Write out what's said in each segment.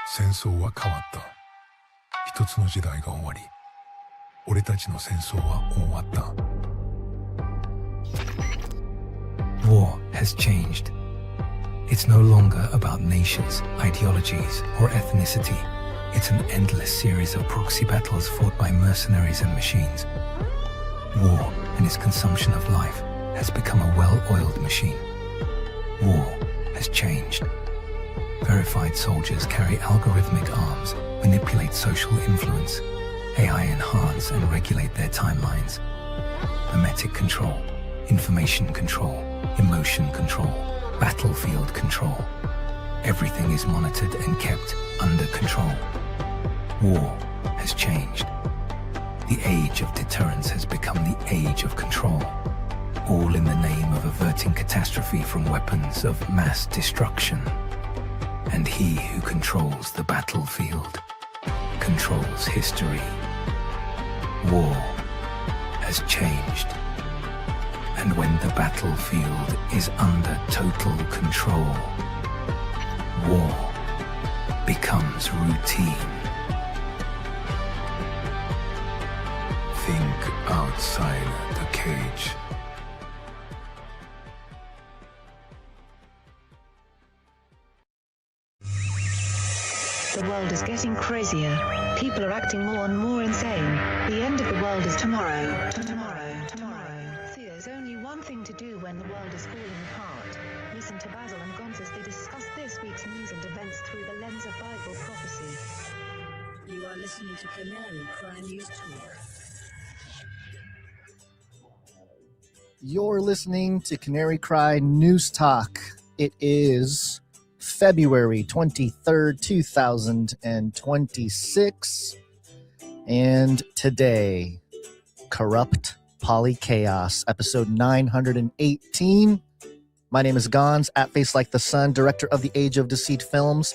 戦争は変わった。一つの時代が終わり、俺たちの戦争は終わった。War has changed. It's no longer about nations, ideologies, or ethnicity. It's an endless series of proxy battles fought by mercenaries and machines. War and its consumption of life has become a well-oiled machine. War has changed. Verified soldiers carry algorithmic arms, manipulate social influence, AI enhance and regulate their timelines. Memetic control, information control, emotion control, battlefield control. Everything is monitored and kept under control. War has changed. The age of deterrence has become the age of control, all in the name of averting catastrophe from weapons of mass destruction. And he who controls the battlefield controls history. War has changed. And when the battlefield is under total control, war becomes routine. Think outside the cage. The world is getting crazier. People are acting more and more insane. The end of the world is tomorrow. Tomorrow. There's only one thing to do when the world is falling apart. Listen to Basil and Gonz as they discuss this week's news and events through the lens of Bible prophecy. You are listening to Canary Cry News Talk. You're listening to Canary Cry News Talk. It is February 23rd, 2026. And today, Corrupt Polychaos, episode 918. My name is Gonz, at Face Like the Sun, director of the Age of Deceit films,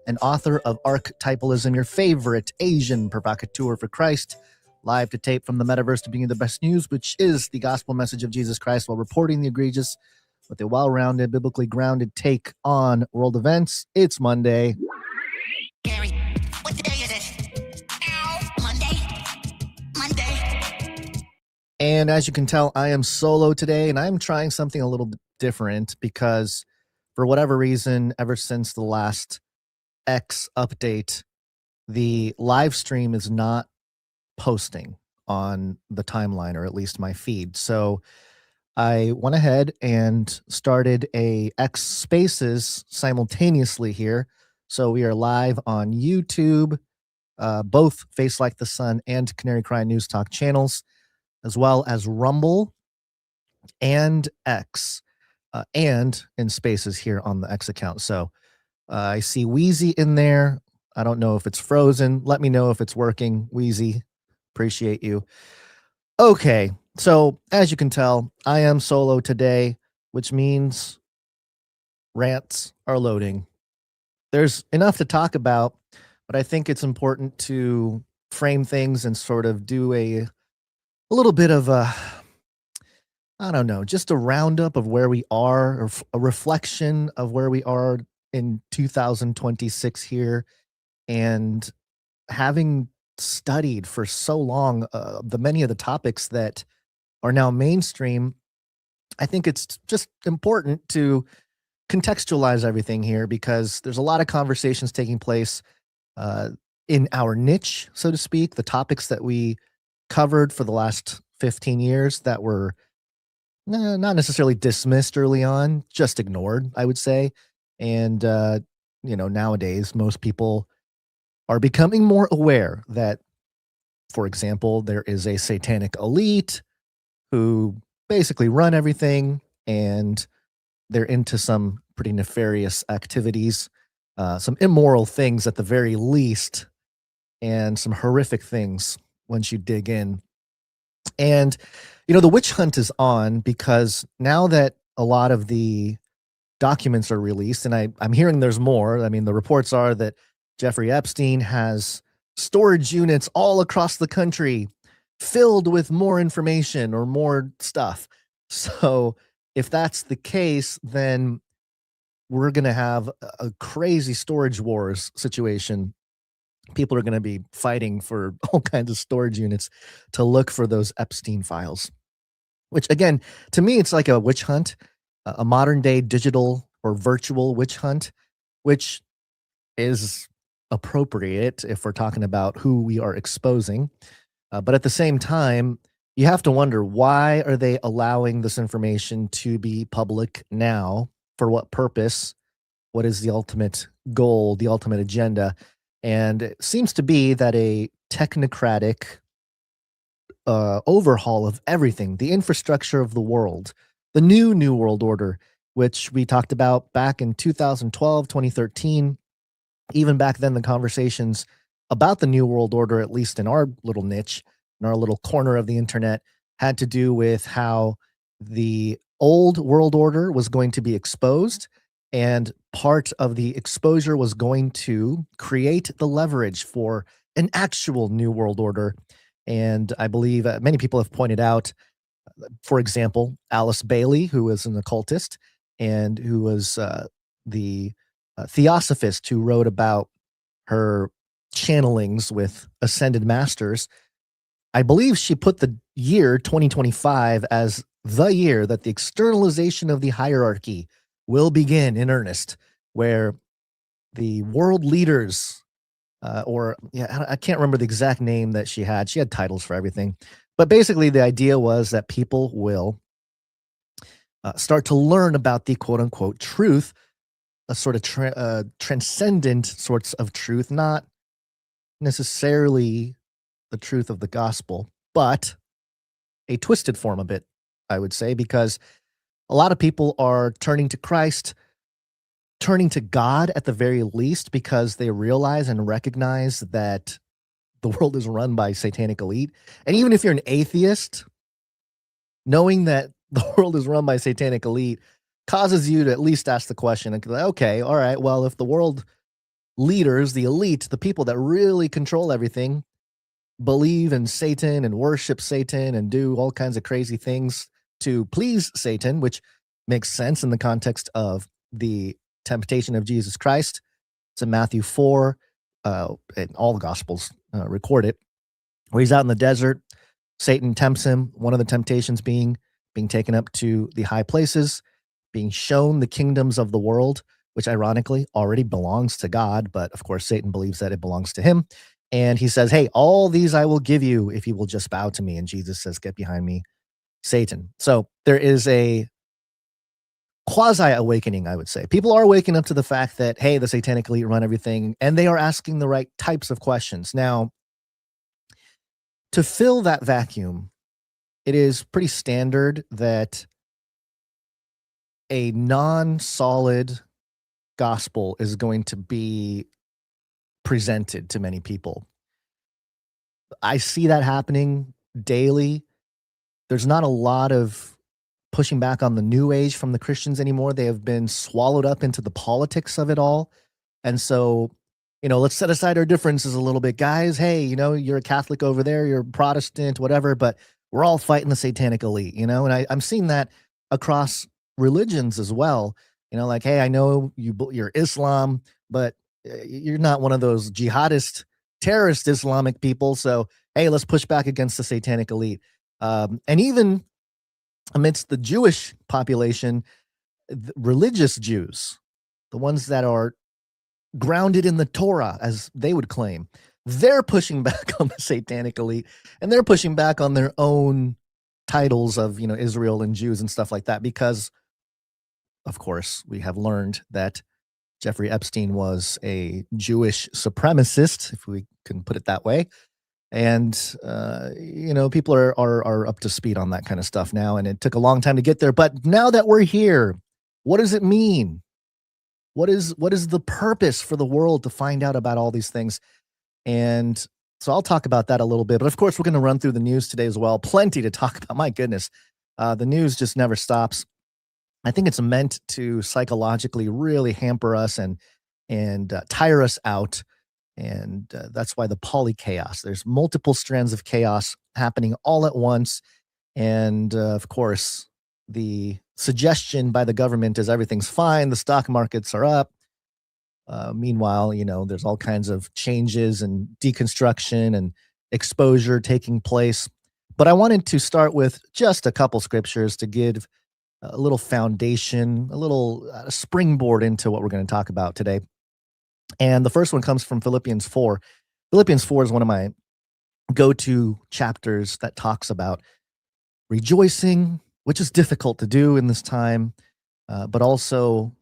and author of Archetypalism, your favorite Asian provocateur for Christ. Live to tape from the metaverse to bring you the best news, which is the gospel message of Jesus Christ, while reporting the egregious with a well-rounded, biblically grounded take on world events. It's Monday. Gary, what day is it? Ow, Monday. And as you can tell, I am solo today, and I'm trying something a little different because for whatever reason, ever since the last X update, the live stream is not posting on the timeline, or at least my feed. So I went ahead and started a X Spaces simultaneously here. So we are live on YouTube, both Face Like the Sun and Canary Cry News Talk channels, as well as Rumble and X, and in Spaces here on the X account. So I see Wheezy in there. I don't know if it's frozen. Let me know if it's working, Wheezy. Appreciate you. Okay, so as you can tell, I am solo today, which means rants are loading. There's enough to talk about, but I think it's important to frame things and sort of do a little bit of a, I don't know, just a roundup of where we are, or a reflection of where we are in 2026 here, and having studied for so long the many of the topics that are now mainstream, I think it's just important to contextualize everything here, because there's a lot of conversations taking place in our niche, so to speak, the topics that we covered for the last 15 years that were not necessarily dismissed early on, just ignored, I would say. And nowadays most people are becoming more aware that, for example, there is a satanic elite who basically run everything, and they're into some pretty nefarious activities, some immoral things at the very least, and some horrific things once you dig in. And, the witch hunt is on, because now that a lot of the documents are released, and I'm hearing there's more. I mean, the reports are that Jeffrey Epstein has storage units all across the country filled with more information or more stuff. So if that's the case, then we're going to have a crazy storage wars situation. People are going to be fighting for all kinds of storage units to look for those Epstein files, which again, to me, it's like a witch hunt, a modern day digital or virtual witch hunt, which is appropriate if we're talking about who we are exposing. But at the same time, you have to wonder, why are they allowing this information to be public now? For what purpose? What is the ultimate goal, the ultimate agenda? And it seems to be that a technocratic overhaul of everything, the infrastructure of the world, the new world order, which we talked about back in 2012, 2013. Even back then, the conversations about the new world order, at least in our little niche, in our little corner of the internet, had to do with how the old world order was going to be exposed, and part of the exposure was going to create the leverage for an actual new world order. And I believe many people have pointed out, for example, Alice Bailey, who is an occultist and who was the theosophist who wrote about her channelings with ascended masters. I believe she put the year 2025 as the year that the externalization of the hierarchy will begin in earnest, where the world leaders, I can't remember the exact name that she had. She had titles for everything. But basically, the idea was that people will start to learn about the quote unquote truth, a sort of transcendent sorts of truth, not necessarily the truth of the gospel, but a twisted form of it, I would say, because a lot of people are turning to Christ, turning to God at the very least, because they realize and recognize that the world is run by satanic elite. And even if you're an atheist, knowing that the world is run by satanic elite causes you to at least ask the question, okay, all right, well, if the world leaders, the elite, the people that really control everything, believe in Satan and worship Satan and do all kinds of crazy things to please Satan, which makes sense in the context of the temptation of Jesus Christ. It's in Matthew 4, and all the Gospels record it, where he's out in the desert. Satan tempts him, one of the temptations being taken up to the high places, being shown the kingdoms of the world, which ironically already belongs to God, but of course Satan believes that it belongs to him. And he says, hey, all these I will give you if you will just bow to me. And Jesus says, get behind me, Satan. So there is a quasi-awakening, I would say. People are waking up to the fact that, hey, the satanic elite run everything, and they are asking the right types of questions. Now, to fill that vacuum, it is pretty standard that a non-solid gospel is going to be presented to many people. I see that happening daily. There's not a lot of pushing back on the new age from the Christians anymore. They have been swallowed up into the politics of it all. And so, let's set aside our differences a little bit, guys. Hey, you're a Catholic over there, you're a Protestant, whatever, but we're all fighting the satanic elite, and I'm seeing that across religions as well. Like, hey, I know you're Islam, but you're not one of those jihadist, terrorist Islamic people. So, hey, let's push back against the satanic elite. And even amidst the Jewish population, the religious Jews, the ones that are grounded in the Torah, as they would claim, they're pushing back on the satanic elite, and they're pushing back on their own titles of, Israel and Jews and stuff like that, because, of course, we have learned that Jeffrey Epstein was a Jewish supremacist, if we can put it that way. And, people are up to speed on that kind of stuff now, and it took a long time to get there. But now that we're here, what does it mean? What is the purpose for the world to find out about all these things? And so I'll talk about that a little bit. But of course, we're going to run through the news today as well. Plenty to talk about. My goodness. The news just never stops. I think it's meant to psychologically really hamper us and tire us out. And that's why the polychaos. There's multiple strands of chaos happening all at once. And of course, the suggestion by the government is everything's fine, the stock markets are up. Meanwhile, there's all kinds of changes and deconstruction and exposure taking place. But I wanted to start with just a couple scriptures to give a little foundation, a little springboard into what we're going to talk about today. And the first one comes from Philippians 4. Philippians 4 is one of my go-to chapters that talks about rejoicing, which is difficult to do in this time, but also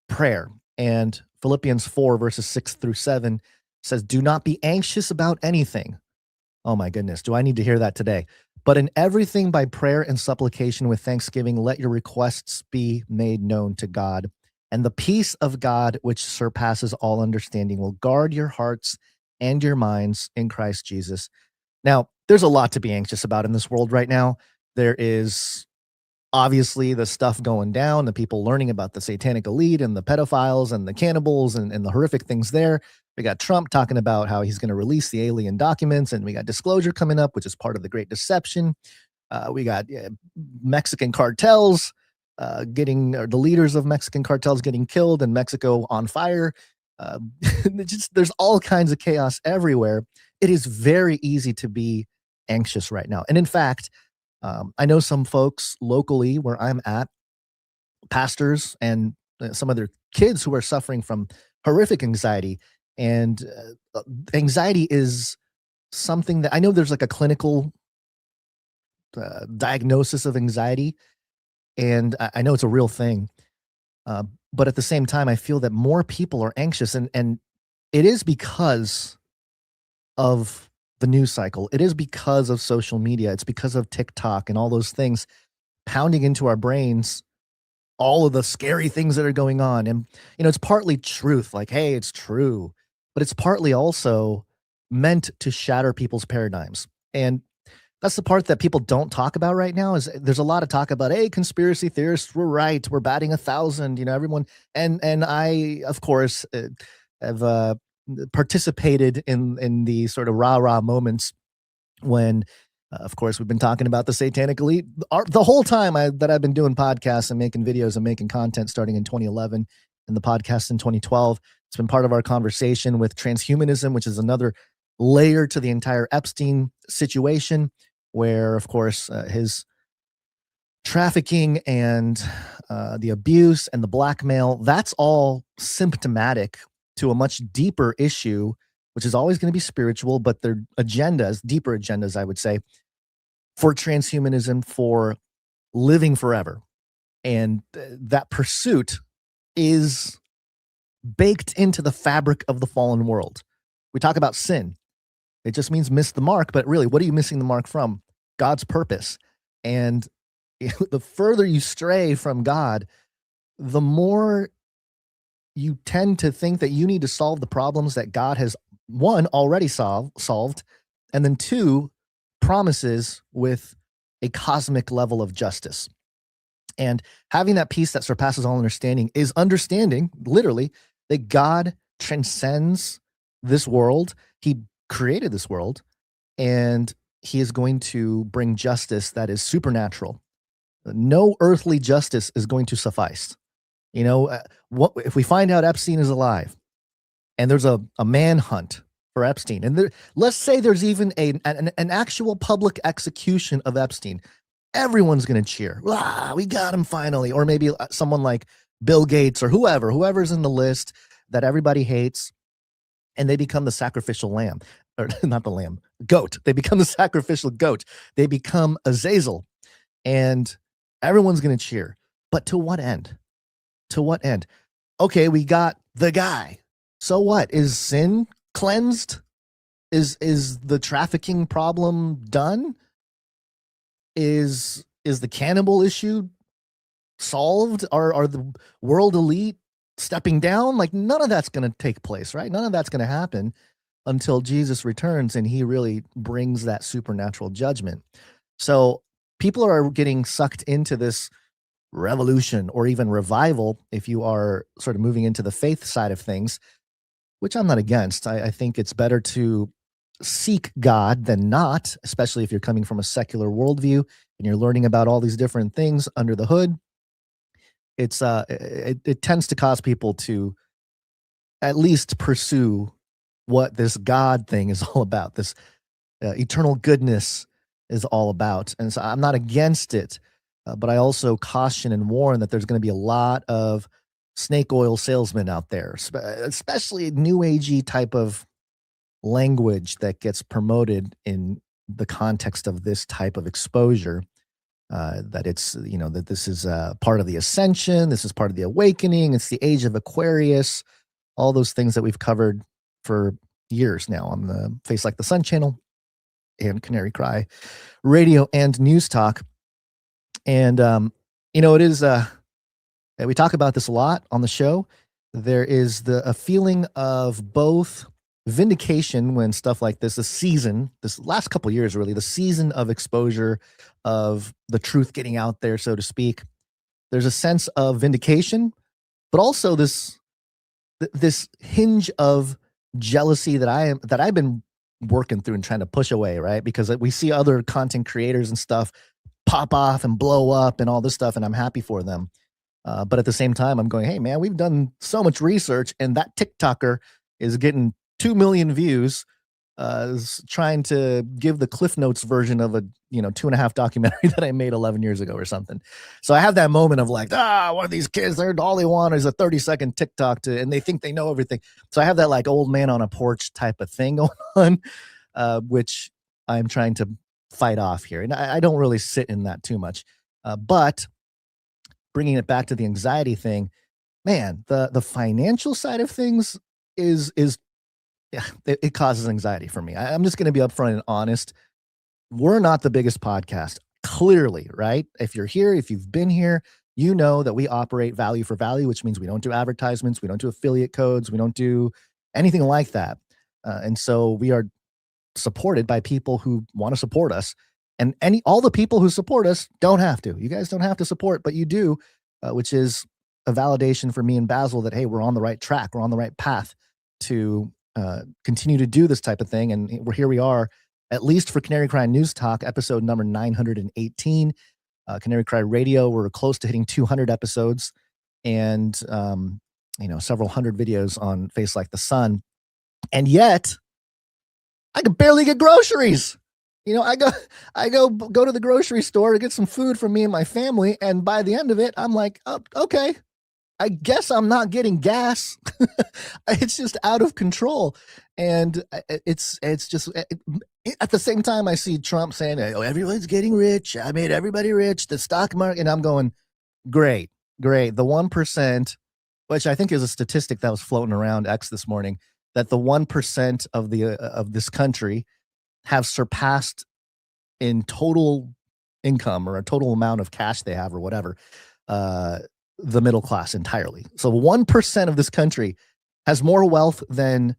prayer. And Philippians 4 verses 6 through 7 says, "Do not be anxious about anything." Oh my goodness, do I need to hear that today? "But in everything by prayer and supplication with thanksgiving, let your requests be made known to God. And the peace of God, which surpasses all understanding, will guard your hearts and your minds in Christ Jesus." Now, there's a lot to be anxious about in this world right now. There is obviously the stuff going down, the people learning about the satanic elite and the pedophiles and the cannibals and the horrific things there. We got Trump talking about how he's going to release the alien documents, and we got disclosure coming up, which is part of the Great Deception. We got Mexican cartels or the leaders of Mexican cartels getting killed and Mexico on fire. There's all kinds of chaos everywhere. It is very easy to be anxious right now. And in fact, I know some folks locally where I'm at, pastors and some of their kids who are suffering from horrific anxiety. And anxiety is something that I know there's like a clinical diagnosis of anxiety. And I know it's a real thing. But at the same time, I feel that more people are anxious. And it is because of the news cycle. It is because of social media. It's because of TikTok and all those things pounding into our brains all of the scary things that are going on. And, it's partly truth, like, hey, it's true. But it's partly also meant to shatter people's paradigms. And that's the part that people don't talk about right now. Is there's a lot of talk about, hey, conspiracy theorists, we're right, we're batting 1,000, everyone. And I, of course, have participated in the sort of rah-rah moments when, of course, we've been talking about the satanic elite the whole time that I've been doing podcasts and making videos and making content starting in 2011 and the podcast in 2012. It's been part of our conversation with transhumanism, which is another layer to the entire Epstein situation, where, of course, his trafficking and the abuse and the blackmail, that's all symptomatic to a much deeper issue, which is always going to be spiritual, but their agendas, deeper agendas, I would say, for transhumanism, for living forever. And that pursuit is baked into the fabric of the fallen world. We talk about sin. It just means miss the mark, but really, what are you missing the mark from? God's purpose. And the further you stray from God, the more you tend to think that you need to solve the problems that God has, one, already solved, and then two, promises with a cosmic level of justice. And having that peace that surpasses all understanding is understanding, literally, that God transcends this world. He created this world, and he is going to bring justice that is supernatural. No earthly justice is going to suffice. What if we find out Epstein is alive and there's a manhunt for Epstein, and let's say there's even an actual public execution of Epstein, everyone's going to cheer. We got him finally. Or maybe someone like Bill Gates or whoever's in the list that everybody hates, and they become the sacrificial lamb, or not the lamb, goat. They become the sacrificial goat. They become Azazel, and everyone's going to cheer. But to what end? To what end? Okay, we got the guy. So what? Is sin cleansed? Is the trafficking problem done? Is the cannibal issue solved? Are the world elite stepping down? Like, none of that's going to take place, right? None of that's going to happen until Jesus returns and he really brings that supernatural judgment. So people are getting sucked into this revolution or even revival if you are sort of moving into the faith side of things, which I'm not against. I think it's better to seek God than not, especially if you're coming from a secular worldview and you're learning about all these different things under the hood. It tends to cause people to at least pursue what this God thing is all about, this eternal goodness is all about. And so I'm not against it, but I also caution and warn that there's going to be a lot of snake oil salesmen out there, especially new agey type of language that gets promoted in the context of this type of exposure. That it's, that this is part of the ascension, this is part of the awakening, it's the age of Aquarius, all those things that we've covered for years now on the Face Like the Sun channel and Canary Cry radio and news talk. And, it is, we talk about this a lot on the show. There is a feeling of both vindication when stuff like this last couple of years, really, the season of exposure of the truth getting out there, so to speak. There's a sense of vindication, but also this hinge of jealousy that I've been working through and trying to push away, right? Because we see other content creators and stuff pop off and blow up and all this stuff, and I'm happy for them. But at the same time, I'm going, hey man, we've done so much research, and that TikToker is getting 2 million views, is trying to give the Cliff Notes version of a 2.5 documentary that I made 11 years ago or something. So I have that moment of like, one of these kids, all they want is a 30-second TikTok and they think they know everything. So I have that like old man on a porch type of thing going on, which I'm trying to fight off here. And I don't really sit in that too much. But bringing it back to the anxiety thing, man, the financial side of things is it causes anxiety for me. I'm just going to be upfront and honest. We're not the biggest podcast, clearly, right? If you're here, if you've been here, you know that we operate value for value, which means we don't do advertisements, we don't do affiliate codes, we don't do anything like that. And so we are supported by people who want to support us. And all the people who support us don't have to. You guys don't have to support, but you do, which is a validation for me and Basil that, hey, we're on the right track. We're on the right path to continue to do this type of thing. And here we are, at least for Canary Cry News Talk, episode number 918. Canary Cry Radio, we're close to hitting 200 episodes and, several hundred videos on Face Like the Sun. And yet, I can barely get groceries. I go to the grocery store to get some food for me and my family. And by the end of it, I'm like, oh, okay, I guess I'm not getting gas. It's just out of control. And it's just at the same time, I see Trump saying, oh, everyone's getting rich. I made everybody rich. The stock market. And I'm going, great. The 1%, which I think is a statistic that was floating around X this morning, that the 1% of this country have surpassed in total income or a total amount of cash they have or whatever, the middle class entirely. So 1% of this country has more wealth than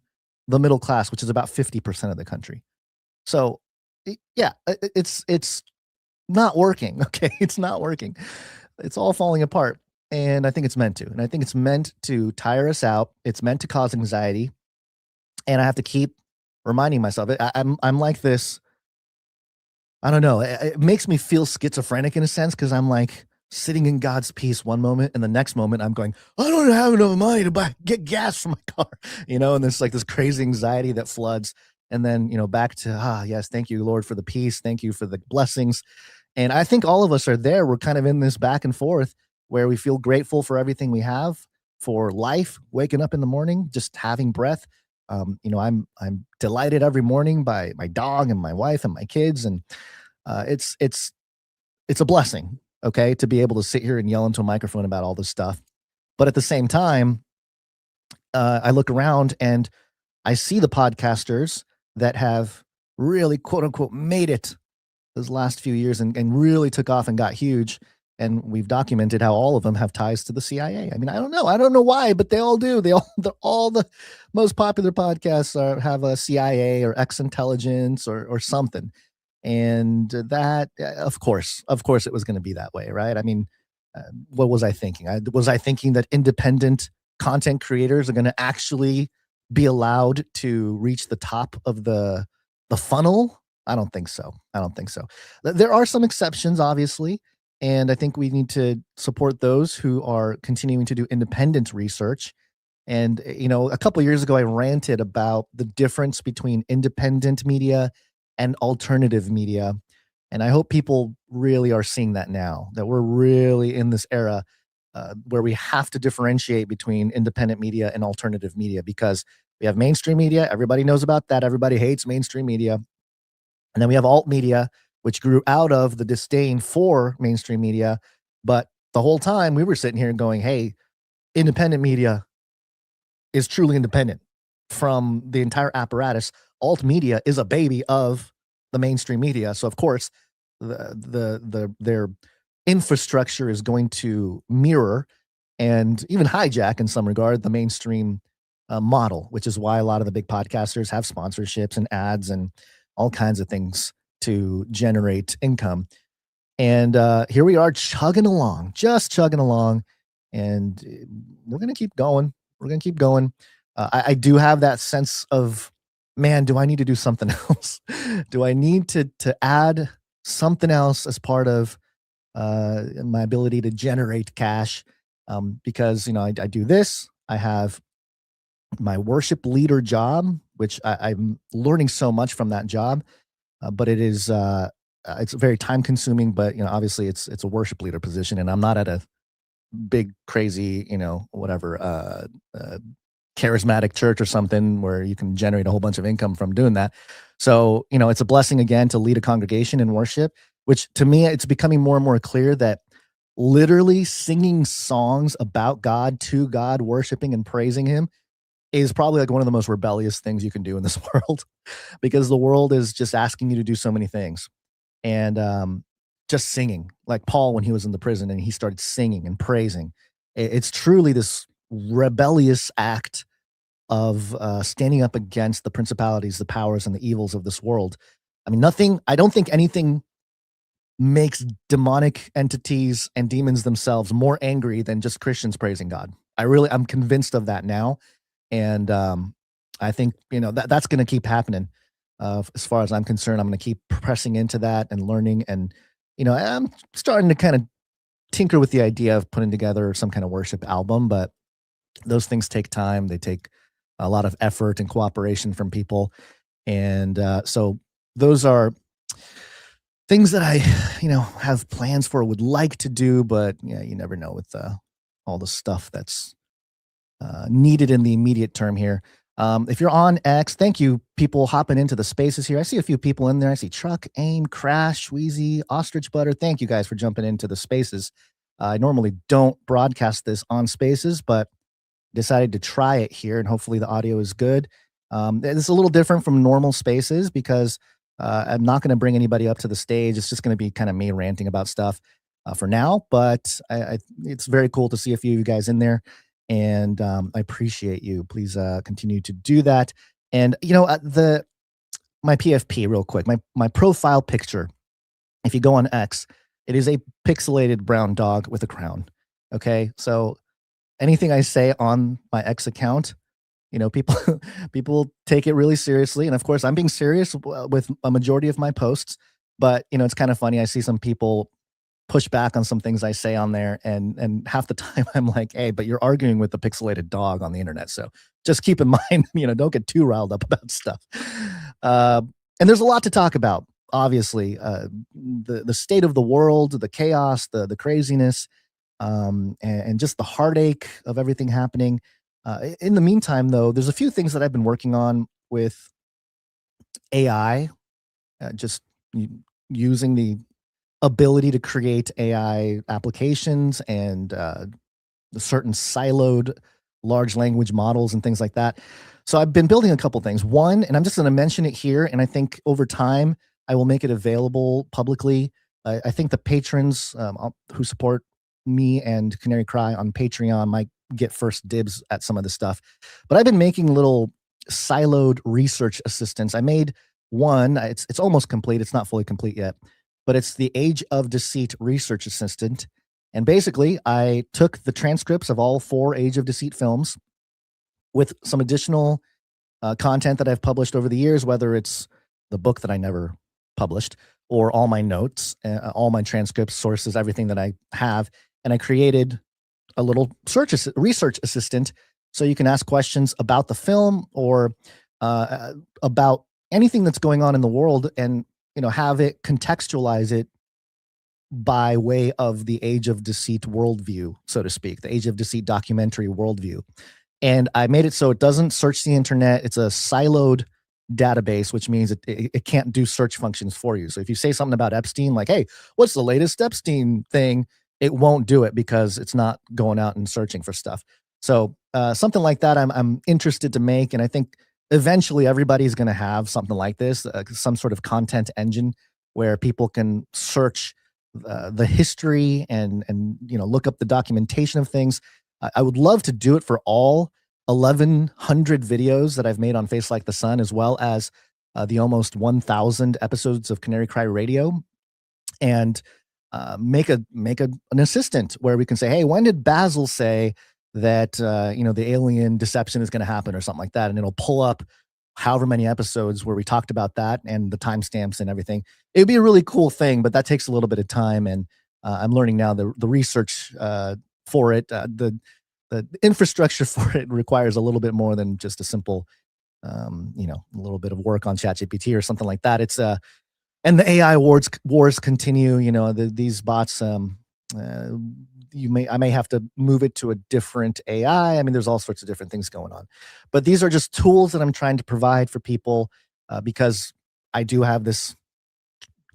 the middle class, which is about 50% of the country. So yeah, it's not working. Okay. It's not working. It's all falling apart. And I think it's meant to. And I think it's meant to tire us out. It's meant to cause anxiety. And I have to keep reminding myself, I'm like this. I don't know. It makes me feel schizophrenic in a sense, because I'm like sitting in God's peace one moment, and the next moment I'm going, I don't have enough money to get gas for my car, and there's like this crazy anxiety that floods. And then, back to, yes, thank you, Lord, for the peace. Thank you for the blessings. And I think all of us are there. We're kind of in this back and forth where we feel grateful for everything we have, for life, waking up in the morning, just having breath. I'm delighted every morning by my dog and my wife and my kids. And it's a blessing, okay, to be able to sit here and yell into a microphone about all this stuff. But at the same time, I look around and I see the podcasters that have really, quote unquote, made it those last few years and really took off and got huge. And we've documented how all of them have ties to the CIA. I mean, I don't know why, but they all do. All the most popular podcasts have a CIA or ex-intelligence or something. And that, of course, it was going to be that way, right? I mean, what was I thinking? Was I thinking that independent content creators are going to actually be allowed to reach the top of the the funnel? I don't think so. I don't think so. There are some exceptions, obviously, and I think we need to support those who are continuing to do independent research. And a couple years ago, I ranted about the difference between independent media and alternative media, and I hope people really are seeing that now. That we're really in this era where we have to differentiate between independent media and alternative media, because we have mainstream media. Everybody knows about that. Everybody hates mainstream media. And then we have alt media, which grew out of the disdain for mainstream media. But the whole time we were sitting here and going, hey, independent media is truly independent from the entire apparatus. Alt media is a baby of the mainstream media. So of course, their infrastructure is going to mirror and even hijack in some regard the mainstream model, which is why a lot of the big podcasters have sponsorships and ads and all kinds of things to generate income. And here we are chugging along, just chugging along, and we're going to keep going. We're going to keep going. I do have that sense of, man, do I need to do something else? Do I need to add something else as part of my ability to generate cash? Because, I do this. I have my worship leader job, which I'm learning so much from that job, but it is it's very time consuming. But obviously it's a worship leader position, and I'm not at a big crazy whatever charismatic church or something where you can generate a whole bunch of income from doing that. So it's a blessing again to lead a congregation in worship, which to me it's becoming more and more clear that literally singing songs about God, to God, worshiping and praising Him is probably like one of the most rebellious things you can do in this world, because the world is just asking you to do so many things. And just singing, like Paul when he was in the prison and he started singing and praising. It's truly this rebellious act of standing up against the principalities, the powers, and the evils of this world. I mean, I don't think anything makes demonic entities and demons themselves more angry than just Christians praising God. I'm convinced of that now. And I think, that's going to keep happening. As far as I'm concerned, I'm going to keep pressing into that and learning. And, I'm starting to kind of tinker with the idea of putting together some kind of worship album, but those things take time. They take a lot of effort and cooperation from people. And so those are things that I, have plans for, would like to do, but you never know with all the stuff that's needed in the immediate term here. If you're on X, thank you, people hopping into the spaces here. I see a few people in there. I see Truck, Aim, Crash, Wheezy, Ostrich Butter. Thank you guys for jumping into the spaces. I normally don't broadcast this on spaces, but decided to try it here, and hopefully the audio is good. It's a little different from normal spaces because I'm not going to bring anybody up to the stage. It's just going to be kind of me ranting about stuff for now, but it's very cool to see a few of you guys in there. And I appreciate you. Please continue to do that. And my PFP real quick, my profile picture, if you go on X, it is a pixelated brown dog with a crown. Okay, so anything I say on my X account, people take it really seriously, and of course I'm being serious with a majority of my posts. But it's kind of funny. I see some people push back on some things I say on there, and half the time I'm like, hey, but you're arguing with the pixelated dog on the internet, so just keep in mind, don't get too riled up about stuff. And there's a lot to talk about, obviously, the state of the world, the chaos, the craziness, and just the heartache of everything happening. In the meantime, though, there's a few things that I've been working on with AI, just using the ability to create AI applications and certain siloed large language models and things like that. So I've been building a couple things. One, and I'm just going to mention it here, and I think over time I will make it available publicly. I think the patrons who support me and Canary Cry on Patreon might get first dibs at some of this stuff. But I've been making little siloed research assistants. I made one. It's almost complete. It's not fully complete yet, but it's the Age of Deceit research assistant. And basically, I took the transcripts of all 4 Age of Deceit films with some additional content that I've published over the years, whether it's the book that I never published, or all my notes, all my transcripts, sources, everything that I have. And I created a little research assistant, so you can ask questions about the film or about anything that's going on in the world, and have it contextualize it by way of the Age of Deceit worldview, so to speak, the Age of Deceit documentary worldview. And I made it so it doesn't search the internet. It's a siloed database, which means it can't do search functions for you. So if you say something about Epstein, like, hey, what's the latest Epstein thing? It won't do it because it's not going out and searching for stuff. So something like that I'm interested to make. And I think eventually everybody's going to have something like this, some sort of content engine where people can search the history and look up the documentation of things. I would love to do it for all 1,100 videos that I've made on Face Like the Sun, as well as the almost 1,000 episodes of Canary Cry Radio, and make an assistant where we can say, hey, when did Basil say that the alien deception is going to happen, or something like that, and it'll pull up however many episodes where we talked about that and the timestamps and everything. It would be a really cool thing, but that takes a little bit of time, and I'm learning now the research for it, the infrastructure for it requires a little bit more than just a simple, a little bit of work on ChatGPT or something like that. It's and the AI wars continue. These bots. I may have to move it to a different AI. I mean, there's all sorts of different things going on, but these are just tools that I'm trying to provide for people because I do have this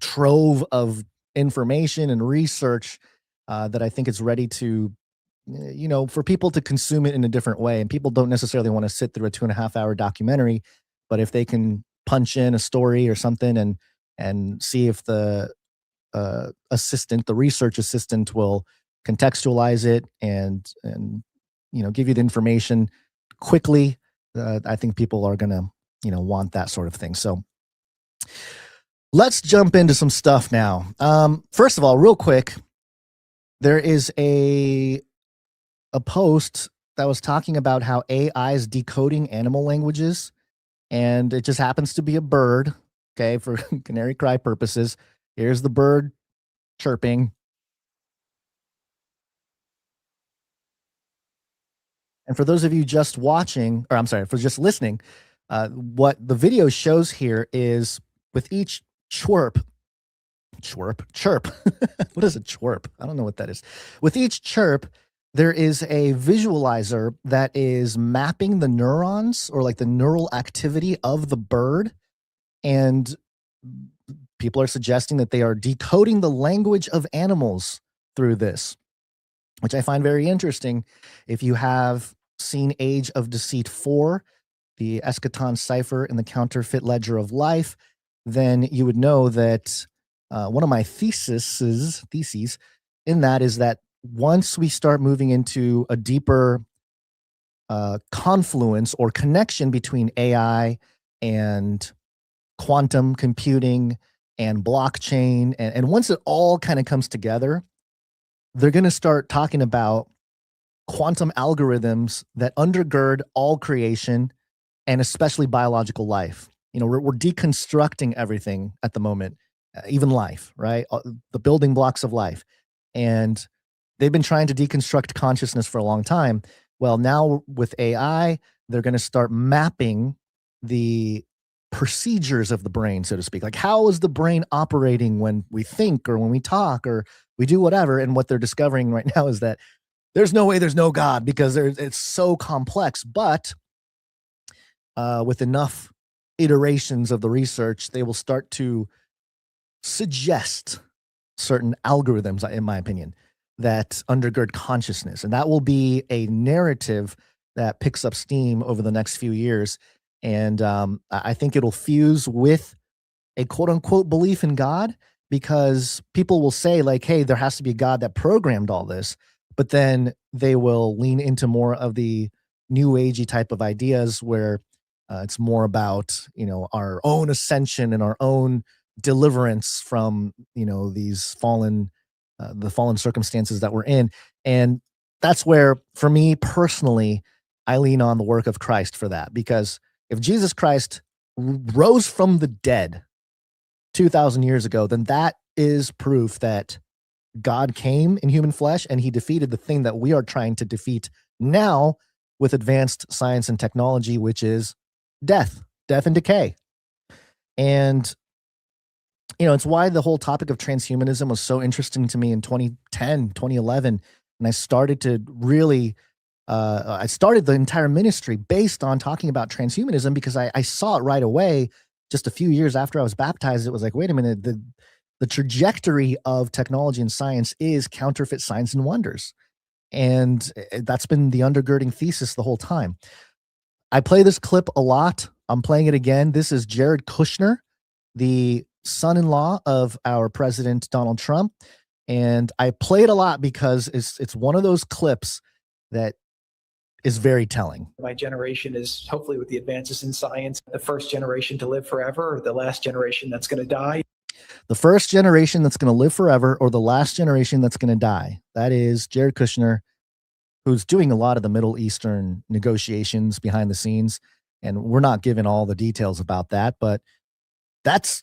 trove of information and research that I think is ready to, for people to consume it in a different way. And people don't necessarily want to sit through a 2.5-hour documentary, but if they can punch in a story or something and see if the research assistant will contextualize it and give you the information quickly, I think people are gonna want that sort of thing. So let's jump into some stuff now. First of all, real quick, there is a post that was talking about how AI is decoding animal languages, and it just happens to be a bird. Okay, for Canary Cry purposes, here's the bird chirping. And for those of you just watching, or I'm sorry, for just listening, what the video shows here is with each chirp. What is a chirp? I don't know what that is. With each chirp, there is a visualizer that is mapping the neurons, or like the neural activity of the bird. And people are suggesting that they are decoding the language of animals through this, which I find very interesting. If you have seen Age of Deceit 4, the Eschaton cipher in the counterfeit ledger of life, then you would know that one of my theses in that is that once we start moving into a deeper confluence or connection between AI and quantum computing and blockchain, and once it all kind of comes together, they're going to start talking about quantum algorithms that undergird all creation, and especially biological life. We're deconstructing everything at the moment, even life, right? The building blocks of life. And they've been trying to deconstruct consciousness for a long time. Well, now with AI, they're going to start mapping the procedures of the brain, so to speak. Like, how is the brain operating when we think or when we talk or we do whatever? And what they're discovering right now is that there's no way there's no God, because it's so complex. But with enough iterations of the research, they will start to suggest certain algorithms, in my opinion, that undergird consciousness. And that will be a narrative that picks up steam over the next few years. And I think it'll fuse with a quote unquote belief in God, because people will say, like, hey, there has to be a God that programmed all this. But then they will lean into more of the new agey type of ideas where it's more about, our own ascension and our own deliverance from, these the fallen circumstances that we're in. And that's where, for me personally, I lean on the work of Christ for that. Because if Jesus Christ rose from the dead 2,000 years ago, then that is proof that God came in human flesh and he defeated the thing that we are trying to defeat now with advanced science and technology, which is death and decay. And, it's why the whole topic of transhumanism was so interesting to me in 2010, 2011. And I started to really, I started the entire ministry based on talking about transhumanism because I saw it right away. Just a few years after I was baptized, it was like, wait a minute, the trajectory of technology and science is counterfeit signs and wonders. And that's been the undergirding thesis the whole time. I play this clip a lot. I'm playing it again. This is Jared Kushner, the son-in-law of our president, Donald Trump. And I play it a lot because it's one of those clips that is very telling. My generation is hopefully, with the advances in science, the first generation to live forever, or the last generation that's going to die. The first generation that's going to live forever, or the last generation that's going to die. That is Jared Kushner, who's doing a lot of the Middle Eastern negotiations behind the scenes. And we're not given all the details about that, but that's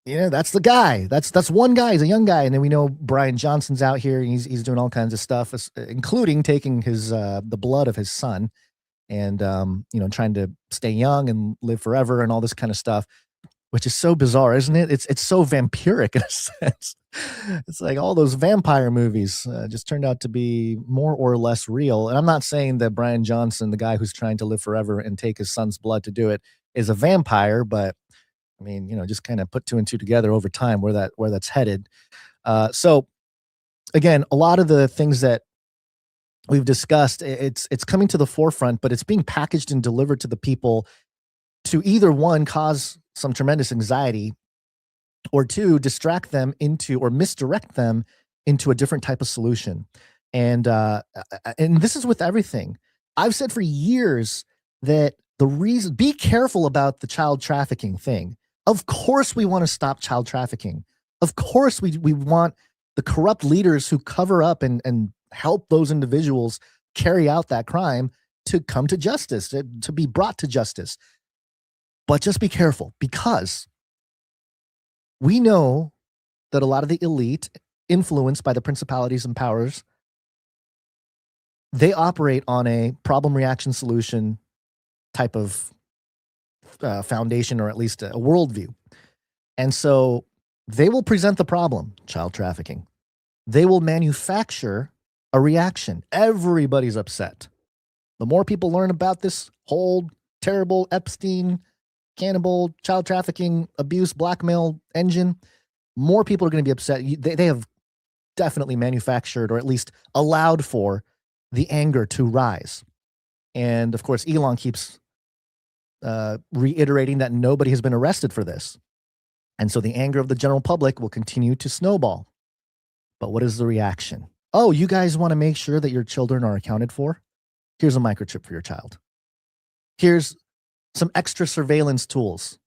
the guy. That's one guy. He's a young guy. And then we know Brian Johnson's out here. And he's doing all kinds of stuff, including taking his the blood of his son and trying to stay young and live forever and all this kind of stuff, which is so bizarre, isn't it? It's so vampiric in a sense. It's like all those vampire movies just turned out to be more or less real. And I'm not saying that Brian Johnson, the guy who's trying to live forever and take his son's blood to do it, is a vampire, but I mean, just kind of put two and two together over time where that's headed. So again, a lot of the things that we've discussed, it's coming to the forefront, but it's being packaged and delivered to the people to either one, cause some tremendous anxiety, or two, distract them into or misdirect them into a different type of solution. And this is with everything. I've said for years that the reason, be careful about the child trafficking thing. Of course we want to stop child trafficking. Of course we want the corrupt leaders who cover up and help those individuals carry out that crime to come to justice, to be brought to justice. But just be careful, because we know that a lot of the elite, influenced by the principalities and powers, they operate on a problem reaction solution type of foundation, or at least a worldview. And so they will present the problem, child trafficking. They will manufacture a reaction. Everybody's upset. The more people learn about this whole terrible Epstein, cannibal, child trafficking, abuse, blackmail engine, more people are going to be upset. They have definitely manufactured, or at least allowed for, the anger to rise. And of course, Elon keeps reiterating that nobody has been arrested for this. And so the anger of the general public will continue to snowball. But what is the reaction? Oh, you guys want to make sure that your children are accounted for? Here's a microchip for your child. Here's some extra surveillance tools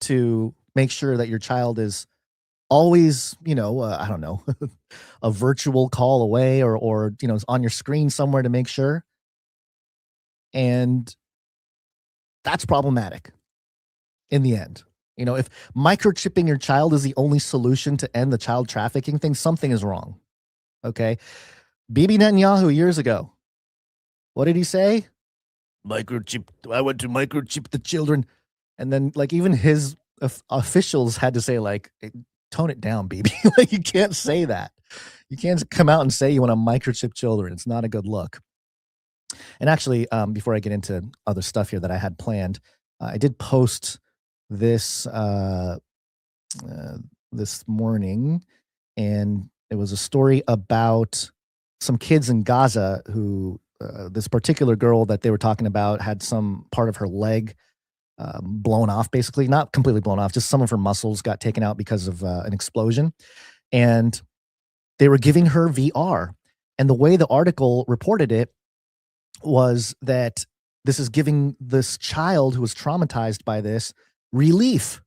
to make sure that your child is always, I don't know, a virtual call away, or is on your screen somewhere to make sure. And that's problematic in the end. If microchipping your child is the only solution to end the child trafficking thing, something is wrong. Okay. Bibi Netanyahu years ago, what did he say? I want to microchip the children. And then even his officials had to say tone it down, Bibi. You can't say that. You can't come out and say you want to microchip children. It's not a good look. And actually, before I get into other stuff here that I had planned, I did post this this morning, and it was a story about some kids in Gaza who, this particular girl that they were talking about had some part of her leg blown off, basically, not completely blown off, just some of her muscles got taken out because of an explosion. And they were giving her VR. And the way the article reported it was that this is giving this child who was traumatized by this relief.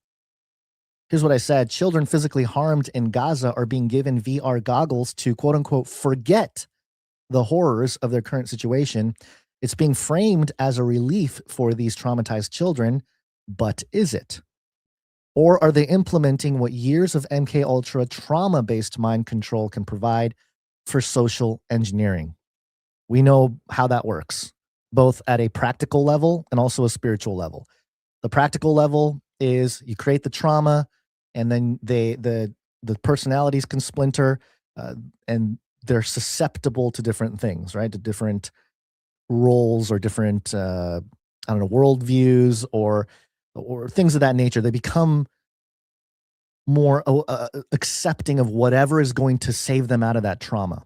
Here's what I said. Children physically harmed in Gaza are being given VR goggles to, quote unquote, forget the horrors of their current situation. It's being framed as a relief for these traumatized children but is it? Or are they implementing what years of MK Ultra trauma-based mind control can provide for social engineering? We know how that works, both at a practical level and also a spiritual level. The practical level is you create the trauma, and then the personalities can splinter, and they're susceptible to different things, right? To different roles or different, worldviews or things of that nature. They become more accepting of whatever is going to save them out of that trauma.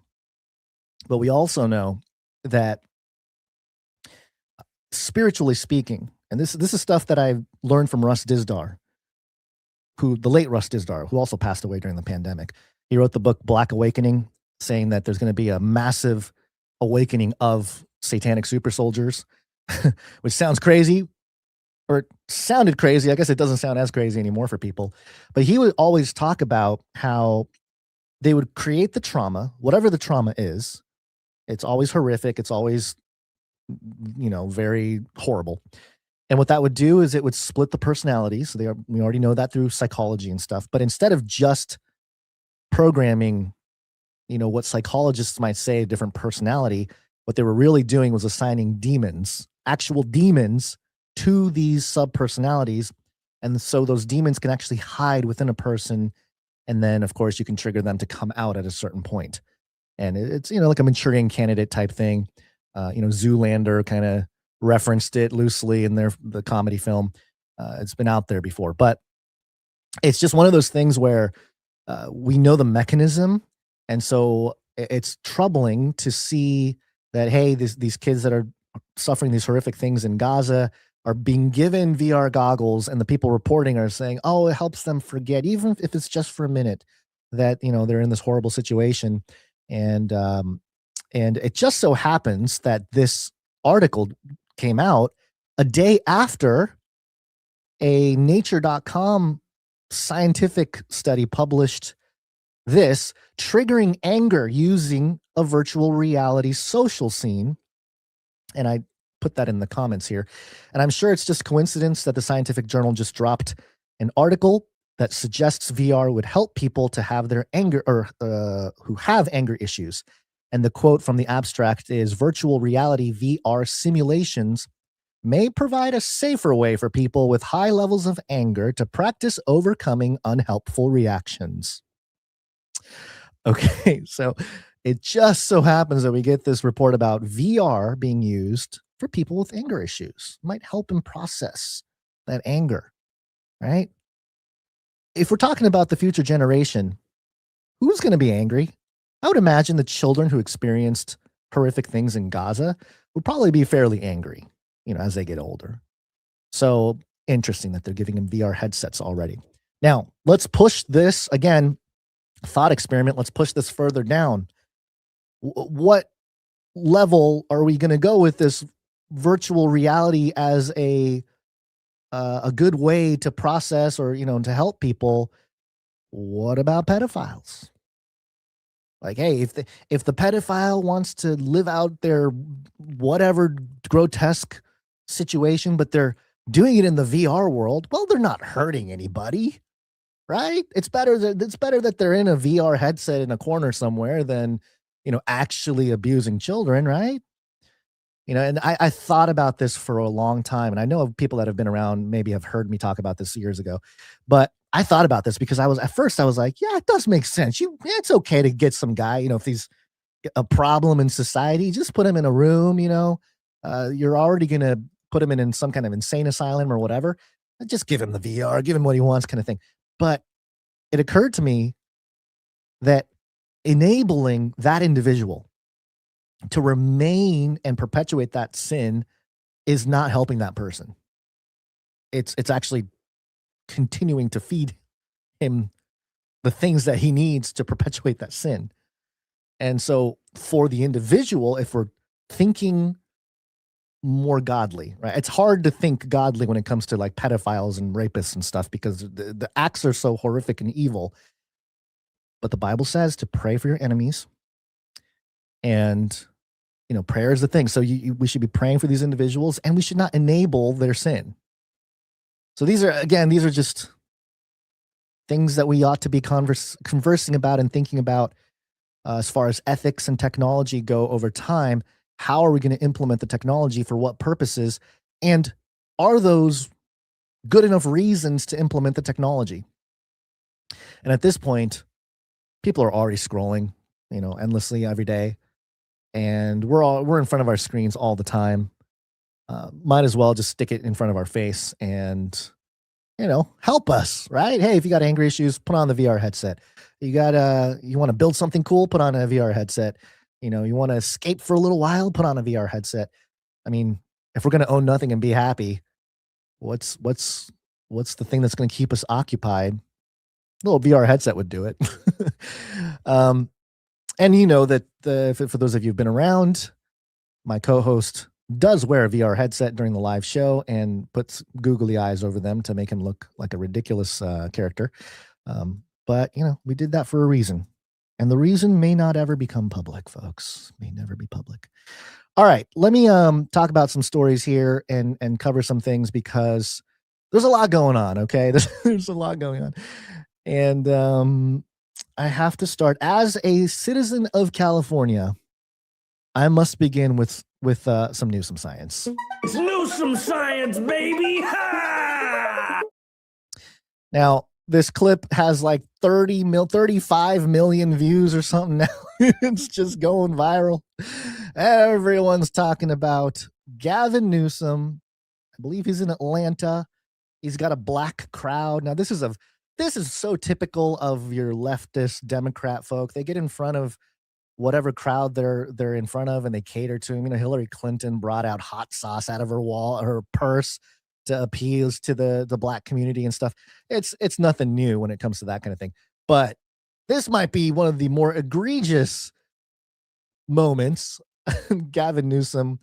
But we also know that spiritually speaking, and this is stuff that I learned from Russ Dizdar, the late Russ Dizdar, who also passed away during the pandemic. He wrote the book Black Awakening, saying that there's going to be a massive awakening of satanic super soldiers, which sounds crazy, or it sounded crazy. I guess it doesn't sound as crazy anymore for people. But he would always talk about how they would create the trauma, whatever the trauma is. It's always horrific. It's always, very horrible. And what that would do is it would split the personalities. So we already know that through psychology and stuff. But instead of just programming, what psychologists might say, a different personality, what they were really doing was assigning demons, actual demons, to these sub-personalities. And so those demons can actually hide within a person. And then, of course, you can trigger them to come out at a certain point. And it's, like a Manchurian Candidate type thing. Zoolander kind of referenced it loosely in the comedy film. It's been out there before, but it's just one of those things where we know the mechanism. And so it's troubling to see that, hey, these kids that are suffering these horrific things in Gaza are being given VR goggles, and the people reporting are saying, oh, it helps them forget, even if it's just for a minute, that, they're in this horrible situation. And it just so happens that this article came out a day after a nature.com scientific study published this, triggering anger using a virtual reality social scene. And I put that in the comments here. And I'm sure it's just coincidence that the scientific journal just dropped an article that suggests VR would help people to have their anger, or who have anger issues. And the quote from the abstract is, virtual reality VR simulations may provide a safer way for people with high levels of anger to practice overcoming unhelpful reactions. Okay, so it just so happens that we get this report about VR being used for people with anger issues. Might help them process that anger, right? If we're talking about the future generation, who's going to be angry? I would imagine the children who experienced horrific things in Gaza would probably be fairly angry, as they get older. So interesting that they're giving them VR headsets already. Now, let's push this again, thought experiment. Let's push this further down. What level are we going to go with this virtual reality as a good way to process or, to help people? What about pedophiles? Like, hey, if the pedophile wants to live out their whatever grotesque situation, but they're doing it in the VR world, well, they're not hurting anybody, right? It's better that they're in a VR headset in a corner somewhere than, actually abusing children, right? And I thought about this for a long time, and I know of people that have been around, maybe have heard me talk about this years ago, but I thought about this because at first I was like, yeah, it does make sense. It's okay to get some guy, if he's a problem in society, just put him in a room, you're already going to put him in some kind of insane asylum or whatever. Just give him the VR, give him what he wants kind of thing. But it occurred to me that enabling that individual to remain and perpetuate that sin is not helping that person. It's actually continuing to feed him the things that he needs to perpetuate that sin. And so for the individual, if we're thinking more godly, right? It's hard to think godly when it comes to like pedophiles and rapists and stuff, because the acts are so horrific and evil. But the Bible says to pray for your enemies, and prayer is the thing. So we should be praying for these individuals, and we should not enable their sin. So these are just things that we ought to be conversing about and thinking about as far as ethics and technology go over time. How are we going to implement the technology for what purposes? And are those good enough reasons to implement the technology? And at this point, people are already scrolling, endlessly every day. And we're in front of our screens all the time. Might as well just stick it in front of our face and, help us, right? Hey, if you got anger issues, put on the VR headset. You want to build something cool, put on a VR headset. You want to escape for a little while, put on a VR headset. I mean, if we're going to own nothing and be happy, what's the thing that's going to keep us occupied? A little VR headset would do it. And for those of you who've been around, my co-host does wear a VR headset during the live show and puts googly eyes over them to make him look like a ridiculous character. But we did that for a reason. And the reason may not ever become public, folks. May never be public. All right, let me talk about some stories here and cover some things because there's a lot going on, okay? There's a lot going on. And I have to start. As a citizen of California, I must begin with some Newsom science. It's Newsom science, baby! Ha! Now, this clip has like 35 million views or something now. It's just going viral. Everyone's talking about Gavin Newsom. I believe he's in Atlanta. He's got a black crowd. Now, this is so typical of your leftist Democrat folk. They get in front of whatever crowd they're in front of and they cater to him. Hillary Clinton brought out hot sauce out of her purse to appeal to the black community and stuff. It's nothing new when it comes to that kind of thing. But this might be one of the more egregious moments. Gavin Newsom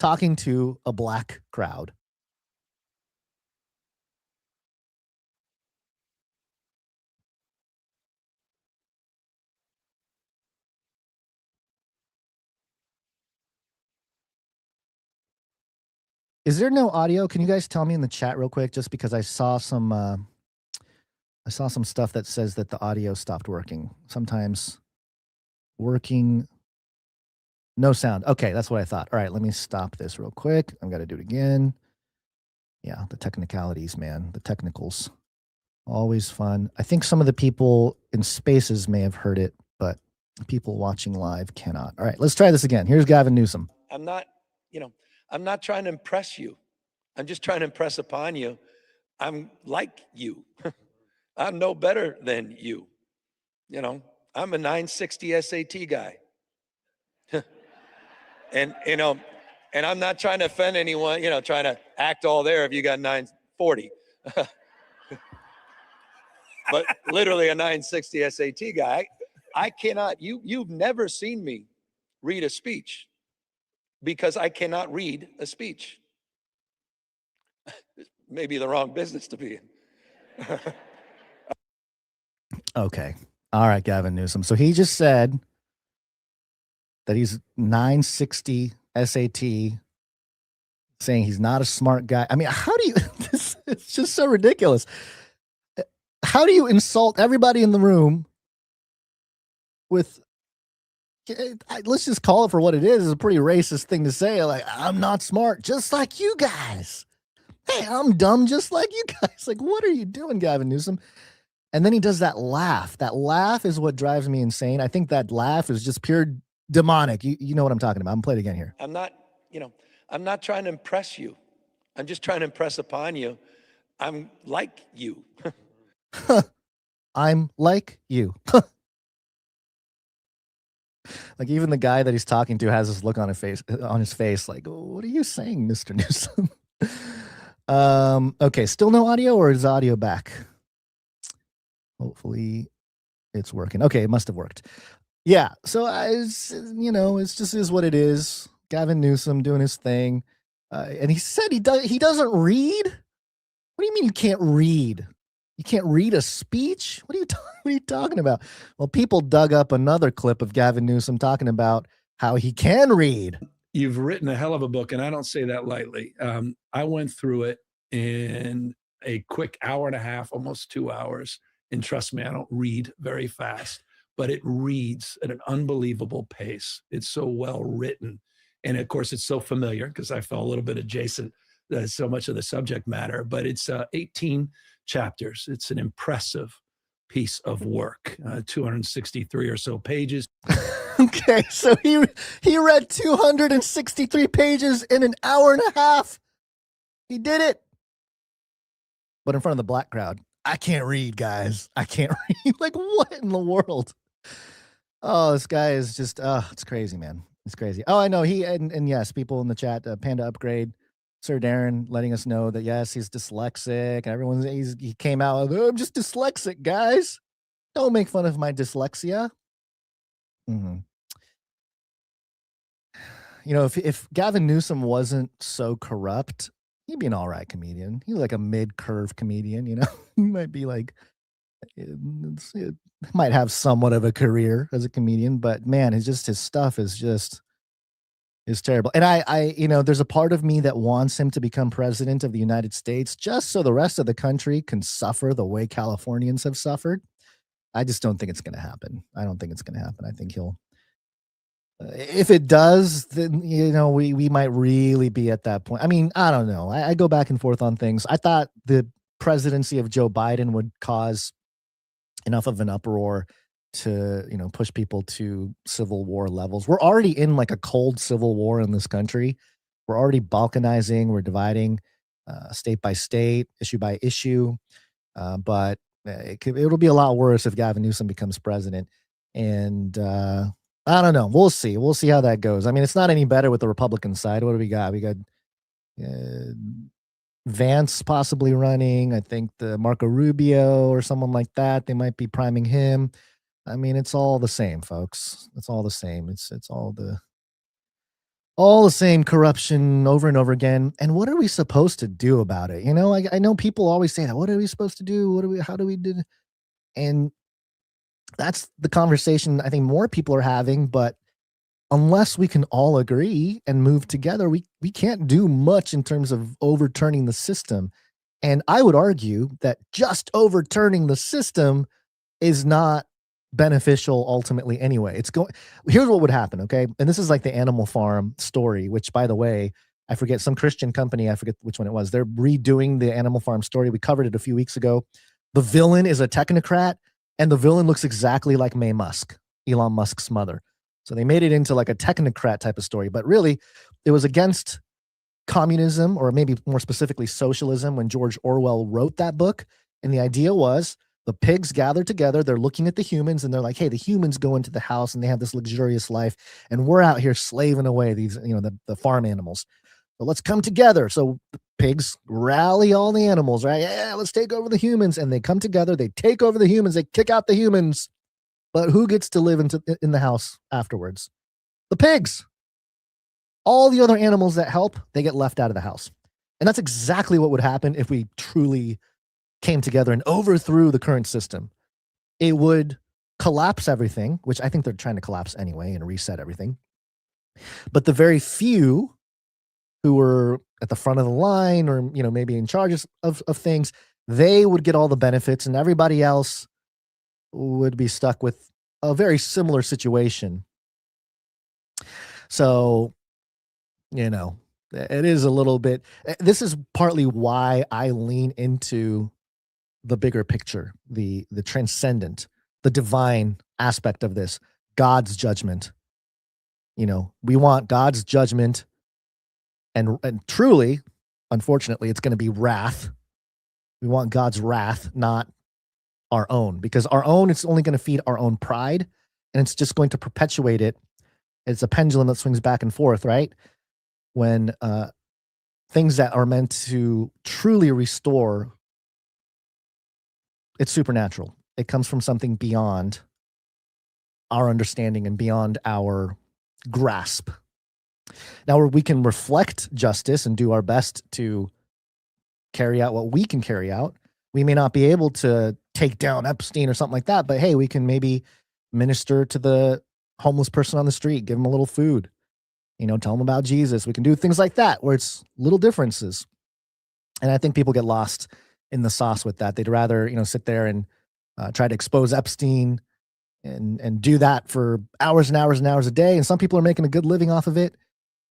talking to a black crowd. Is there no audio? Can you guys tell me in the chat real quick? Just because I saw some stuff that says that the audio stopped working. Sometimes working, no sound. Okay, that's what I thought. All right, let me stop this real quick. I've got to do it again. Yeah, the technicalities, man. The technicals. Always fun. I think some of the people in Spaces may have heard it, but people watching live cannot. All right, let's try this again. Here's Gavin Newsom. I'm not trying to impress you. I'm just trying to impress upon you. I'm like you. I'm no better than you. I'm a 960 SAT guy. and I'm not trying to offend anyone, trying to act all there if you got 940. But literally a 960 SAT guy. I cannot, you've never seen me read a speech. Because I cannot read a speech. Maybe the wrong business to be in. Okay. All right, Gavin Newsom. So he just said that he's 960 SAT, saying he's not a smart guy. I mean, how do you, it's just so ridiculous. How do you insult everybody in the room with, let's just call it for what it is. It's a pretty racist thing to say. Like, I'm not smart, just like you guys. Hey, I'm dumb, just like you guys. Like, what are you doing, Gavin Newsom? And then he does that laugh. That laugh is what drives me insane. I think that laugh is just pure demonic. You know what I'm talking about. I'm playing it again here. I'm not trying to impress you. I'm just trying to impress upon you. I'm like you. I'm like you. Like even the guy that he's talking to has this look on his face, like, what are you saying, Mr. Newsom? Okay, still no audio, or is audio back? Hopefully it's working. Okay, it must have worked. Yeah, so it's just is what it is. Gavin Newsom doing his thing. And he said he doesn't read? What do you mean you can't read? You can't read a speech? What are you talking about? Well, people dug up another clip of Gavin Newsom talking about how he can read. You've written a hell of a book, and I don't say that lightly. I went through it, and a quick hour and a half, almost 2 hours. And trust me, I don't read very fast, but it reads at an unbelievable pace. It's so well written. And of course, it's so familiar because I felt a little bit adjacent to so much of the subject matter, but it's 18 chapters. It's an impressive piece of work, 263 or so pages. Okay, so he read 263 pages in an hour and a half. He did it. But in front of the black crowd, I can't read, guys. I can't read. Like, what in the world? Oh, this guy is just, it's crazy, man. It's crazy. Oh, I know. And yes, people in the chat, Panda Upgrade, Sir Darren letting us know that, yes, he's dyslexic. He came out, I'm just dyslexic, guys. Don't make fun of my dyslexia. Mm-hmm. You know, if Gavin Newsom wasn't so corrupt, he'd be an all right comedian. He's like a mid-curve comedian, you know? He might be like, might have somewhat of a career as a comedian, but man, his stuff is terrible. And I you know, there's a part of me that wants him to become president of the United States just so the rest of the country can suffer the way Californians have suffered. I just don't think it's going to happen. I don't think it's going to happen. I think he'll, if it does, then, you know, we might really be at that point. I mean, I don't know. I go back and forth on things. I thought the presidency of Joe Biden would cause enough of an uproar to, you know, push people to civil war levels. We're already in like a cold civil war in this country. We're already balkanizing. We're dividing state by state, issue by issue. But it'll be a lot worse if Gavin Newsom becomes president. And I don't know. We'll see. We'll see how that goes. I mean, it's not any better with the Republican side. What do we got? We got Vance possibly running. I think the Marco Rubio or someone like that. They might be priming him. I mean, it's all the same, folks. It's all the same. It's all the same corruption over and over again. And what are we supposed to do about it? You know, I know people always say that. What are we supposed to do? How do we do? And that's the conversation I think more people are having. But unless we can all agree and move together, we can't do much in terms of overturning the system. And I would argue that just overturning the system is not beneficial ultimately anyway. Here's what would happen, okay? And this is like the Animal Farm story, which, by the way, I forget, some Christian company, I forget which one it was, they're redoing the Animal Farm story. We covered it a few weeks ago. The villain is a technocrat, and the villain looks exactly like Mae Musk, Elon Musk's mother. So they made it into like a technocrat type of story, but really it was against communism, or maybe more specifically socialism, when George Orwell wrote that book. And the idea was the pigs gather together, they're looking at the humans, and they're like, hey, the humans go into the house and they have this luxurious life, and we're out here slaving away these, you know, the farm animals. So let's come together. So the pigs rally all the animals, right? Yeah, let's take over the humans. And they come together, they take over the humans, they kick out the humans. But who gets to live in the house afterwards? The pigs. All the other animals that help, they get left out of the house. And that's exactly what would happen if we truly came together and overthrew the current system. It would collapse everything, which I think they're trying to collapse anyway and reset everything. But the very few who were at the front of the line, or, you know, maybe in charge of things, they would get all the benefits, and everybody else would be stuck with a very similar situation. So, you know, it is a little bit, this is partly why I lean into the bigger picture, the transcendent, the divine aspect of this, God's judgment. You know, we want God's judgment, and truly, unfortunately, it's going to be wrath. We want God's wrath, not our own, because our own, it's only going to feed our own pride, and it's just going to perpetuate it. It's a pendulum that swings back and forth, right? When things that are meant to truly restore, it's supernatural. It comes from something beyond our understanding and beyond our grasp. Now, we can reflect justice and do our best to carry out what we can carry out. We may not be able to take down Epstein or something like that, but hey, we can maybe minister to the homeless person on the street, give them a little food, you know, tell them about Jesus. We can do things like that, where it's little differences. And I think people get lost in the sauce with that. They'd rather, sit there and try to expose Epstein and do that for hours and hours and hours a day. And some people are making a good living off of it,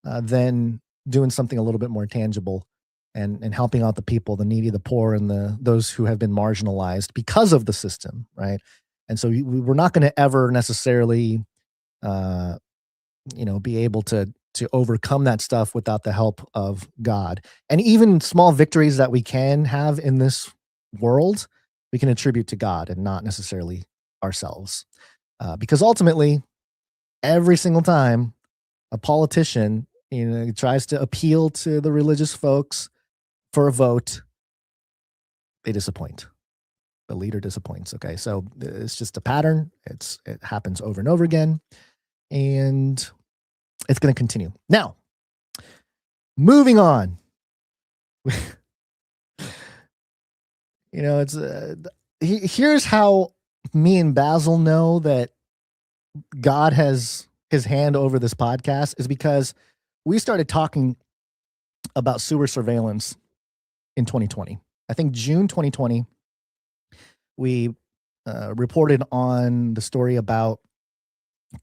than doing something a little bit more tangible and helping out the people, the needy, the poor, and those who have been marginalized because of the system, right? And so we're not going to ever necessarily, be able to overcome that stuff without the help of God. And even small victories that we can have in this world, we can attribute to God and not necessarily ourselves. Because ultimately, every single time a politician, tries to appeal to the religious folks for a vote, they disappoint. The leader disappoints. Okay, so it's just a pattern. It happens over and over again, and it's going to continue. Now, moving on. It's here's how me and Basil know that God has his hand over this podcast, is because we started talking about sewer surveillance in 2020. I think June 2020, we reported on the story about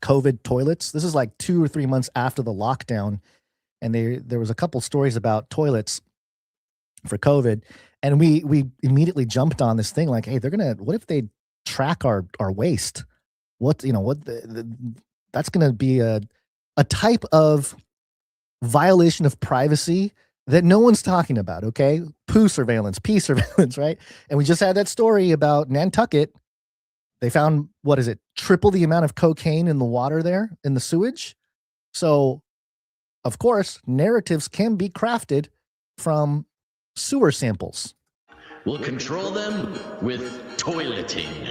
COVID toilets. This is like 2 or 3 months after the lockdown, and there was a couple stories about toilets for COVID, and we immediately jumped on this thing like, hey, what if they track our waste? That's gonna be a type of violation of privacy that no one's talking about. Okay, poo surveillance, pee surveillance, right? And we just had that story about Nantucket. They found, triple the amount of cocaine in the water there in the sewage. So, of course, narratives can be crafted from sewer samples. We'll control them with toileting.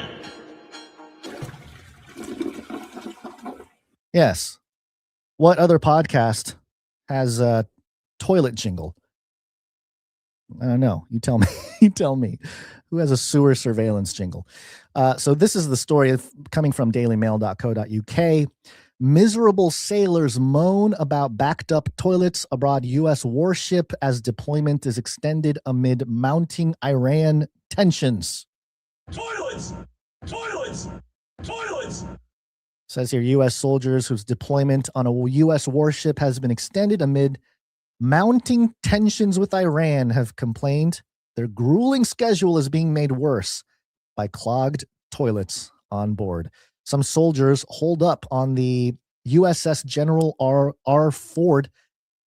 Yes. What other podcast has a toilet jingle? I don't know. You tell me. You tell me. Who has a sewer surveillance jingle? So this is the story coming from dailymail.co.uk. Miserable sailors moan about backed up toilets aboard U.S. warship as deployment is extended amid mounting Iran tensions. Toilets! Toilets! Toilets! Says here, U.S. soldiers whose deployment on a U.S. warship has been extended amid mounting tensions with Iran have complained their grueling schedule is being made worse by clogged toilets on board. Some soldiers holed up on the USS General R. Ford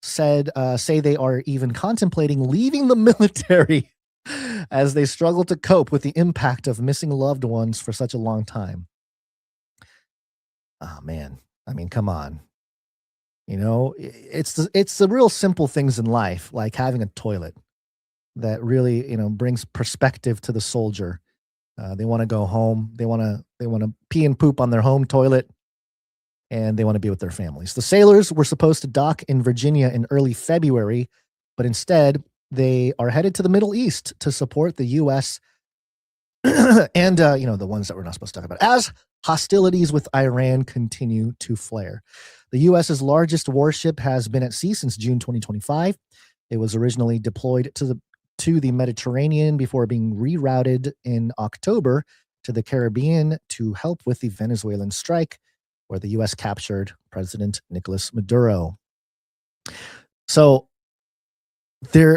say they are even contemplating leaving the military as they struggle to cope with the impact of missing loved ones for such a long time. Oh, man. I mean, come on. It's the real simple things in life, like having a toilet, that really, brings perspective to the soldier. They want to go home. They want to pee and poop on their home toilet, and they want to be with their families. The sailors were supposed to dock in Virginia in early February, but instead they are headed to the Middle East to support the U.S. and, the ones that we're not supposed to talk about, as hostilities with Iran continue to flare. The U.S.'s largest warship has been at sea since June 2025. It was originally deployed to the Mediterranean before being rerouted in October to the Caribbean to help with the Venezuelan strike, where the U.S. captured President Nicolas Maduro. So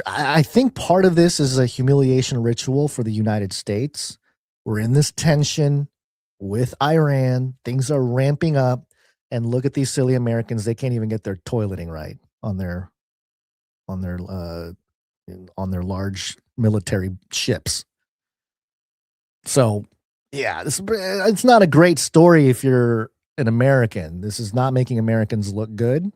I think part of this is a humiliation ritual for the United States. We're in this tension with Iran. Things are ramping up. And look at these silly Americans. They can't even get their toileting right on their large military ships. So, yeah, it's not a great story if you're an American. This is not making Americans look good.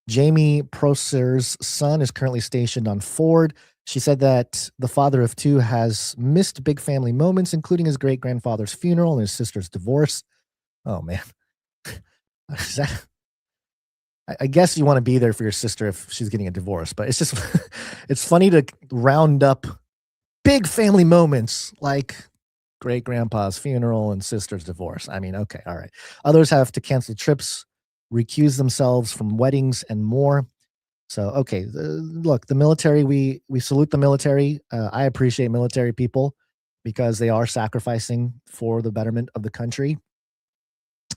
Jamie Prosser's son is currently stationed on Ford. She said that the father of two has missed big family moments, including his great-grandfather's funeral and his sister's divorce. Oh, man. I guess you want to be there for your sister if she's getting a divorce, but it's just, it's funny to round up big family moments like great grandpa's funeral and sister's divorce. I mean, okay, all right. Others have to cancel trips, recuse themselves from weddings and more. So, okay, look, the military, we salute the military. I appreciate military people because they are sacrificing for the betterment of the country.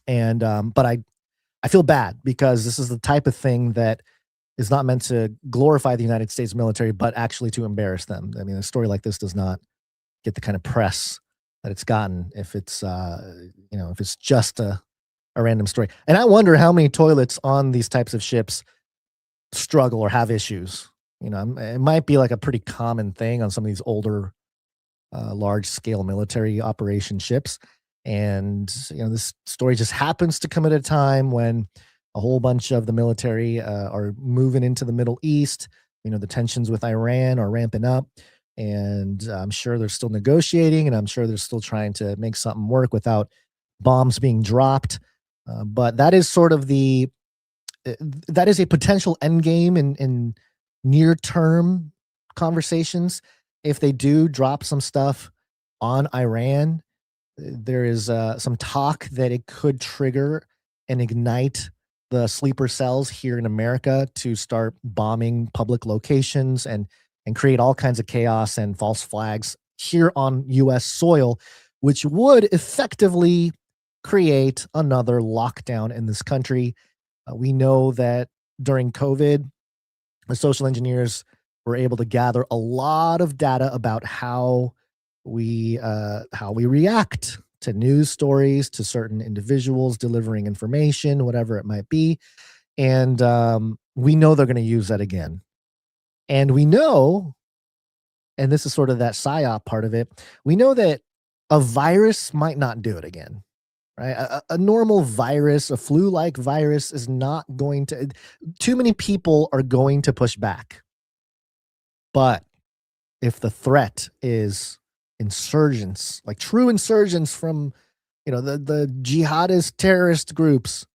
And but I feel bad because this is the type of thing that is not meant to glorify the United States military, but actually to embarrass them. I mean, a story like this does not get the kind of press that it's gotten if it's if it's just a random story. And I wonder how many toilets on these types of ships struggle or have issues. It might be like a pretty common thing on some of these older, large scale military operation ships. And, this story just happens to come at a time when a whole bunch of the military are moving into the Middle East. The tensions with Iran are ramping up. And I'm sure they're still negotiating, and I'm sure they're still trying to make something work without bombs being dropped. But that is sort of that is a potential end game in near term conversations. If they do drop some stuff on Iran, there is some talk that it could trigger and ignite the sleeper cells here in America to start bombing public locations and create all kinds of chaos and false flags here on U.S. soil, which would effectively create another lockdown in this country. We know that during COVID, the social engineers were able to gather a lot of data about how we react to news stories, to certain individuals delivering information, whatever it might be. And we know they're going to use that again. And we know, and this is sort of that psyop part of it, we know that a virus might not do it again. Right? A normal virus, a flu-like virus is not going to, too many people are going to push back. But if the threat is insurgents, like true insurgents from, the jihadist terrorist groups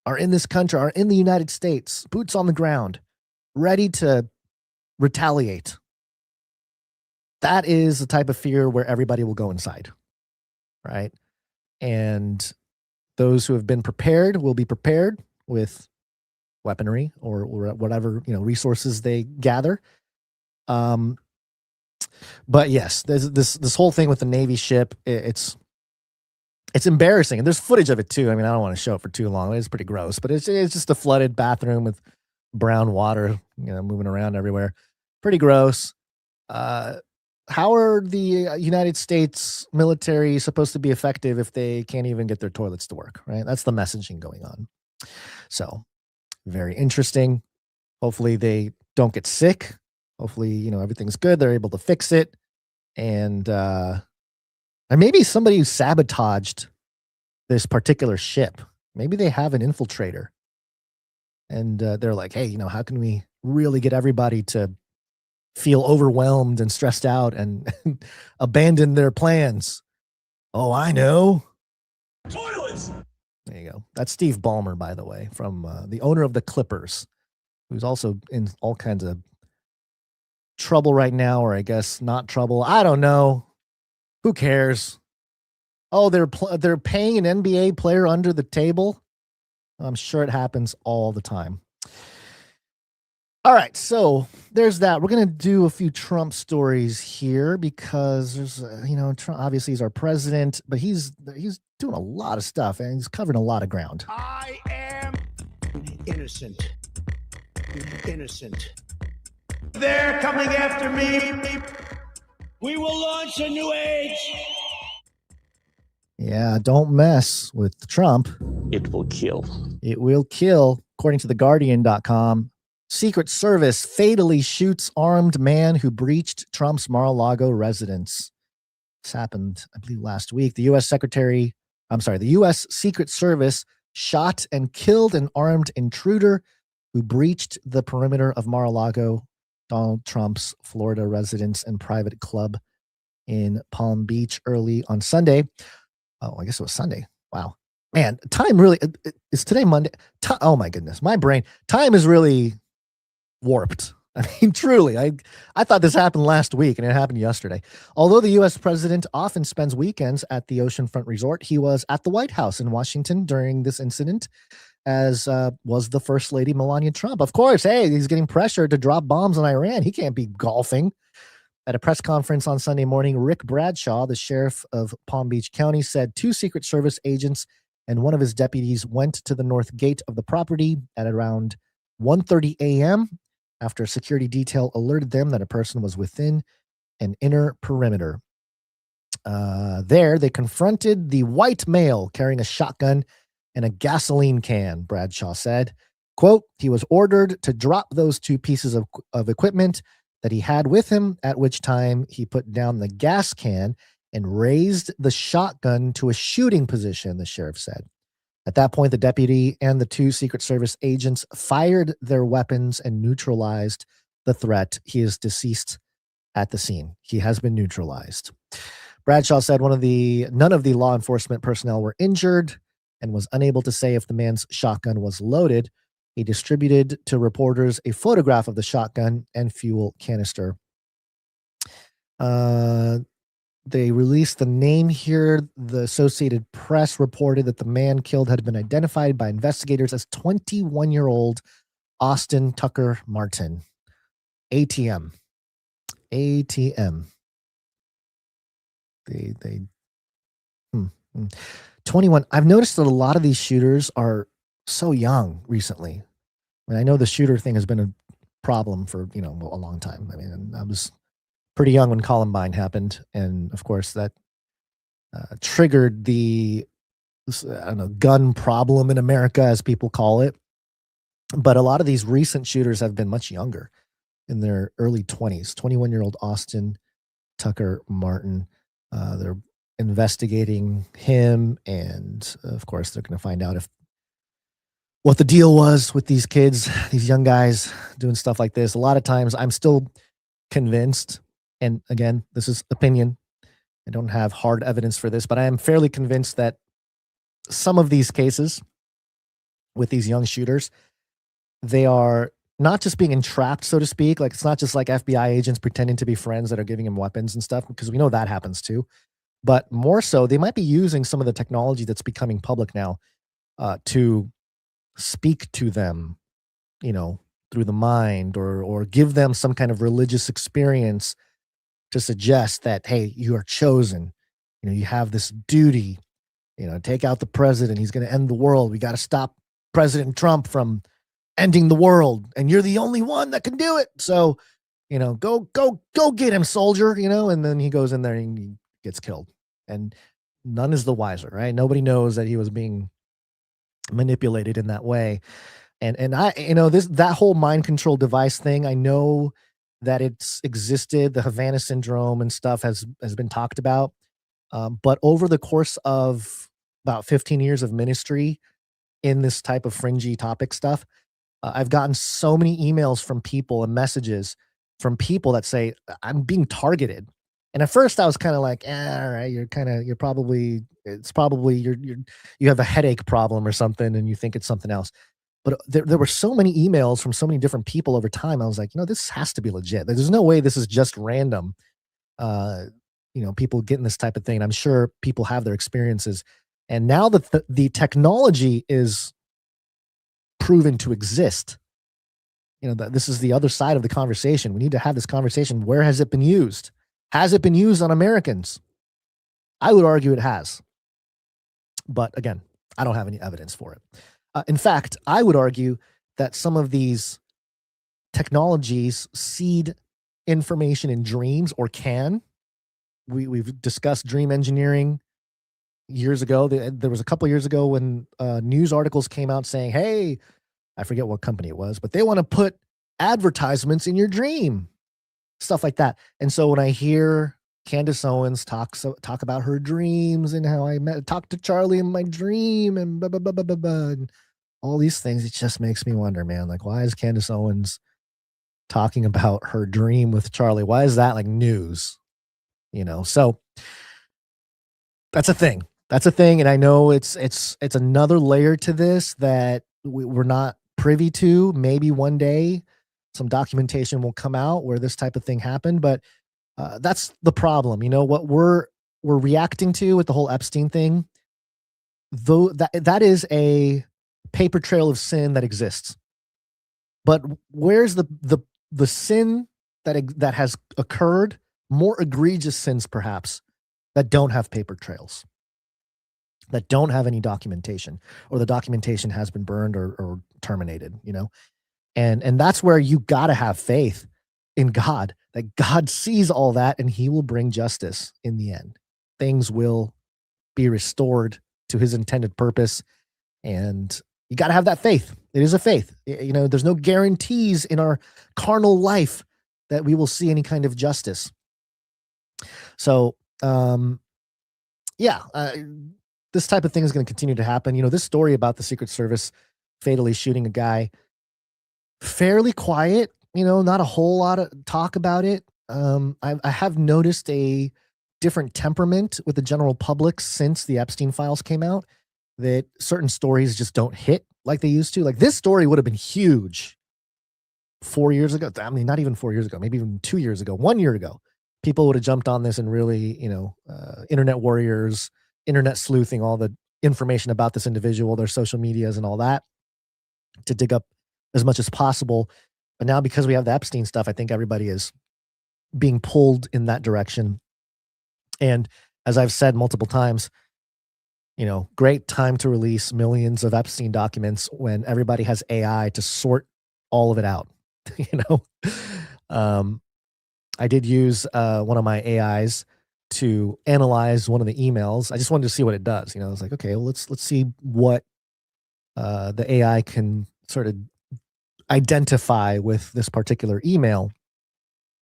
are in this country, are in the United States, boots on the ground, ready to retaliate. That is the type of fear where everybody will go inside, right? And those who have been prepared will be prepared with weaponry or whatever, resources they gather. But yes, there's this whole thing with the Navy ship. It's embarrassing, and there's footage of it too. I mean, I don't want to show it for too long. It's pretty gross, but it's just a flooded bathroom with brown water, moving around everywhere. Pretty gross. How are the United States military supposed to be effective if they can't even get their toilets to work, right? That's the messaging going on. So, very interesting. Hopefully they don't get sick. Hopefully, everything's good. They're able to fix it. And maybe somebody sabotaged this particular ship. Maybe they have an infiltrator. And they're like, hey, how can we really get everybody to feel overwhelmed and stressed out and abandon their plans? Oh, I know. Toilets! There you go. That's Steve Ballmer, by the way, from the owner of the Clippers, who's also in all kinds of trouble right now, or I guess not trouble. I don't know. Who cares? Oh, they're paying an NBA player under the table. I'm sure it happens all the time. All right, so there's that. We're going to do a few Trump stories here because there's, Trump obviously is our president, but he's doing a lot of stuff and he's covering a lot of ground. I am innocent. Innocent. They're coming after me. We will launch a new age. Yeah, don't mess with Trump. It will kill. It will kill. According to theguardian.com, Secret Service fatally shoots armed man who breached Trump's Mar-a-Lago residence. This happened, I believe, last week. The U.S. Secret Service shot and killed an armed intruder who breached the perimeter of Mar-a-Lago, Donald Trump's Florida residence and private club in Palm Beach early on Sunday. Oh, I guess it was Sunday. Wow. Man, time really, is today Monday? Oh my goodness, my brain. Time is really warped. I mean, truly, I thought this happened last week and it happened yesterday. Although the U.S. president often spends weekends at the oceanfront resort, he was at the White House in Washington during this incident. as was the First Lady Melania Trump. Of course, hey, he's getting pressured to drop bombs on Iran. He can't be golfing. At a press conference on Sunday morning, Rick Bradshaw, the sheriff of Palm Beach County, said 2 Secret Service agents and one of his deputies went to the north gate of the property at around 1:30 a.m. after a security detail alerted them that a person was within an inner perimeter. There, they confronted the white male carrying a shotgun and a gasoline can, Bradshaw said. Quote, he was ordered to drop those 2 pieces of equipment that he had with him, at which time he put down the gas can and raised the shotgun to a shooting position, the sheriff said. At that point, the deputy and the 2 Secret Service agents fired their weapons and neutralized the threat. He is deceased at the scene. He has been neutralized. Bradshaw said none of the law enforcement personnel were injured and was unable to say if the man's shotgun was loaded. He distributed to reporters a photograph of the shotgun and fuel canister. They released the name here. The Associated Press reported that the man killed had been identified by investigators as 21-year-old Austin Tucker Martin. ATM. 21. I've noticed that a lot of these shooters are so young recently. I mean, I know the shooter thing has been a problem for, a long time. I mean, I was pretty young when Columbine happened. And of course that triggered the, gun problem in America, as people call it. But a lot of these recent shooters have been much younger, in their early 20s. 21-year-old Austin Tucker Martin. They're investigating him. And of course, they're going to find out what the deal was with these kids, these young guys doing stuff like this. A lot of times I'm still convinced, and again, this is opinion. I don't have hard evidence for this, but I am fairly convinced that some of these cases with these young shooters, they are not just being entrapped, so to speak. Like, it's not just like FBI agents pretending to be friends that are giving them weapons and stuff, because we know that happens too. But more so, they might be using some of the technology that's becoming public now to speak to them, through the mind, or give them some kind of religious experience to suggest that, hey, you are chosen. You have this duty, take out the president. He's going to end the world. We got to stop President Trump from ending the world. And you're the only one that can do it. So, go get him, soldier, and then he goes in there and he gets killed. And none is the wiser, right? Nobody knows that he was being manipulated in that way. And I, that whole mind control device thing, I know that it's existed. The Havana syndrome and stuff has been talked about. But over the course of about 15 years of ministry in this type of fringy topic stuff, I've gotten so many emails from people and messages from people that say, I'm being targeted. And at first I was kind of like, all right, you have a headache problem or something, and you think it's something else. But there were so many emails from so many different people over time. I was like, this has to be legit. There's no way this is just random. People getting this type of thing. I'm sure people have their experiences. And now that the technology is proven to exist, that this is the other side of the conversation. We need to have this conversation. Where has it been used? Has it been used on Americans? I would argue it has. But again, I don't have any evidence for it. In fact, I would argue that some of these technologies seed information in dreams, or can. We've discussed dream engineering years ago. There was a couple years ago when news articles came out saying, hey, I forget what company it was, but they want to put advertisements in your dream. Stuff like that. And so when I hear Candace Owens talk about her dreams and how I talked to Charlie in my dream and blah, blah, blah, blah, blah, blah, and all these things, it just makes me wonder, man, like, why is Candace Owens talking about her dream with Charlie? Why is that like news? So that's a thing. And I know it's another layer to this that we're not privy to. Maybe one day some documentation will come out where this type of thing happened, but that's the problem. What we're reacting to with the whole Epstein thing, though, that is a paper trail of sin that exists. But where's the sin that has occurred? More egregious sins, perhaps, that don't have paper trails, that don't have any documentation, or the documentation has been burned or terminated, you know? And that's where you got to have faith in God, that God sees all that and he will bring justice in the end. Things will be restored to his intended purpose. And you got to have that faith. It is a faith. You know, there's no guarantees in our carnal life that we will see any kind of justice. So, this type of thing is going to continue to happen. You know, this story about the Secret Service fatally shooting a guy, fairly quiet, you know, not a whole lot of talk about it. I have noticed a different temperament with the general public since the Epstein files came out, that certain stories just don't hit like they used to. Like this story would have been huge 4 years ago. I mean, not even 4 years ago, maybe even 2 years ago, 1 year ago. People would have jumped on this and really, you know, internet warriors, internet sleuthing, all the information about this individual, their social medias and all that, to dig up as much as possible. But now, because we have the Epstein stuff, I think everybody is being pulled in that direction. And as I've said multiple times, you know, great time to release millions of Epstein documents when everybody has AI to sort all of it out. You know, I did use one of my AIs to analyze one of the emails. I just wanted to see what it does. You know, I was like, okay, well, let's see what the AI can sort of identify with this particular email.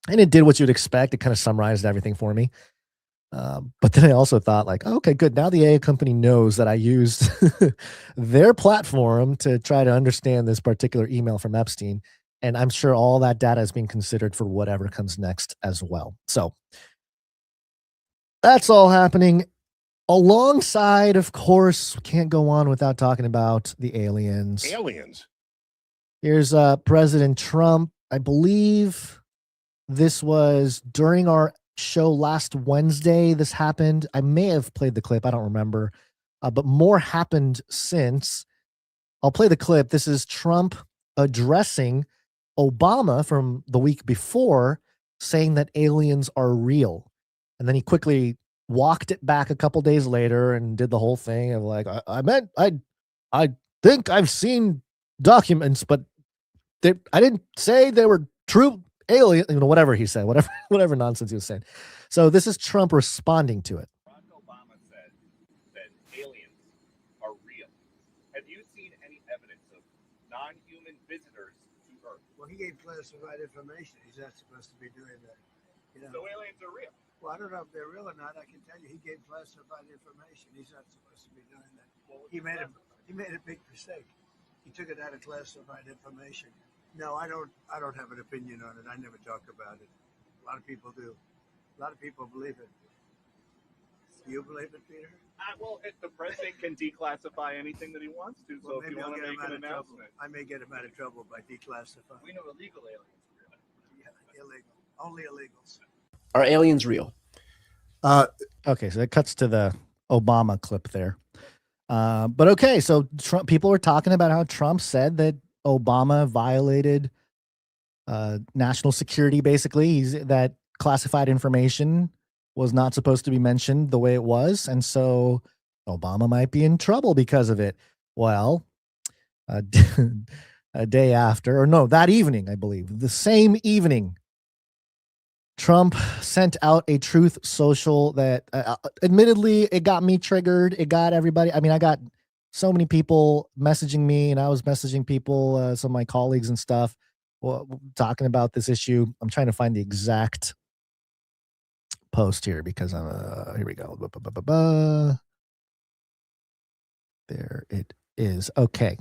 And it did what you'd expect. It kind of summarized everything for me. But then I also thought, like, oh, okay, good. Now the AI company knows that I used their platform to try to understand this particular email from Epstein. And I'm sure all that data is being considered for whatever comes next as well. So that's all happening alongside, of course, can't go on without talking about the aliens. Aliens. Here's President Trump. I believe this was during our show last Wednesday. This happened. I may have played the clip. I don't remember. But more happened since. I'll play the clip. This is Trump addressing Obama from the week before, saying that aliens are real. And then he quickly walked it back a couple days later and did the whole thing of like, I think I've seen documents, but I didn't say they were true alien, you know, whatever he said, whatever nonsense he was saying. So this is Trump responding to it. Barack Obama said that aliens are real. Have you seen any evidence of non-human visitors to Earth? Well, he gave classified information. He's not supposed to be doing that. You know? So aliens are real. Well, I don't know if they're real or not. I can tell you, he gave classified information. He's not supposed to be doing that. He made a big mistake. He took it out of classified information. No, I don't have an opinion on it. I never talk about it. A lot of people do. A lot of people believe it. Do you believe it, Peter? Well, if the president can declassify anything that he wants to, so Well, if you maybe I'll want to get him make out an of trouble. announcement. I may get him out of trouble by declassifying. We know illegal aliens are real. Yeah, illegal. Only illegals. Are aliens real? Okay, so it cuts to the Obama clip there. But okay, so people are talking about how Trump said that Obama violated national security, basically. That classified information was not supposed to be mentioned the way it was. And so Obama might be in trouble because of it. Well, a day after, or no, that evening, I believe, the same evening, Trump sent out a truth social that admittedly, it got me triggered. It got everybody. I mean, I got so many people messaging me, and I was messaging people, some of my colleagues and stuff, talking about this issue. I'm trying to find the exact post here because here we go. There it is. Okay.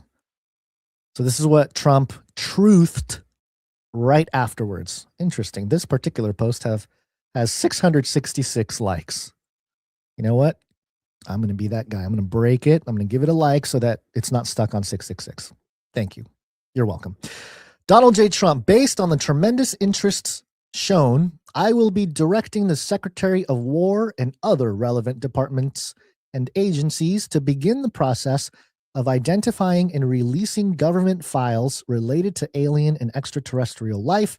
So this is what Trump truthed right afterwards. Interesting. This particular post has 666 likes. You know what? I'm going to be that guy. I'm going to break it. I'm going to give it a like so that it's not stuck on 666. Thank you. You're welcome. Donald J. Trump, based on the tremendous interests shown, I will be directing the Secretary of War and other relevant departments and agencies to begin the process of identifying and releasing government files related to alien and extraterrestrial life,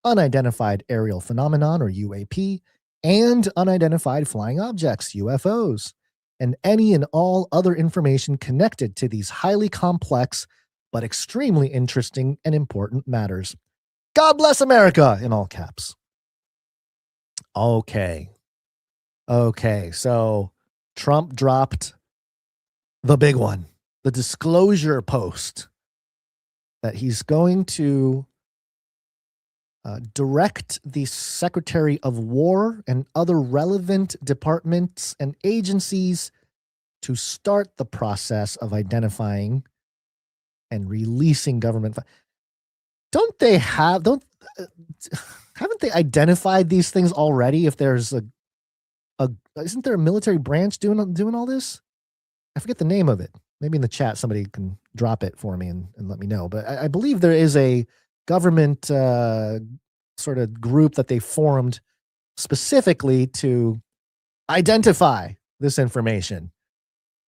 unidentified aerial phenomenon or UAP, and unidentified flying objects, UFOs, and any and all other information connected to these highly complex but extremely interesting and important matters. God bless America, in all caps. Okay, so Trump dropped the big one, the disclosure post, that he's going to direct the Secretary of War and other relevant departments and agencies to start the process of identifying and releasing government. Haven't they identified these things already? If there's isn't there a military branch doing all this? I forget the name of it. Maybe in the chat somebody can drop it for me and let me know. But I believe there is a government sort of group that they formed specifically to identify this information.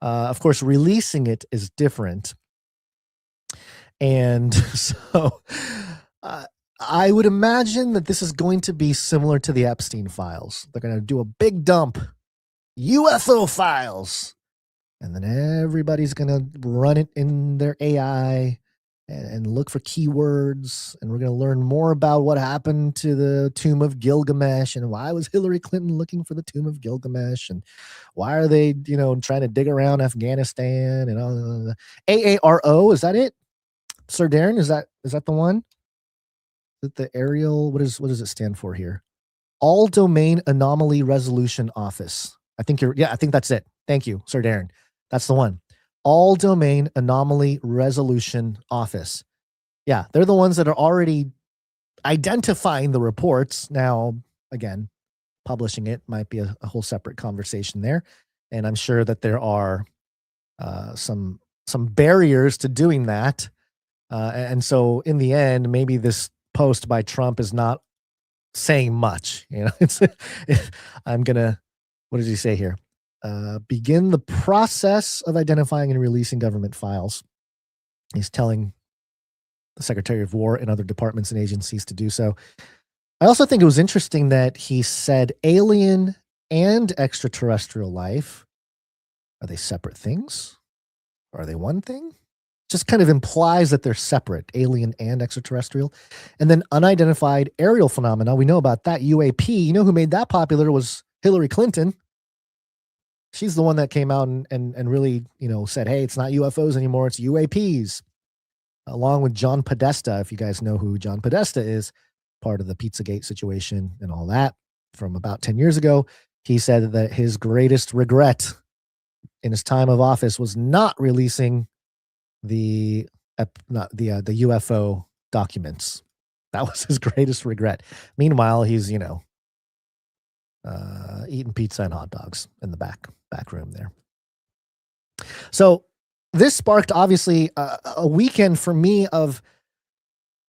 Of course, releasing it is different. And so I would imagine that this is going to be similar to the Epstein files. They're going to do a big dump, UFO files, and then everybody's going to run it in their AI and look for keywords. And we're going to learn more about what happened to the Tomb of Gilgamesh and why was Hillary Clinton looking for the Tomb of Gilgamesh and why are they, trying to dig around Afghanistan and all. AARO, is that it? Sir Darren, is that the one? Is it the aerial? What does it stand for here? All Domain Anomaly Resolution Office. I think that's it. Thank you, Sir Darren. That's the one. All Domain Anomaly Resolution Office. Yeah, they're the ones that are already identifying the reports. Now, again, publishing it might be a whole separate conversation there. And I'm sure that there are some barriers to doing that. And so in the end, maybe this post by Trump is not saying much. I'm going to, what does he say here? Begin the process of identifying and releasing government files. He's telling the Secretary of War and other departments and agencies to do so. I also think it was interesting that he said alien and extraterrestrial life. Are they separate things? Or are they one thing? Just kind of implies that they're separate, alien and extraterrestrial. And then unidentified aerial phenomena. We know about that, UAP. You know who made that popular was Hillary Clinton. She's the one that came out and really, said, hey, it's not UFOs anymore, it's UAPs. Along with John Podesta, if you guys know who John Podesta is, part of the Pizzagate situation and all that from about 10 years ago. He said that his greatest regret in his time of office was not releasing the UFO documents. That was his greatest regret. Meanwhile, he's, eating pizza and hot dogs in the back room there. So this sparked obviously a weekend for me of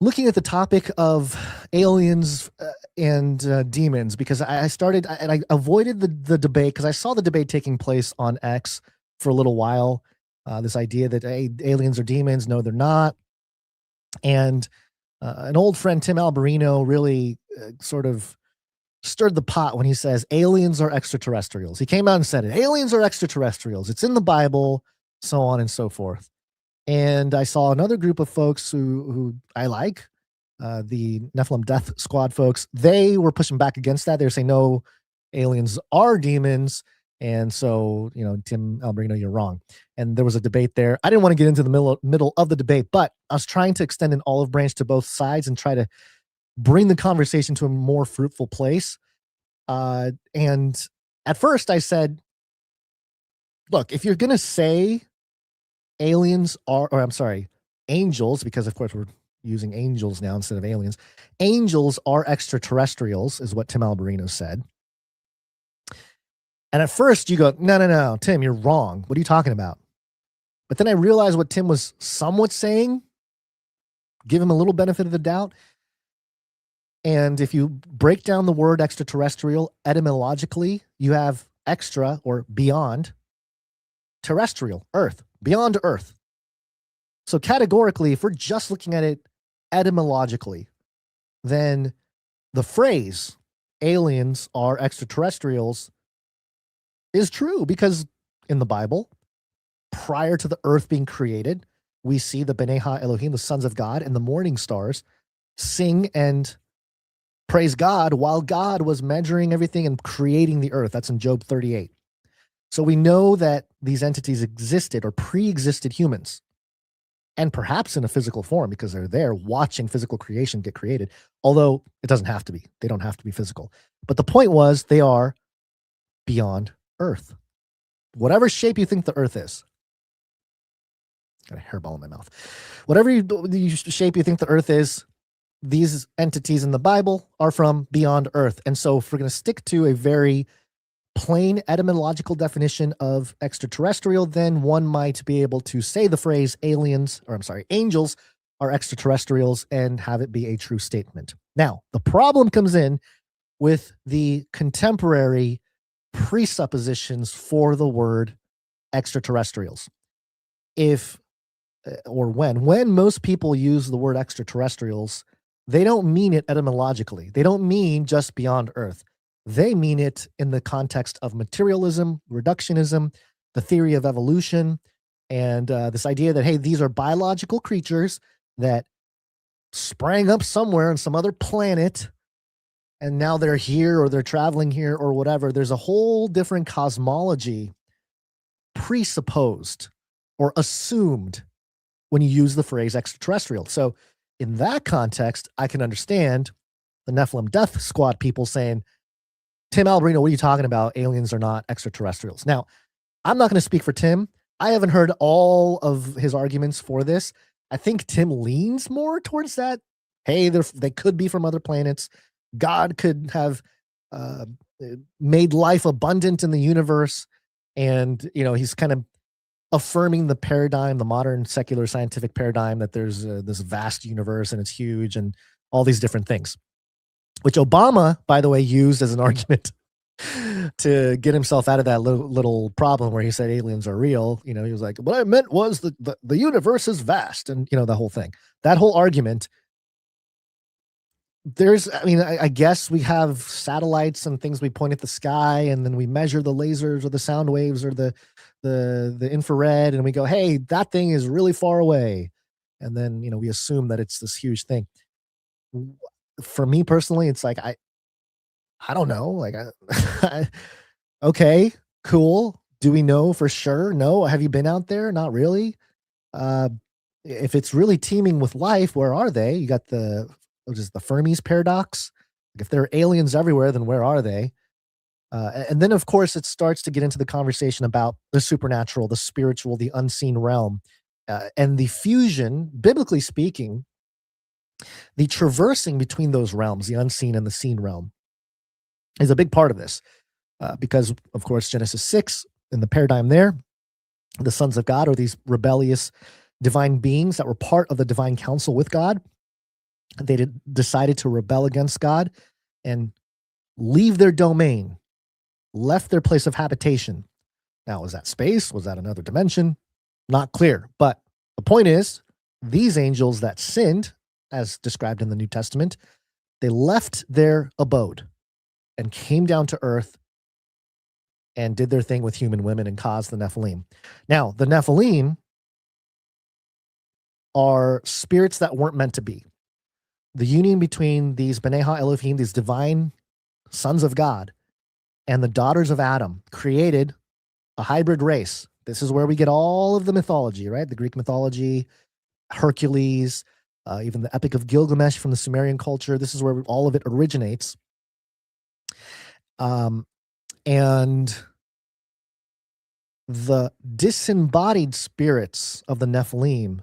looking at the topic of aliens and demons, because I started and I avoided the debate because I saw the debate taking place on X for a little while. This idea that aliens are demons. No, they're not. And an old friend, Tim Alberino, really sort of stirred the pot when he says aliens are extraterrestrials. He came out and said it. Aliens are extraterrestrials. It's in the Bible, so on and so forth. And I saw another group of folks who I like, the Nephilim Death Squad folks. They were pushing back against that. They were saying, no, aliens are demons. And so, Tim Alberino, you're wrong. And there was a debate there. I didn't want to get into the middle of the debate, but I was trying to extend an olive branch to both sides and try to bring the conversation to a more fruitful place. And at first I said, look, if you're going to say angels, because of course we're using angels now instead of aliens. Angels are extraterrestrials is what Tim Alberino said. And at first you go, no, Tim, you're wrong. What are you talking about? But then I realized what Tim was somewhat saying, give him a little benefit of the doubt. And if you break down the word extraterrestrial etymologically, you have extra or beyond. extraterrestrial, Earth, beyond Earth. So categorically, if we're just looking at it etymologically, then the phrase aliens are extraterrestrials is true, because in the Bible, prior to the earth being created, we see the B'nai Ha-Elohim, the sons of God, and the morning stars sing and praise God while God was measuring everything and creating the earth. That's in Job 38. So we know that these entities existed or pre-existed humans, and perhaps in a physical form, because they're there watching physical creation get created, although it doesn't have to be. They don't have to be physical. But the point was, they are beyond Earth. Whatever shape you think the Earth is. Got a hairball in my mouth. Whatever shape you think the Earth is, these entities in the Bible are from beyond Earth. And so if we're going to stick to a very plain etymological definition of extraterrestrial, then one might be able to say the phrase angels are extraterrestrials and have it be a true statement. Now, the problem comes in with the contemporary presuppositions for the word extraterrestrials. When most people use the word extraterrestrials, they don't mean it etymologically. They don't mean just beyond Earth. They mean it in the context of materialism, reductionism, the theory of evolution, and this idea that, hey, these are biological creatures that sprang up somewhere on some other planet, and now they're here or they're traveling here or whatever. There's a whole different cosmology presupposed or assumed when you use the phrase extraterrestrial. So in that context, I can understand the Nephilim Death Squad people saying, Tim Alberino, what are you talking about? Aliens are not extraterrestrials. Now, I'm not going to speak for Tim. I haven't heard all of his arguments for this. I think Tim leans more towards that. Hey, they could be from other planets. God could have made life abundant in the universe. And, he's kind of affirming the paradigm, the modern secular scientific paradigm, that there's this vast universe and it's huge and all these different things, which Obama, by the way, used as an argument to get himself out of that little problem where he said aliens are real. He was like, what I meant was the universe is vast, and the whole thing, that whole argument. I guess we have satellites and things we point at the sky, and then we measure the lasers or the sound waves or the infrared, and we go, hey, that thing is really far away. And then, we assume that it's this huge thing. For me personally, it's like, I don't know. Like, okay, cool. Do we know for sure? No. Have you been out there? Not really. If it's really teeming with life, where are they? You got the Fermi's paradox. Like, if there are aliens everywhere, then where are they? And then, of course, it starts to get into the conversation about the supernatural, the spiritual, the unseen realm, and the fusion, biblically speaking, the traversing between those realms, the unseen and the seen realm, is a big part of this. Because, of course, Genesis 6, in the paradigm there, the sons of God are these rebellious divine beings that were part of the divine council with God. They decided to rebel against God and leave their domain, left their place of habitation. Now, was that space? Was that another dimension? Not clear. But the point is, these angels that sinned, as described in the New Testament, they left their abode and came down to earth and did their thing with human women and caused the Nephilim. Now, the Nephilim are spirits that weren't meant to be. The union between these B'nai Ha-Elohim, these divine sons of God, and the daughters of Adam created a hybrid race. This is where we get all of the mythology, right? The Greek mythology, Hercules, even the Epic of Gilgamesh from the Sumerian culture. This is where all of it originates. And the disembodied spirits of the Nephilim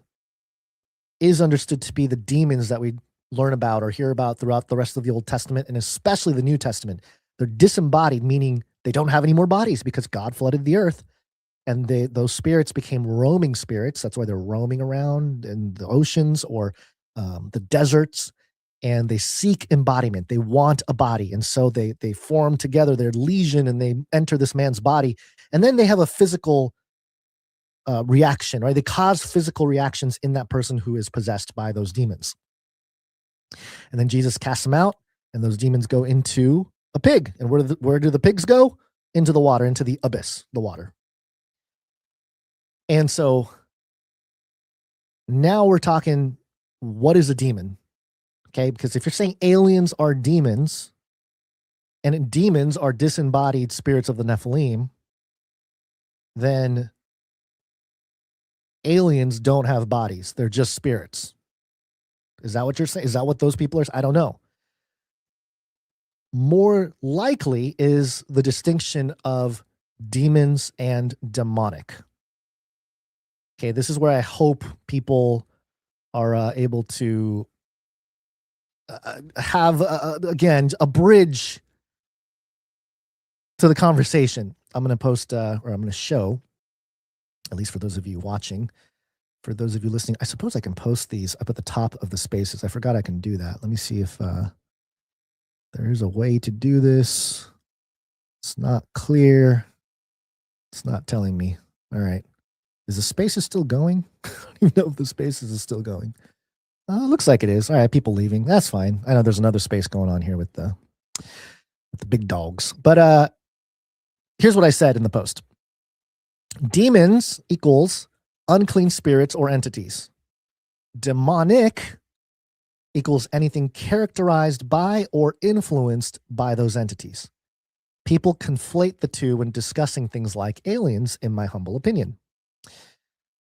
is understood to be the demons that we learn about or hear about throughout the rest of the Old Testament, and especially the New Testament. They're disembodied, meaning they don't have any more bodies because God flooded the earth, and those spirits became roaming spirits. That's why they're roaming around in the oceans or the deserts, and they seek embodiment. They want a body, and so they form together their legion, and they enter this man's body, and then they have a physical reaction, right? They cause physical reactions in that person who is possessed by those demons. And then Jesus casts them out, and those demons go into a pig. And where do the pigs go? Into the water, into the abyss, the water. And so now we're talking, what is a demon? Okay, because if you're saying aliens are demons, and demons are disembodied spirits of the Nephilim, then aliens don't have bodies. They're just spirits. Is that what you're saying? Is that what those people are? I don't know. More likely is the distinction of demons and demonic. Okay, this is where I hope people are able to have, again, a bridge to the conversation. I'm going to post, or I'm going to show, at least for those of you watching, for those of you listening, I suppose I can post these up at the top of the spaces. I forgot I can do that. Let me see if there's a way to do this. It's not clear. It's not telling me. All right. Is the spaces still going? I don't even know if the spaces is still going. Looks like it is. All right, people leaving. That's fine. I know there's another space going on here with the big dogs. But here's what I said in the post. Demons equals unclean spirits or entities. Demonic equals anything characterized by or influenced by those entities. People conflate the two when discussing things like aliens, in my humble opinion.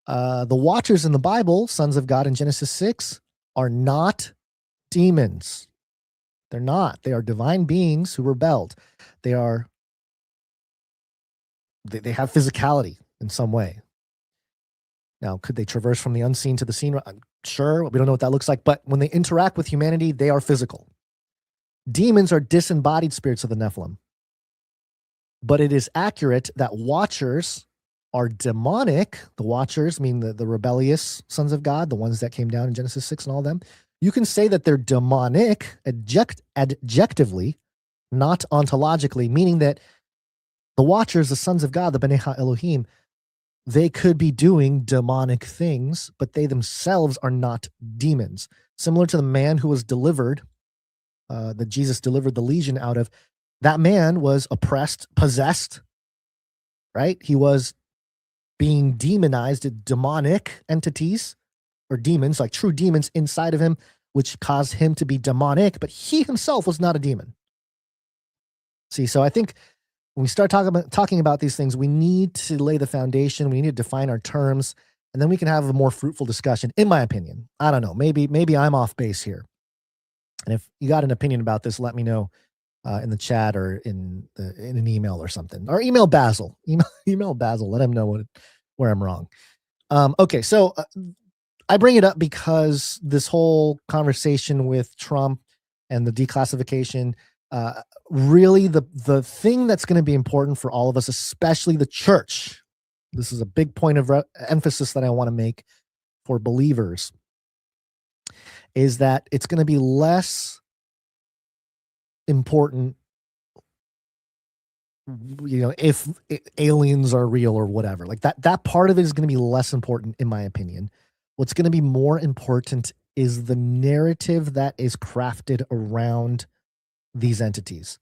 The Watchers in the Bible, sons of God in Genesis 6, are not demons. They're not. They are divine beings who rebelled. They have physicality in some way. Now, could they traverse from the unseen to the seen? Sure, we don't know what that looks like, but when they interact with humanity, they are physical. Demons are disembodied spirits of the Nephilim. But it is accurate that Watchers are demonic. The Watchers mean the rebellious sons of God, the ones that came down in Genesis 6 and all them. You can say that they're demonic adjectively, not ontologically, meaning that the Watchers, the sons of God, the B'nai HaElohim, they could be doing demonic things, but they themselves are not demons. Similar to the man who was delivered, that Jesus delivered the legion out of, that man was oppressed, possessed, right? He was being demonized, demonic entities or demons, like true demons inside of him, which caused him to be demonic, but he himself was not a demon. See, so I think when we start talking about these things, we need to lay the foundation. We need to define our terms, and then we can have a more fruitful discussion, in my opinion. I don't know. Maybe I'm off base here. And if you got an opinion about this, let me know in the chat or in an email or something. Or email Basil. Email Basil. Let him know where I'm wrong. Okay, so I bring it up because this whole conversation with Trump and the declassification, really the thing that's going to be important for all of us, especially the church, this is a big point of emphasis that I want to make for believers, is that it's going to be less important, if aliens are real or whatever. Like that part of it is going to be less important, in my opinion. What's going to be more important is the narrative that is crafted around these entities.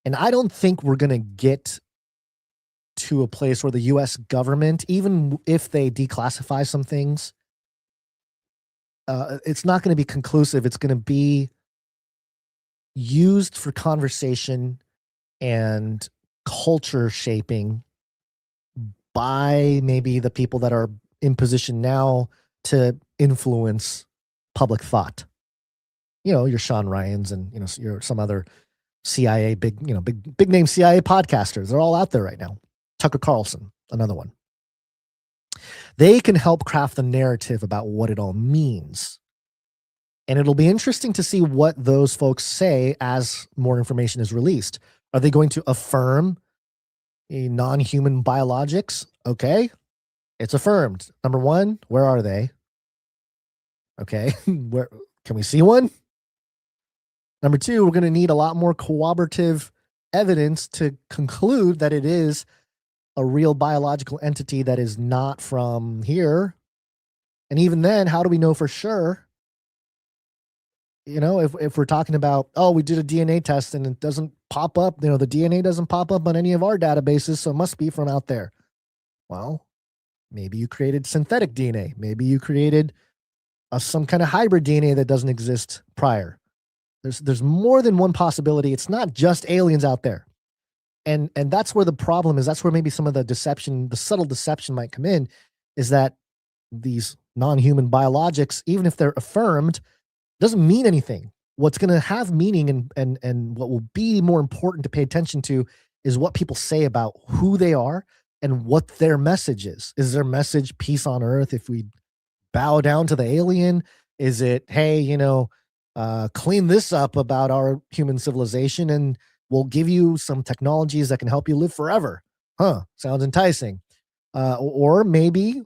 And I don't think we're going to get to a place where the US government, even if they declassify some things, it's not going to be conclusive. It's going to be used for conversation and culture shaping by maybe the people that are in position now to influence public thought. Your Sean Ryans and your some other CIA big name CIA podcasters. They're all out there right now. Tucker Carlson, another one. They can help craft the narrative about what it all means. And it'll be interesting to see what those folks say as more information is released. Are they going to affirm a non-human biologics? Okay, it's affirmed. Number one, where are they? Okay, where can we see one? Number two, we're going to need a lot more corroborative evidence to conclude that it is a real biological entity that is not from here. And even then, how do we know for sure? You know, if we're talking about, oh, we did a DNA test and it doesn't pop up, you know, the DNA doesn't pop up on any of our databases, so it must be from out there. Well, maybe you created synthetic DNA. Maybe you created some kind of hybrid DNA that doesn't exist prior. There's more than one possibility. It's not just aliens out there. And that's where the problem is. That's where maybe some of the deception, the subtle deception might come in, is that these non-human biologics, even if they're affirmed, doesn't mean anything. What's going to have meaning and what will be more important to pay attention to is what people say about who they are and what their message is. Is their message peace on earth if we bow down to the alien? Is it, hey, you know, clean this up about our human civilization and we'll give you some technologies that can help you live forever? Huh, sounds enticing. Or maybe,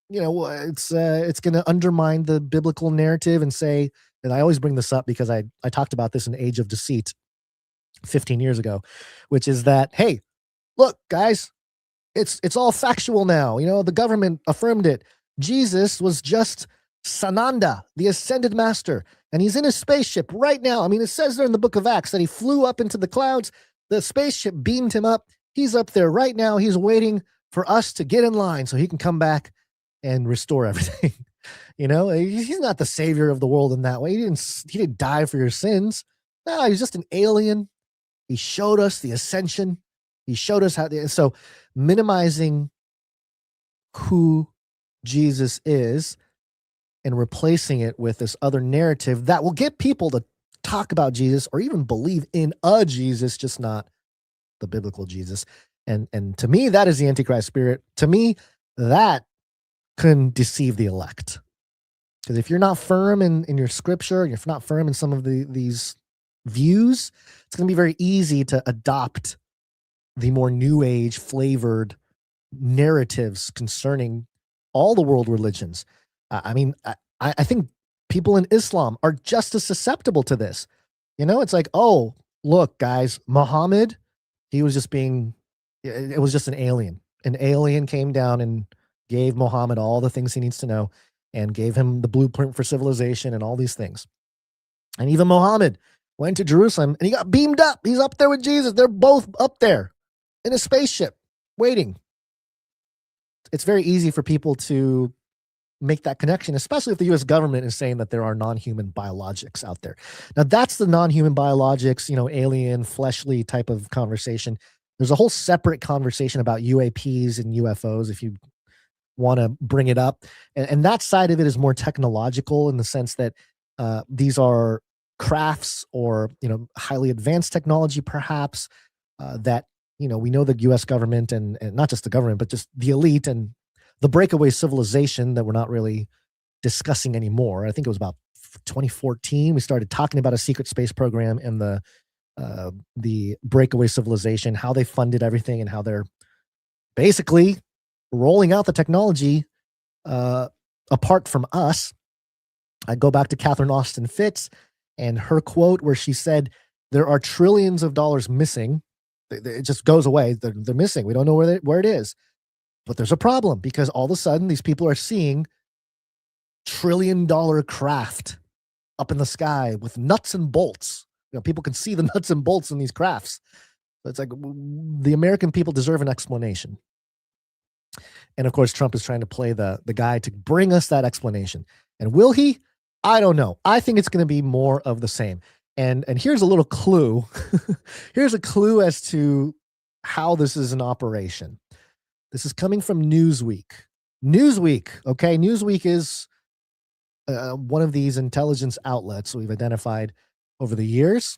you know, it's going to undermine the biblical narrative and say, and I always bring this up because I talked about this in Age of Deceit 15 years ago, which is that, hey, look, guys, it's all factual now. You know, the government affirmed it. Jesus was just Sananda, the ascended master, and he's in a spaceship right now. I mean, it says there in the book of Acts that he flew up into the clouds. The spaceship beamed him up. He's up there right now. He's waiting for us to get in line so he can come back and restore everything. You know, he's not the savior of the world in that way. He didn't die for your sins. No, he's just an alien. He showed us the ascension. He showed us how. So minimizing who Jesus is and replacing it with this other narrative that will get people to talk about Jesus or even believe in a Jesus, just not the biblical Jesus. And to me, that is the Antichrist spirit. To me, that can deceive the elect. Because if you're not firm in your scripture, and if you're not firm in some of these views, it's going to be very easy to adopt the more new age flavored narratives concerning all the world religions. I mean, I think people in Islam are just as susceptible to this. You know, it's like, oh, look, guys, Muhammad, he was just it was just an alien. An alien came down and gave Muhammad all the things he needs to know and gave him the blueprint for civilization and all these things. And even Muhammad went to Jerusalem and he got beamed up. He's up there with Jesus. They're both up there in a spaceship waiting. It's very easy for people to make that connection, especially if the U.S. government is saying that there are non-human biologics out there. Now, that's the non-human biologics, you know, alien, fleshly type of conversation. There's a whole separate conversation about UAPs and UFOs if you want to bring it up. And that side of it is more technological in the sense that these are crafts or, you know, highly advanced technology, perhaps, that, you know, we know the U.S. government and not just the government, but just the elite and the breakaway civilization that we're not really discussing anymore. I think it was about 2014. We started talking about a secret space program and the breakaway civilization, how they funded everything and how they're basically rolling out the technology apart from us. I go back to Catherine Austin Fitts and her quote where she said, there are trillions of dollars missing. It just goes away. They're missing. We don't know where it is. But there's a problem because all of a sudden these people are seeing $1 trillion craft up in the sky with nuts and bolts. You know, people can see the nuts and bolts in these crafts. So it's like the American people deserve an explanation. And of course, Trump is trying to play the guy to bring us that explanation. And will he? I don't know. I think it's going to be more of the same. And here's a little clue. Here's a clue as to how this is an operation. This is coming from Newsweek. Newsweek, okay? Newsweek is one of these intelligence outlets we've identified over the years.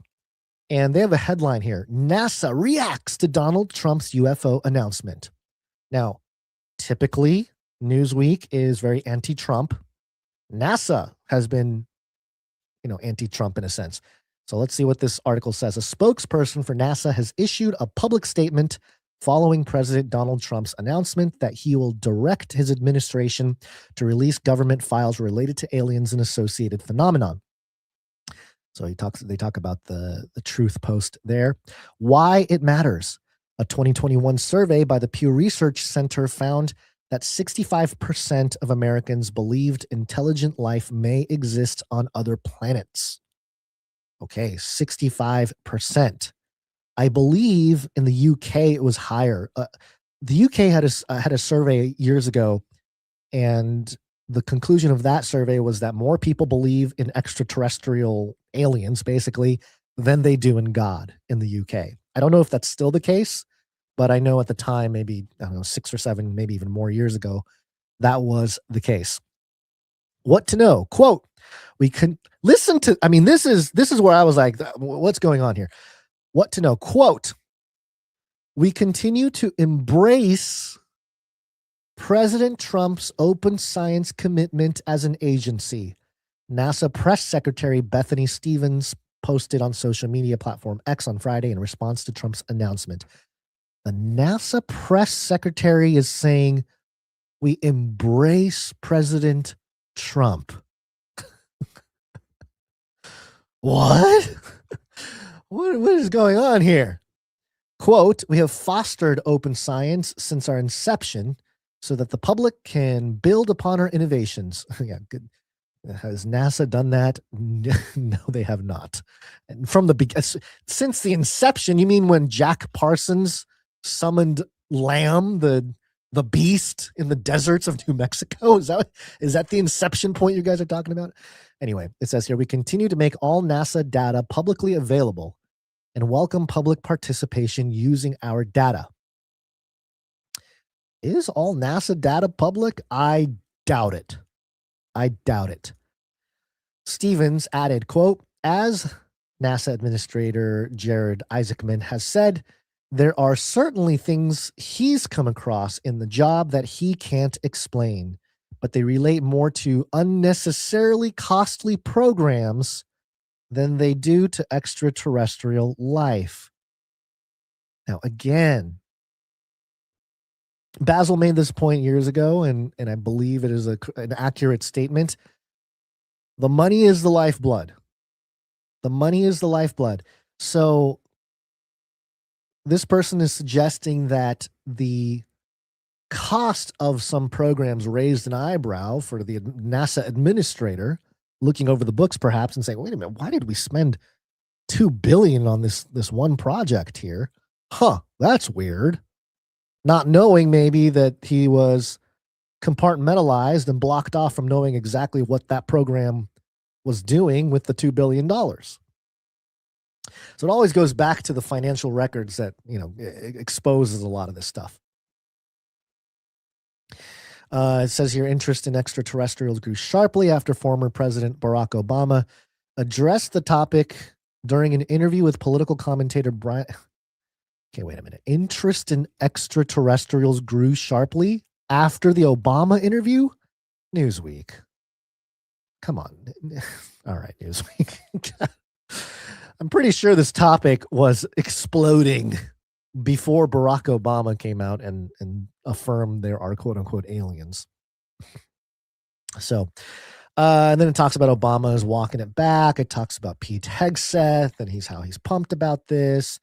And they have a headline here. NASA reacts to Donald Trump's UFO announcement. Now, typically, Newsweek is very anti-Trump. NASA has been, you know, anti-Trump in a sense. So let's see what this article says. A spokesperson for NASA has issued a public statement following President Donald Trump's announcement that he will direct his administration to release government files related to aliens and associated phenomenon. So they talk about the truth post there. Why it matters. A 2021 survey by the Pew Research Center found that 65% of Americans believed intelligent life may exist on other planets. Okay, 65%. I believe in the UK it was higher. The UK had a survey years ago, and the conclusion of that survey was that more people believe in extraterrestrial aliens, basically, than they do in God in the UK. I don't know if that's still the case, but I know at the time, maybe, I don't know, 6 or 7, maybe even more years ago, that was the case. What to know? Quote, we can listen to, I mean, this is where I was like, what's going on here? What to know? Quote, we continue to embrace President Trump's open science commitment as an agency. NASA Press Secretary Bethany Stevens posted on social media platform X on Friday in response to Trump's announcement. The NASA Press Secretary is saying we embrace President Trump. What? What is going on here? Quote, we have fostered open science since our inception so that the public can build upon our innovations. Yeah, good. Has NASA done that? No, they have not. And from the since the inception, you mean when Jack Parsons summoned Lamb, the beast in the deserts of New Mexico? Is that the inception point you guys are talking about? Anyway, it says here, we continue to make all NASA data publicly available and welcome public participation using our data. Is all NASA data public? I doubt it. I doubt it. Stevens added, quote, as NASA Administrator Jared Isaacman has said, there are certainly things he's come across in the job that he can't explain, but they relate more to unnecessarily costly programs than they do to extraterrestrial life. Now, again, Basil made this point years ago, and I believe it is an accurate statement. The money is the lifeblood. The money is the lifeblood. So this person is suggesting that the cost of some programs raised an eyebrow for the NASA administrator, looking over the books perhaps and saying, wait a minute, why did we spend $2 billion on this one project here? Huh, that's weird. Not knowing maybe that he was compartmentalized and blocked off from knowing exactly what that program was doing with the $2 billion. So it always goes back to the financial records that, exposes a lot of this stuff. It says here, interest in extraterrestrials grew sharply after former President Barack Obama addressed the topic during an interview with political commentator Brian. Okay, wait a minute. Interest in extraterrestrials grew sharply after the Obama interview? Newsweek. Come on. All right, Newsweek. I'm pretty sure this topic was exploding before Barack Obama came out and affirmed there are quote unquote aliens. So, and then it talks about Obama is walking it back. It talks about Pete Hegseth and how he's pumped about this.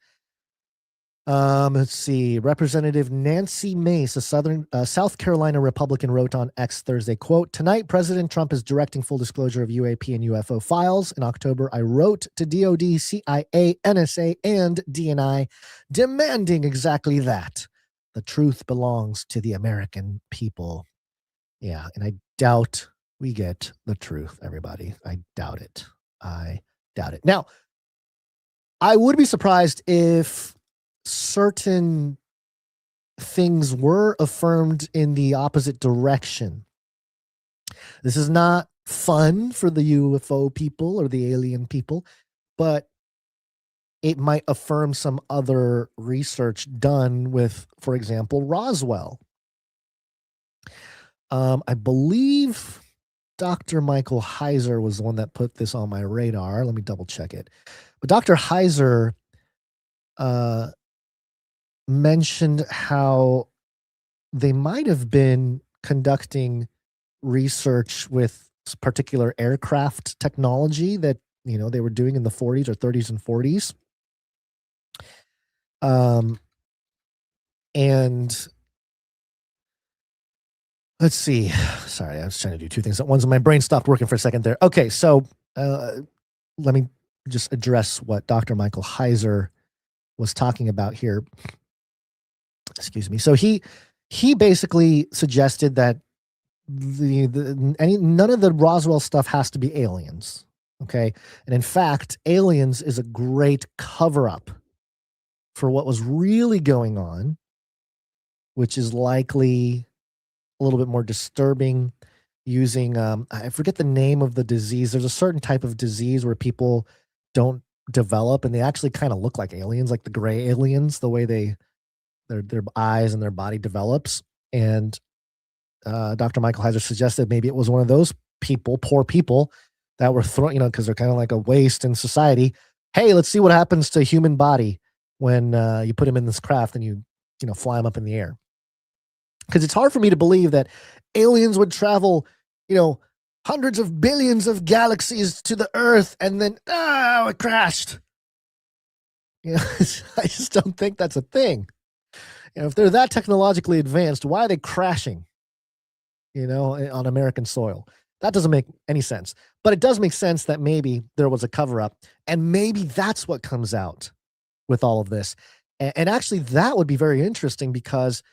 Let's see. Representative Nancy Mace, a South Carolina Republican, wrote on X Thursday, quote, tonight, President Trump is directing full disclosure of UAP and UFO files. In October, I wrote to DOD, CIA, NSA, and DNI demanding exactly that. The truth belongs to the American people. Yeah, and I doubt we get the truth, everybody. I doubt it. I doubt it. Now, I would be surprised if certain things were affirmed in the opposite direction. This is not fun for the UFO people or the alien people, but it might affirm some other research done with, for example, Roswell. I believe Dr. Michael Heiser was the one that put this on my radar. Let me double check it. But Dr. Heiser mentioned how they might have been conducting research with particular aircraft technology that, they were doing in the 40s or 30s and 40s. And let's see. Sorry, I was trying to do two things at once and my brain stopped working for a second there. Okay, so let me just address what Dr. Michael Heiser was talking about here. Excuse me. So he basically suggested that none of the Roswell stuff has to be aliens. Okay. And in fact, aliens is a great cover up for what was really going on, which is likely a little bit more disturbing, using I forget the name of the disease. There's a certain type of disease where people don't develop and they actually kind of look like aliens, like the gray aliens, the way their eyes and their body develops. And Dr. Michael Heiser suggested maybe it was one of those people, poor people, that were thrown, because they're kind of like a waste in society. Hey, let's see what happens to a human body when you put him in this craft and you fly him up in the air. Because it's hard for me to believe that aliens would travel, hundreds of billions of galaxies to the Earth and then, it crashed. I just don't think that's a thing. If they're that technologically advanced, why are they crashing, on American soil? That doesn't make any sense. But it does make sense that maybe there was a cover-up, and maybe that's what comes out with all of this. And actually, that would be very interesting, because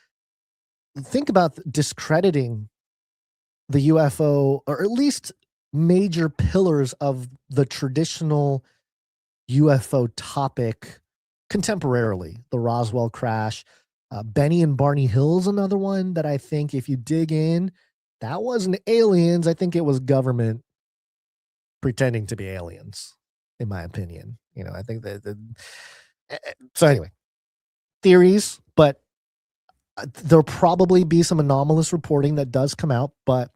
think about discrediting the UFO, or at least major pillars of the traditional UFO topic contemporarily. The Roswell crash, Benny and Barney Hill's another one that I think if you dig in, that wasn't aliens. I think it was government pretending to be aliens, in my opinion. I think that so anyway, theories, but there'll probably be some anomalous reporting that does come out, but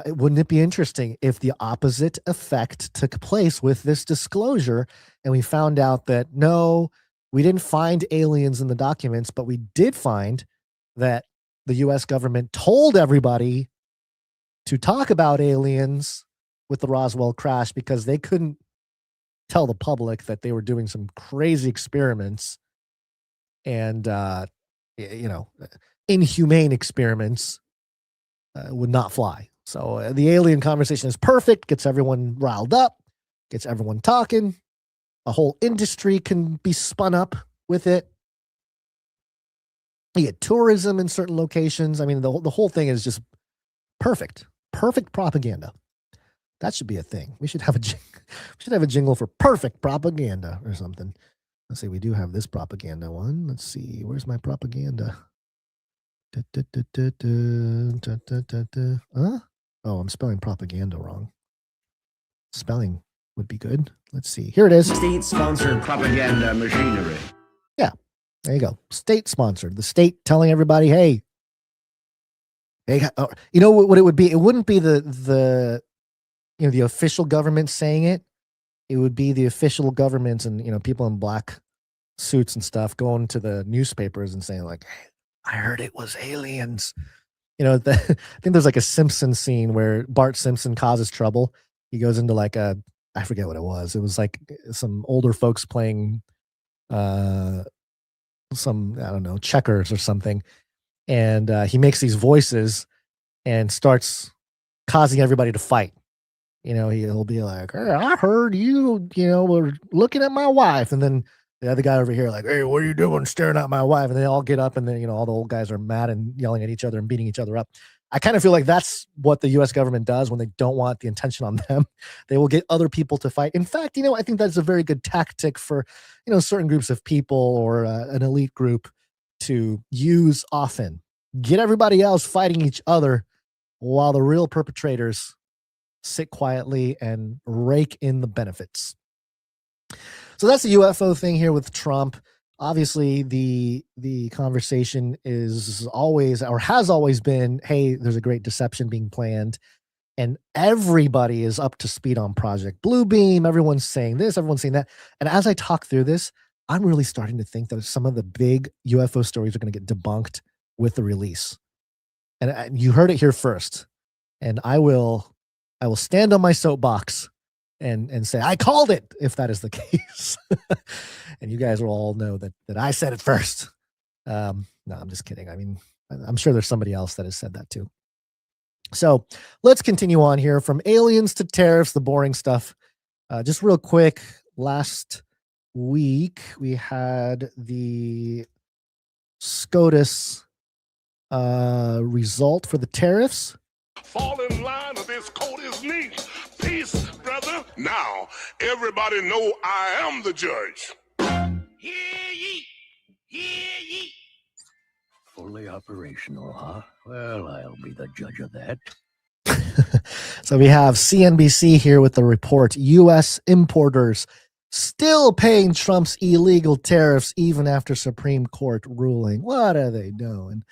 wouldn't it be interesting if the opposite effect took place with this disclosure and we found out that no, we didn't find aliens in the documents, but we did find that the US government told everybody to talk about aliens with the Roswell crash because they couldn't tell the public that they were doing some crazy experiments and, inhumane experiments would not fly. So the alien conversation is perfect, gets everyone riled up, gets everyone talking. A whole industry can be spun up with it. You get tourism in certain locations. I mean, the whole thing is just perfect propaganda. That should be a thing. We should have a jingle for perfect propaganda or something. Let's see. We do have this propaganda one. Let's see. Where's my propaganda? Huh? Oh, I'm spelling propaganda wrong. Spelling would be good. Let's see. Here it is. State-sponsored propaganda machinery. Yeah, there you go. State-sponsored. The state telling everybody, hey, you know what it would be? It wouldn't be the official government saying it. It would be the official governments and people in black suits and stuff going to the newspapers and saying like, hey, I heard it was aliens. I think there's like a Simpsons scene where Bart Simpson causes trouble. He goes into like I forget what it was. It was like some older folks playing some, I don't know, checkers or something. And he makes these voices and starts causing everybody to fight. He'll be like, hey, I heard you, were looking at my wife. And then the other guy over here like, hey, what are you doing staring at my wife? And they all get up and then, all the old guys are mad and yelling at each other and beating each other up. I kind of feel like that's what the U.S. government does when they don't want the attention on them. They will get other people to fight. In fact, I think that's a very good tactic for, certain groups of people or an elite group to use often. Get everybody else fighting each other while the real perpetrators sit quietly and rake in the benefits. So that's the UFO thing here with Trump. Obviously, the conversation is always, or has always been, hey, there's a great deception being planned. And everybody is up to speed on Project Bluebeam. Everyone's saying this, everyone's saying that. And as I talk through this, I'm really starting to think that some of the big UFO stories are going to get debunked with the release. And you heard it here first. And I will stand on my soapbox and say, I called it, if that is the case. And you guys will all know that I said it first. No, I'm just kidding. I mean, I'm sure there's somebody else that has said that too. So let's continue on here from aliens to tariffs, the boring stuff. Just real quick, last week we had the SCOTUS result for the tariffs. Fall in line or this coat is neat. Peace, brother. Now, everybody know I am the judge. Hear ye! Hear ye! Fully operational, huh? Well, I'll be the judge of that. So we have CNBC here with the report. U.S. importers still paying Trump's illegal tariffs even after Supreme Court ruling. What are they doing?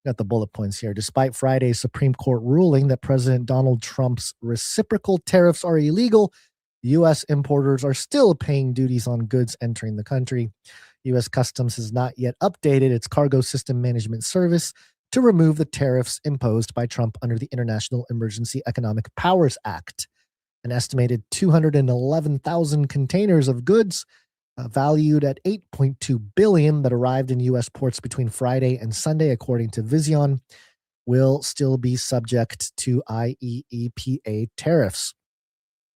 Got the bullet points here. Despite Friday's Supreme Court ruling that President Donald Trump's reciprocal tariffs are illegal, U.S. importers are still paying duties on goods entering the country. U.S. Customs has not yet updated its cargo system management service to remove the tariffs imposed by Trump under the International Emergency Economic Powers Act. An estimated 211,000 containers of goods valued at $8.2 billion that arrived in U.S. ports between Friday and Sunday, according to Vision, will still be subject to IEEPA tariffs.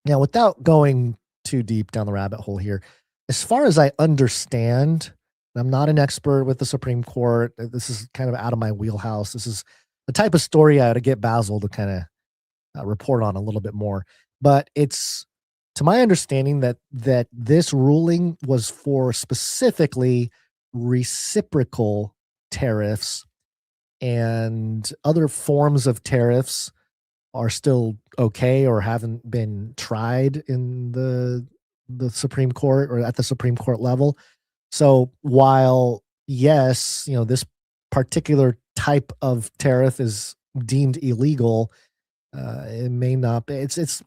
Now, without going too deep down the rabbit hole here, as far as I understand, I'm not an expert with the Supreme Court. This is kind of out of my wheelhouse. This is the type of story I ought to get Basil to kind of report on a little bit more. But it's, to my understanding, that this ruling was for specifically reciprocal tariffs, and other forms of tariffs are still okay or haven't been tried in the Supreme Court or at the Supreme Court level. So while, yes, this particular type of tariff is deemed illegal, it may not be. It's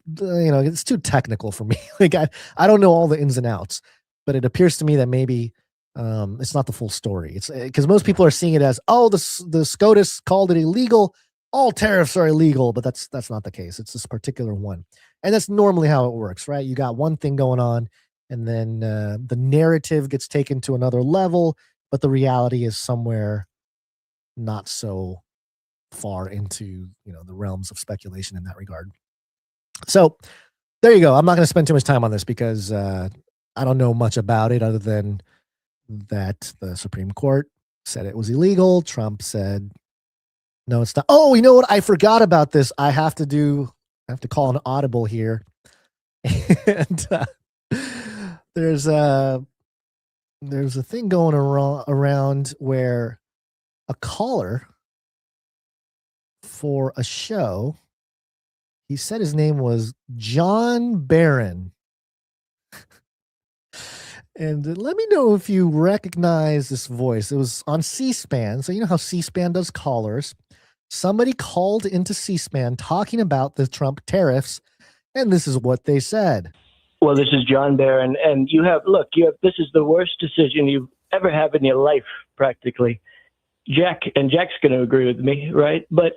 too technical for me. Like I don't know all the ins and outs, but it appears to me that maybe it's not the full story. It's because most people are seeing it as, oh, the SCOTUS called it illegal, all tariffs are illegal, but that's not the case. It's this particular one, and that's normally how it works, right? You got one thing going on, and then the narrative gets taken to another level, but the reality is somewhere not so far into the realms of speculation in that regard. So there you go. I'm not going to spend too much time on this because I don't know much about it other than that the Supreme Court said it was illegal. Trump said no, it's not. Oh, you know what? I forgot about this. I have to call an audible here. And there's a thing going around where a caller for a show, he said his name was John Barron. And let me know if you recognize this voice. It was on C-SPAN. So you know how C-SPAN does callers. Somebody called into C-SPAN talking about the Trump tariffs, and this is what they said. Well, this is John Barron, and this is the worst decision you ever have in your life, practically. Jack's going to agree with me, right? But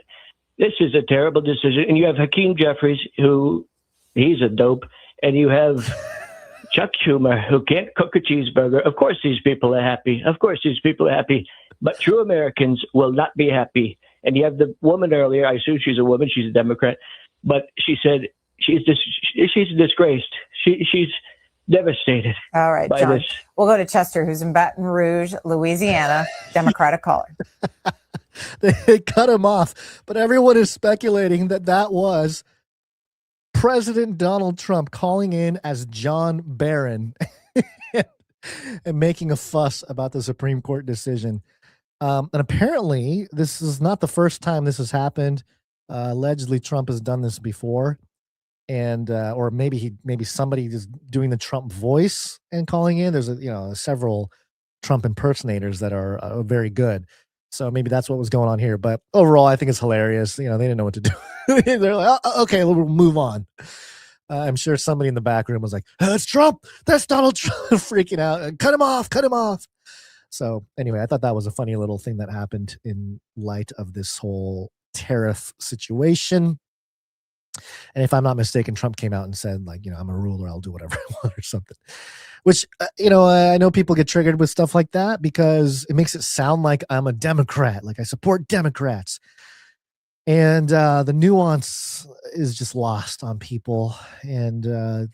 this is a terrible decision. And you have Hakeem Jeffries, he's a dope, and you have Chuck Schumer, who can't cook a cheeseburger. Of course these people are happy. But true Americans will not be happy. And you have the woman earlier, I assume she's a woman, she's a Democrat, but she said she's disgraced. She's devastated. All right, by John. this. We'll go to Chester, who's in Baton Rouge, Louisiana, Democratic caller. They cut him off, but everyone is speculating that was President Donald Trump calling in as John Barron and making a fuss about the Supreme Court decision. And apparently, this is not the first time this has happened. Allegedly, Trump has done this before, and or maybe somebody is doing the Trump voice and calling in. There's several Trump impersonators that are very good. So maybe that's what was going on here. But overall, I think it's hilarious. They didn't know what to do. They're like, oh, okay, we'll move on. I'm sure somebody in the back room was like, that's Trump. That's Donald Trump, freaking out. Cut him off. So anyway, I thought that was a funny little thing that happened in light of this whole tariff situation. And if I'm not mistaken, Trump came out and said, like, I'm a ruler, I'll do whatever I want or something. Which, I know people get triggered with stuff like that because it makes it sound like I'm a Democrat, like I support Democrats. And the nuance is just lost on people. And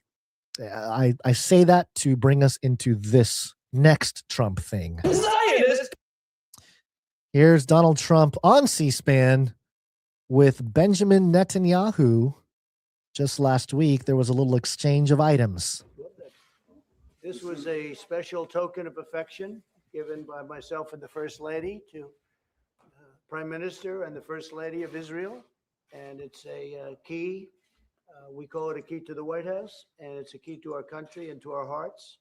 I say that to bring us into this next Trump thing. Zionist. Here's Donald Trump on C-SPAN with Benjamin Netanyahu. Just last week, there was a little exchange of items. This was a special token of affection given by myself and the First Lady to Prime Minister and the First Lady of Israel. And it's a key. We call it a key to the White House, and it's a key to our country and to our hearts.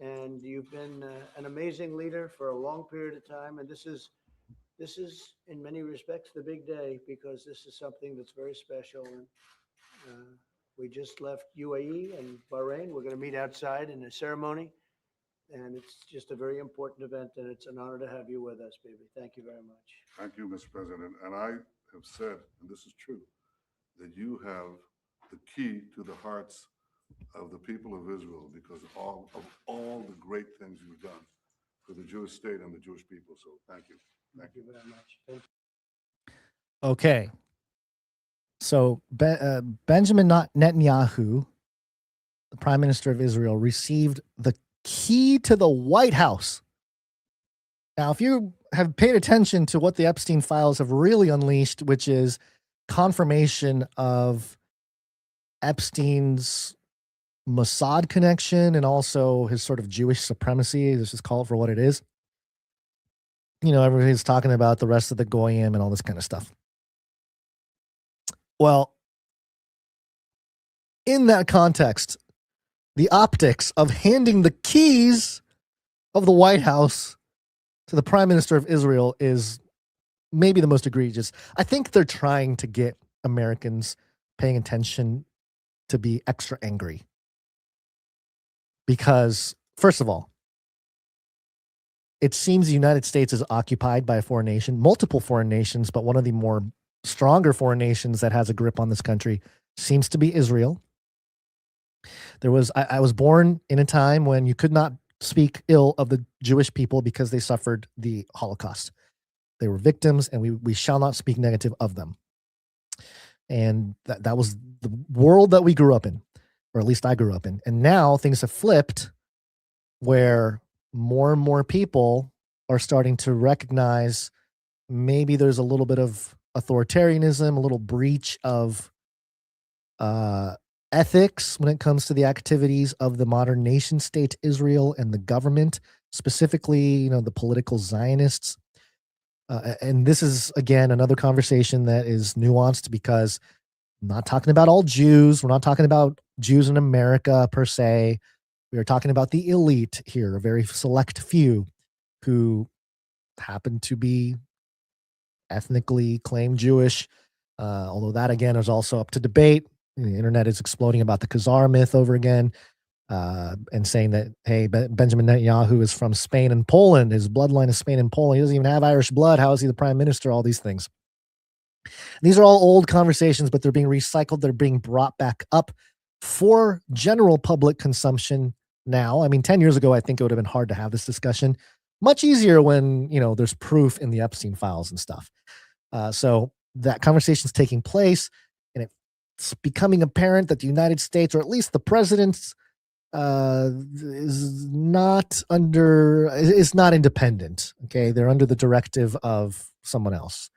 And you've been an amazing leader for a long period of time. And this is, in many respects, the big day, because this is something that's very special. And we just left UAE and Bahrain. We're going to meet outside in a ceremony. And it's just a very important event, and it's an honor to have you with us, baby. Thank you very much. Thank you, Mr. President. And I have said, and this is true, that you have the key to the hearts of the people of Israel because of all the great things you've done for the Jewish state and the Jewish people. So thank you. Thank you very much. Thank you. Okay. So Benjamin Netanyahu, the Prime Minister of Israel, received the key to the White House. Now, if you have paid attention to what the Epstein files have really unleashed, which is confirmation of Epstein's Mossad connection and also his sort of Jewish supremacy, let's just call it for what it is. Everybody's talking about the rest of the Goyim and all this kind of stuff. Well, in that context, the optics of handing the keys of the White House to the Prime Minister of Israel is maybe the most egregious. I think they're trying to get Americans paying attention to be extra angry. Because, first of all, it seems the United States is occupied by a foreign nation, multiple foreign nations, but one of the more stronger foreign nations that has a grip on this country seems to be Israel. I was born in a time when you could not speak ill of the Jewish people because they suffered the Holocaust. They were victims, and we shall not speak negative of them. And that was the world that we grew up in, or at least I grew up in. And now things have flipped where more and more people are starting to recognize maybe there's a little bit of authoritarianism, a little breach of ethics when it comes to the activities of the modern nation state Israel and the government, specifically, the political Zionists. And this is, again, another conversation that is nuanced because I'm not talking about all Jews. We're not talking about Jews in America per se. We are talking about the elite here, a very select few who happen to be ethnically claimed Jewish, although that, again, is also up to debate. The internet is exploding about the Khazar myth over again and saying that, hey, Benjamin Netanyahu is from Spain and Poland. His bloodline is Spain and Poland. He doesn't even have Irish blood. How is he the prime minister? All these things. These are all old conversations, but they're being recycled. They're being brought back up for general public consumption now. I mean, 10 years ago, I think it would have been hard to have this discussion. Much easier when, there's proof in the Epstein files and stuff. So that conversation is taking place, and it's becoming apparent that the United States, or at least the president, is not independent. Okay. They're under the directive of someone else.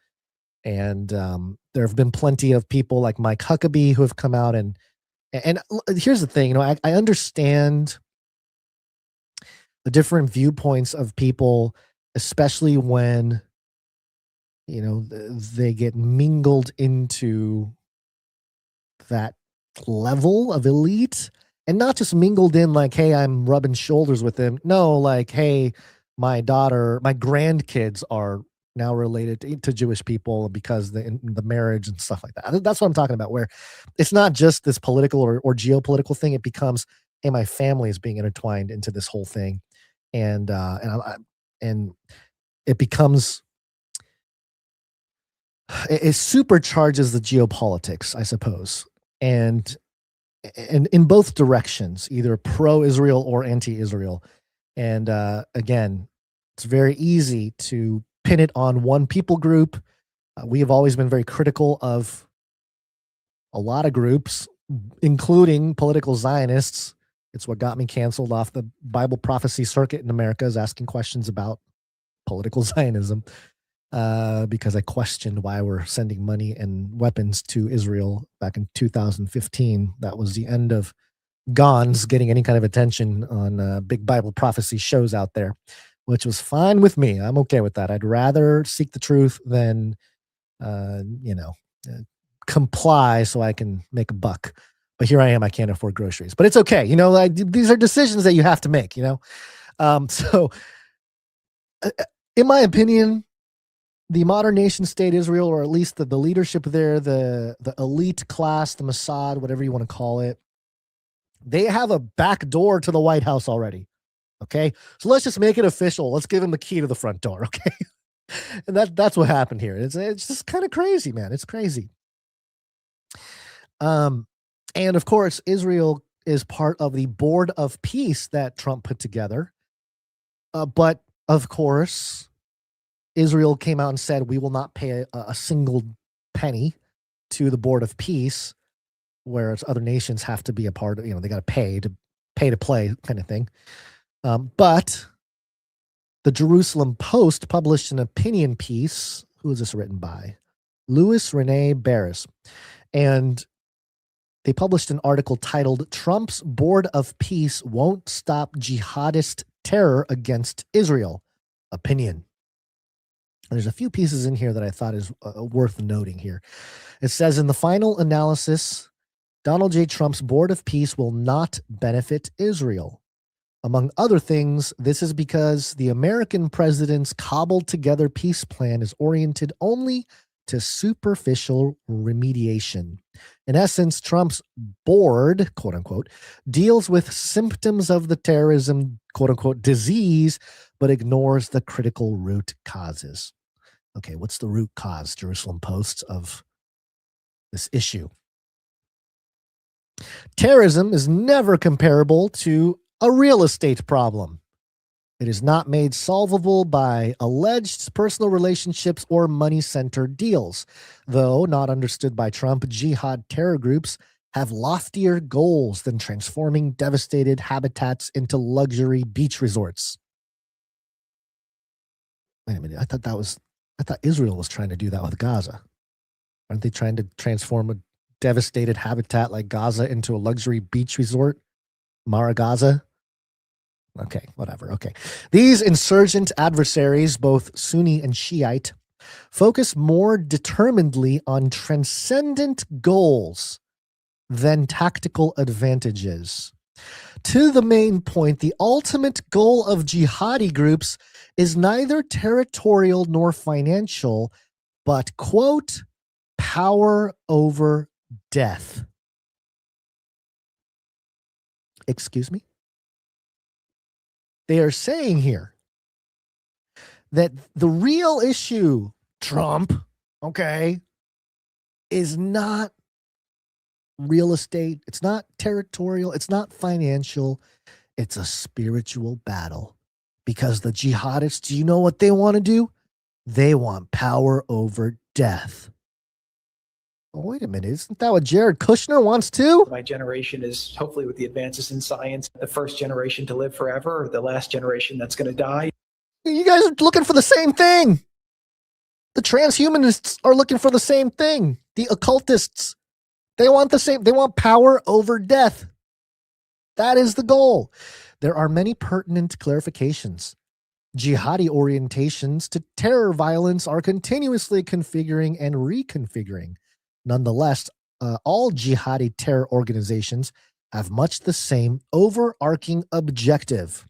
And there have been plenty of people like Mike Huckabee who have come out and here's the thing, I understand the different viewpoints of people, especially when, they get mingled into that level of elite, and not just mingled in like, hey, I'm rubbing shoulders with them. No, like, hey, my grandkids are now related to Jewish people because the marriage and stuff like that. That's what I'm talking about, where it's not just this political or geopolitical thing. It becomes, hey, my family is being intertwined into this whole thing. And it becomes it supercharges the geopolitics, I suppose, and in both directions, either pro-Israel or anti-Israel. And again, it's very easy to pin it on one people group. We have always been very critical of a lot of groups, including political Zionists. It's what got me canceled off the Bible prophecy circuit in America, is asking questions about political Zionism, because I questioned why we're sending money and weapons to Israel back in 2015. That was the end of Gons getting any kind of attention on big Bible prophecy shows out there, which was fine with me. I'm okay with that. I'd rather seek the truth than, comply so I can make a buck. But here I am, I can't afford groceries. But it's okay. These are decisions that you have to make, So in my opinion, the modern nation state Israel, or at least the leadership there, the elite class, the Mossad, whatever you want to call it, they have a back door to the White House already. Okay. So let's just make it official. Let's give them the key to the front door. Okay. And that's what happened here. It's just kind of crazy, man. It's crazy. And of course, Israel is part of the Board of Peace that Trump put together. But of course, Israel came out and said, we will not pay a single penny to the Board of Peace, whereas other nations have to be a part of, they got to pay to play kind of thing. But the Jerusalem Post published an opinion piece. Who is this written by? Louis Rene Barris. And they published an article titled, Trump's Board of Peace Won't Stop Jihadist Terror Against Israel. Opinion. There's a few pieces in here that I thought is worth noting here. It says, in the final analysis, Donald J. Trump's Board of Peace will not benefit Israel. Among other things, this is because the American president's cobbled together peace plan is oriented only to superficial remediation. In essence, Trump's board, quote unquote, deals with symptoms of the terrorism, quote unquote, disease, but ignores the critical root causes. Okay, what's the root cause, Jerusalem Post, of this issue? Terrorism is never comparable to a real estate problem. It is not made solvable by alleged personal relationships or money-centered deals. Though not understood by Trump, jihad terror groups have loftier goals than transforming devastated habitats into luxury beach resorts. Wait a minute, I thought Israel was trying to do that with Gaza. Aren't they trying to transform a devastated habitat like Gaza into a luxury beach resort? Mar-a-Lago? Okay, whatever. Okay. These insurgent adversaries, both Sunni and Shiite, focus more determinedly on transcendent goals than tactical advantages. To the main point, the ultimate goal of jihadi groups is neither territorial nor financial, but, quote, power over death. Excuse me? They are saying here that the real issue, Trump, okay, is not real estate. It's not territorial. It's not financial. It's a spiritual battle. Because the jihadists, do you know what they want to do? They want power over death. Oh, wait a minute. Isn't that what Jared Kushner wants too? My generation is, hopefully with the advances in science, the first generation to live forever, or the last generation that's going to die. You guys are looking for the same thing. The transhumanists are looking for the same thing. The occultists, they want the same. They want power over death. That is the goal. There are many pertinent clarifications. Jihadi orientations to terror violence are continuously configuring and reconfiguring. Nonetheless, all jihadi terror organizations have much the same overarching objective.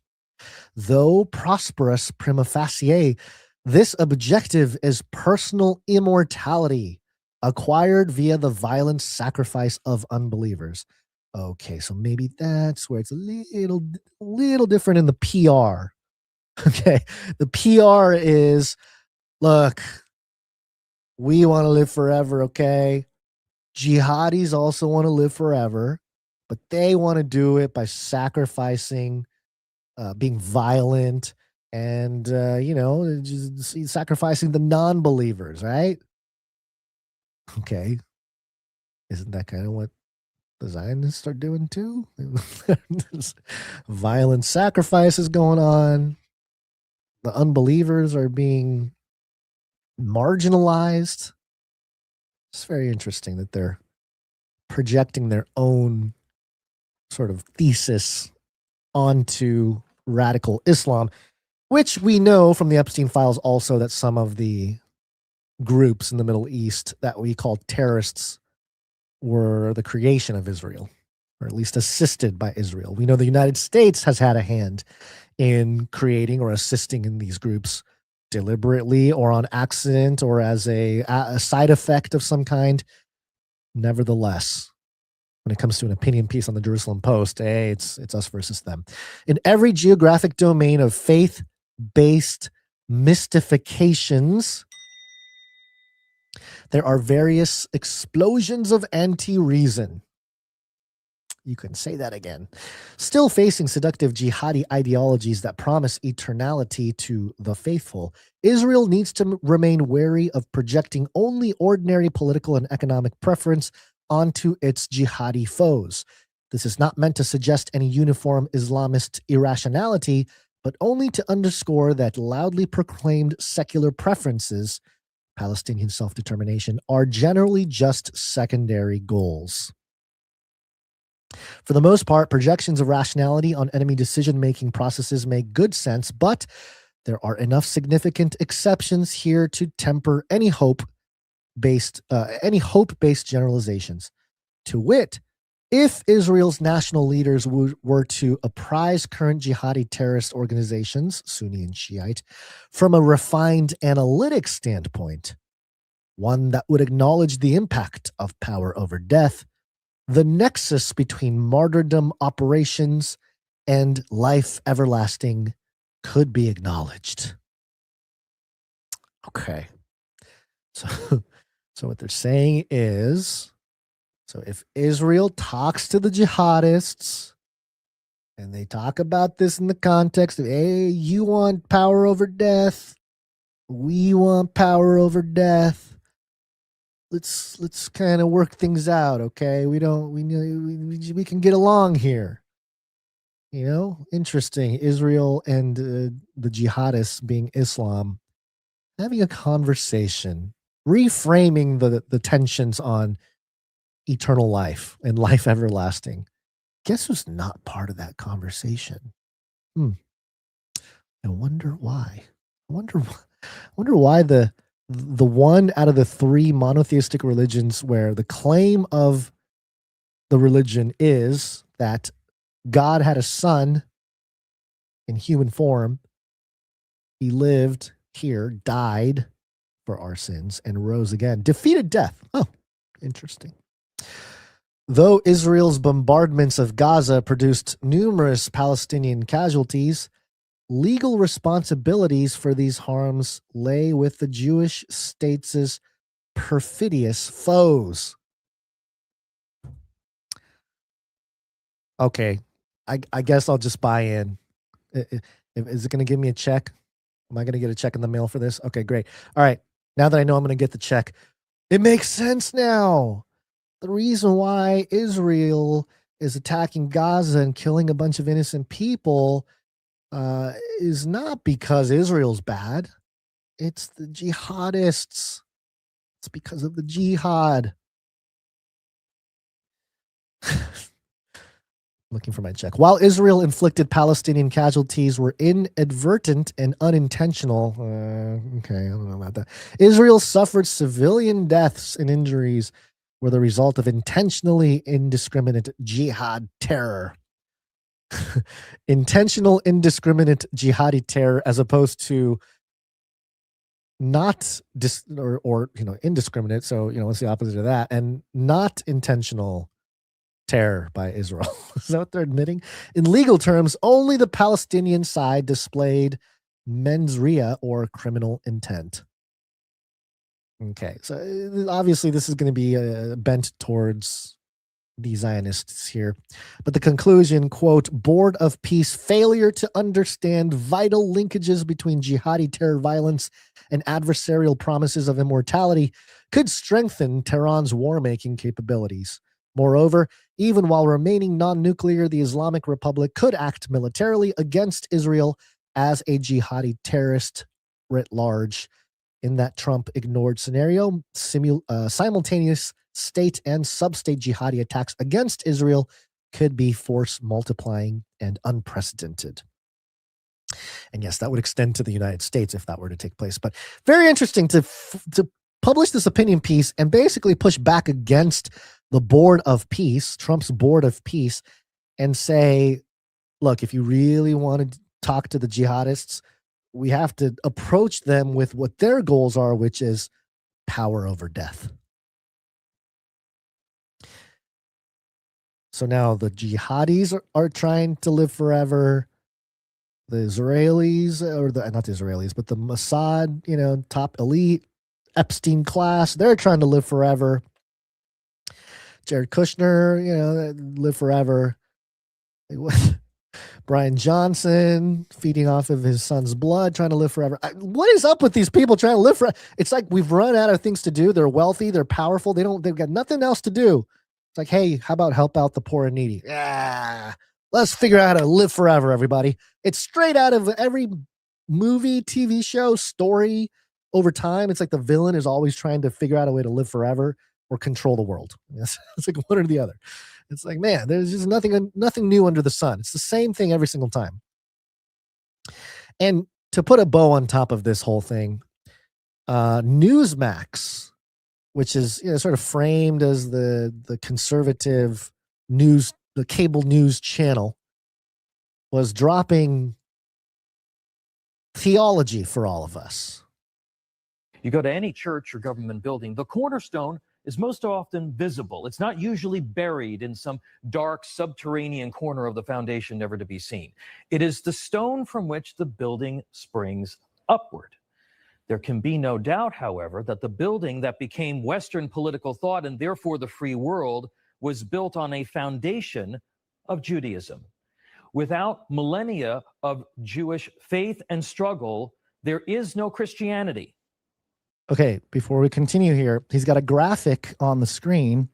Though prosperous prima facie, this objective is personal immortality, acquired via the violent sacrifice of unbelievers. Okay, so maybe that's where it's a little different in the PR. Okay, the PR is, look, We want to live forever, okay? Jihadis also want to live forever, but they want to do it by sacrificing, being violent, and, just sacrificing the non-believers, right? Okay. Isn't that kind of what the Zionists are doing too? There's violent sacrifices going on. The unbelievers are being marginalized. It's very interesting that they're projecting their own sort of thesis onto radical Islam, which we know from the Epstein files also that some of the groups in the Middle East that we call terrorists were the creation of Israel, or at least assisted by Israel. We know the United States has had a hand in creating or assisting in these groups deliberately or on accident or as a side effect of some kind. Nevertheless, when it comes to an opinion piece on the Jerusalem Post, hey, it's us versus them. In every geographic domain of faith-based mystifications, there are various explosions of anti-reason. You can say that again. Still facing seductive jihadi ideologies that promise eternality to the faithful, Israel needs to remain wary of projecting only ordinary political and economic preference onto its jihadi foes. This is not meant to suggest any uniform Islamist irrationality, but only to underscore that loudly proclaimed secular preferences, Palestinian self-determination, are generally just secondary goals. For the most part, projections of rationality on enemy decision-making processes make good sense, but there are enough significant exceptions here to temper any hope-based generalizations. To wit, if Israel's national leaders were to apprise current jihadi terrorist organizations, Sunni and Shiite, from a refined analytic standpoint, one that would acknowledge the impact of power over death, the nexus between martyrdom operations and life everlasting could be acknowledged. Okay. So what they're saying is, so if Israel talks to the jihadists and they talk about this in the context of, hey, you want power over death, we want power over death, let's kind of work things out, okay? We can get along here. You know, interesting. Israel and the jihadists, being Islam, having a conversation, reframing the tensions on eternal life and life everlasting. Guess who's not part of that conversation? I wonder why. I wonder why the one out of the three monotheistic religions where the claim of the religion is that God had a son in human form. He lived here, died for our sins, and rose again, defeated death. Oh, interesting. Though Israel's bombardments of Gaza produced numerous Palestinian casualties, legal responsibilities for these harms lay with the Jewish state's perfidious foes. Okay, I guess I'll just buy in. Is it going to give me a check? Am I going to get a check in the mail for this? Okay, great. All right, now that I know I'm going to get the check, it makes sense now. The reason why Israel is attacking Gaza and killing a bunch of innocent people is not because Israel's bad. It's the jihadists. It's because of the jihad. Looking for my check. While Israel inflicted Palestinian casualties were inadvertent and unintentional, okay, I don't know about that. Israel suffered civilian deaths and injuries were the result of intentionally indiscriminate jihad terror. Intentional indiscriminate jihadi terror, as opposed to not indiscriminate. So what's the opposite of that? And not intentional terror by Israel. Is that what they're admitting? In legal terms, only the Palestinian side displayed mens rea, or criminal intent. Okay, so obviously this is going to be bent towards the Zionists here. But the conclusion, quote, Board of Peace failure to understand vital linkages between jihadi terror violence and adversarial promises of immortality could strengthen Tehran's war-making capabilities. Moreover, even while remaining non-nuclear, the Islamic Republic could act militarily against Israel as a jihadi terrorist writ large. In that Trump ignored scenario, simultaneous state and sub-state jihadi attacks against Israel could be force multiplying and unprecedented. And yes, that would extend to the United States if that were to take place. But very interesting to publish this opinion piece and basically push back against the Board of Peace, Trump's Board of Peace, and say, look, if you really want to talk to the jihadists, we have to approach them with what their goals are, which is power over death. So now the jihadis are trying to live forever. The Israelis, or not the Israelis, but the Mossad, top elite, Epstein class, they're trying to live forever. Jared Kushner, live forever. Brian Johnson feeding off of his son's blood, trying to live forever. What is up with these people trying to live forever? It's like we've run out of things to do. They're wealthy, they're powerful, they've got nothing else to do. It's like, hey, how about help out the poor and needy? Yeah, let's figure out how to live forever, everybody. It's straight out of every movie, TV show, story over time. It's like the villain is always trying to figure out a way to live forever or control the world. It's like one or the other. It's like, man, there's just nothing new under the sun. It's the same thing every single time. And to put a bow on top of this whole thing, Newsmax, which is sort of framed as the conservative news, the cable news channel, was dropping theology for all of us. You go to any church or government building, the cornerstone is most often visible. It's not usually buried in some dark subterranean corner of the foundation, never to be seen. It is the stone from which the building springs upward. There can be no doubt, however, that the building that became Western political thought and therefore the free world was built on a foundation of Judaism. Without millennia of Jewish faith and struggle, there is no Christianity. Okay, before we continue here, he's got a graphic on the screen.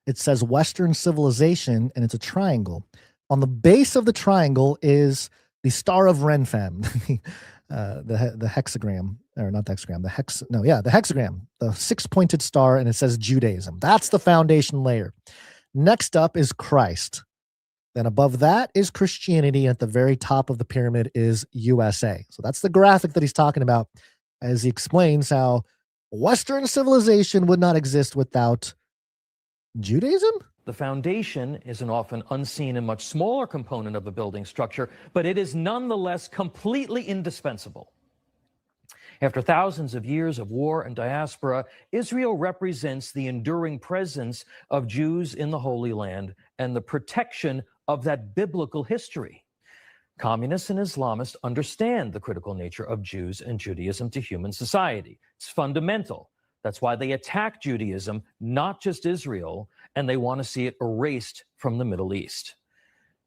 It says Western civilization, and it's a triangle. On the base of the triangle is the Star of Renfam, the hexagram, or not the hexagram, the hexagram, the six-pointed star, and it says Judaism. That's the foundation layer. Next up is Christ. Then above that is Christianity. At the very top of the pyramid is USA. So that's the graphic that he's talking about as he explains how Western civilization would not exist without Judaism? The foundation is an often unseen and much smaller component of the building structure, but it is nonetheless completely indispensable. After thousands of years of war and diaspora, Israel represents the enduring presence of Jews in the Holy Land and the protection of that biblical history. Communists and Islamists understand the critical nature of Jews and Judaism to human society. It's fundamental. That's why they attack Judaism, not just Israel, and they want to see it erased from the Middle East.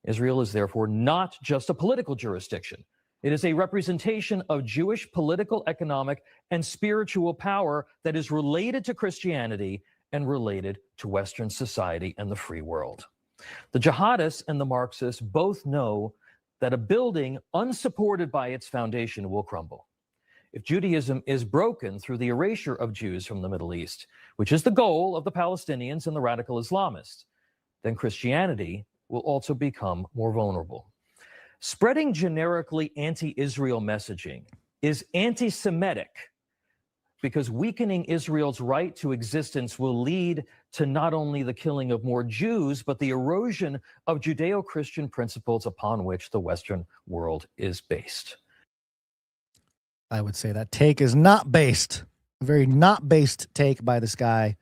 Israel is therefore not just a political jurisdiction. It is a representation of Jewish political, economic, and spiritual power that is related to Christianity and related to Western society and the free world. The jihadists and the Marxists both know that a building unsupported by its foundation will crumble. If Judaism is broken through the erasure of Jews from the Middle East, which is the goal of the Palestinians and the radical Islamists, then Christianity will also become more vulnerable. Spreading generically anti-Israel messaging is anti-Semitic because weakening Israel's right to existence will lead to not only the killing of more Jews, but the erosion of Judeo-Christian principles upon which the Western world is based. I would say that take is not based, a very not based take by this guy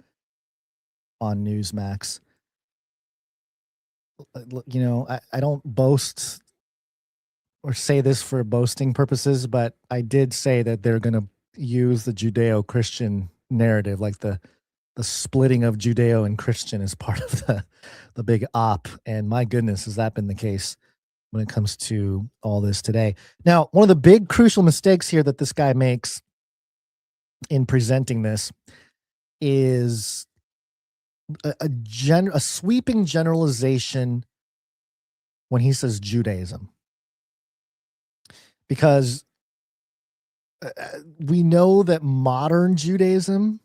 on Newsmax. I don't boast or say this for boasting purposes, but I did say that they're going to use the Judeo-Christian narrative, like the splitting of Judeo and Christian is part of the big op. And my goodness, has that been the case when it comes to all this today? Now, one of the big crucial mistakes here that this guy makes in presenting this is a sweeping generalization when he says Judaism. Because we know that modern Judaism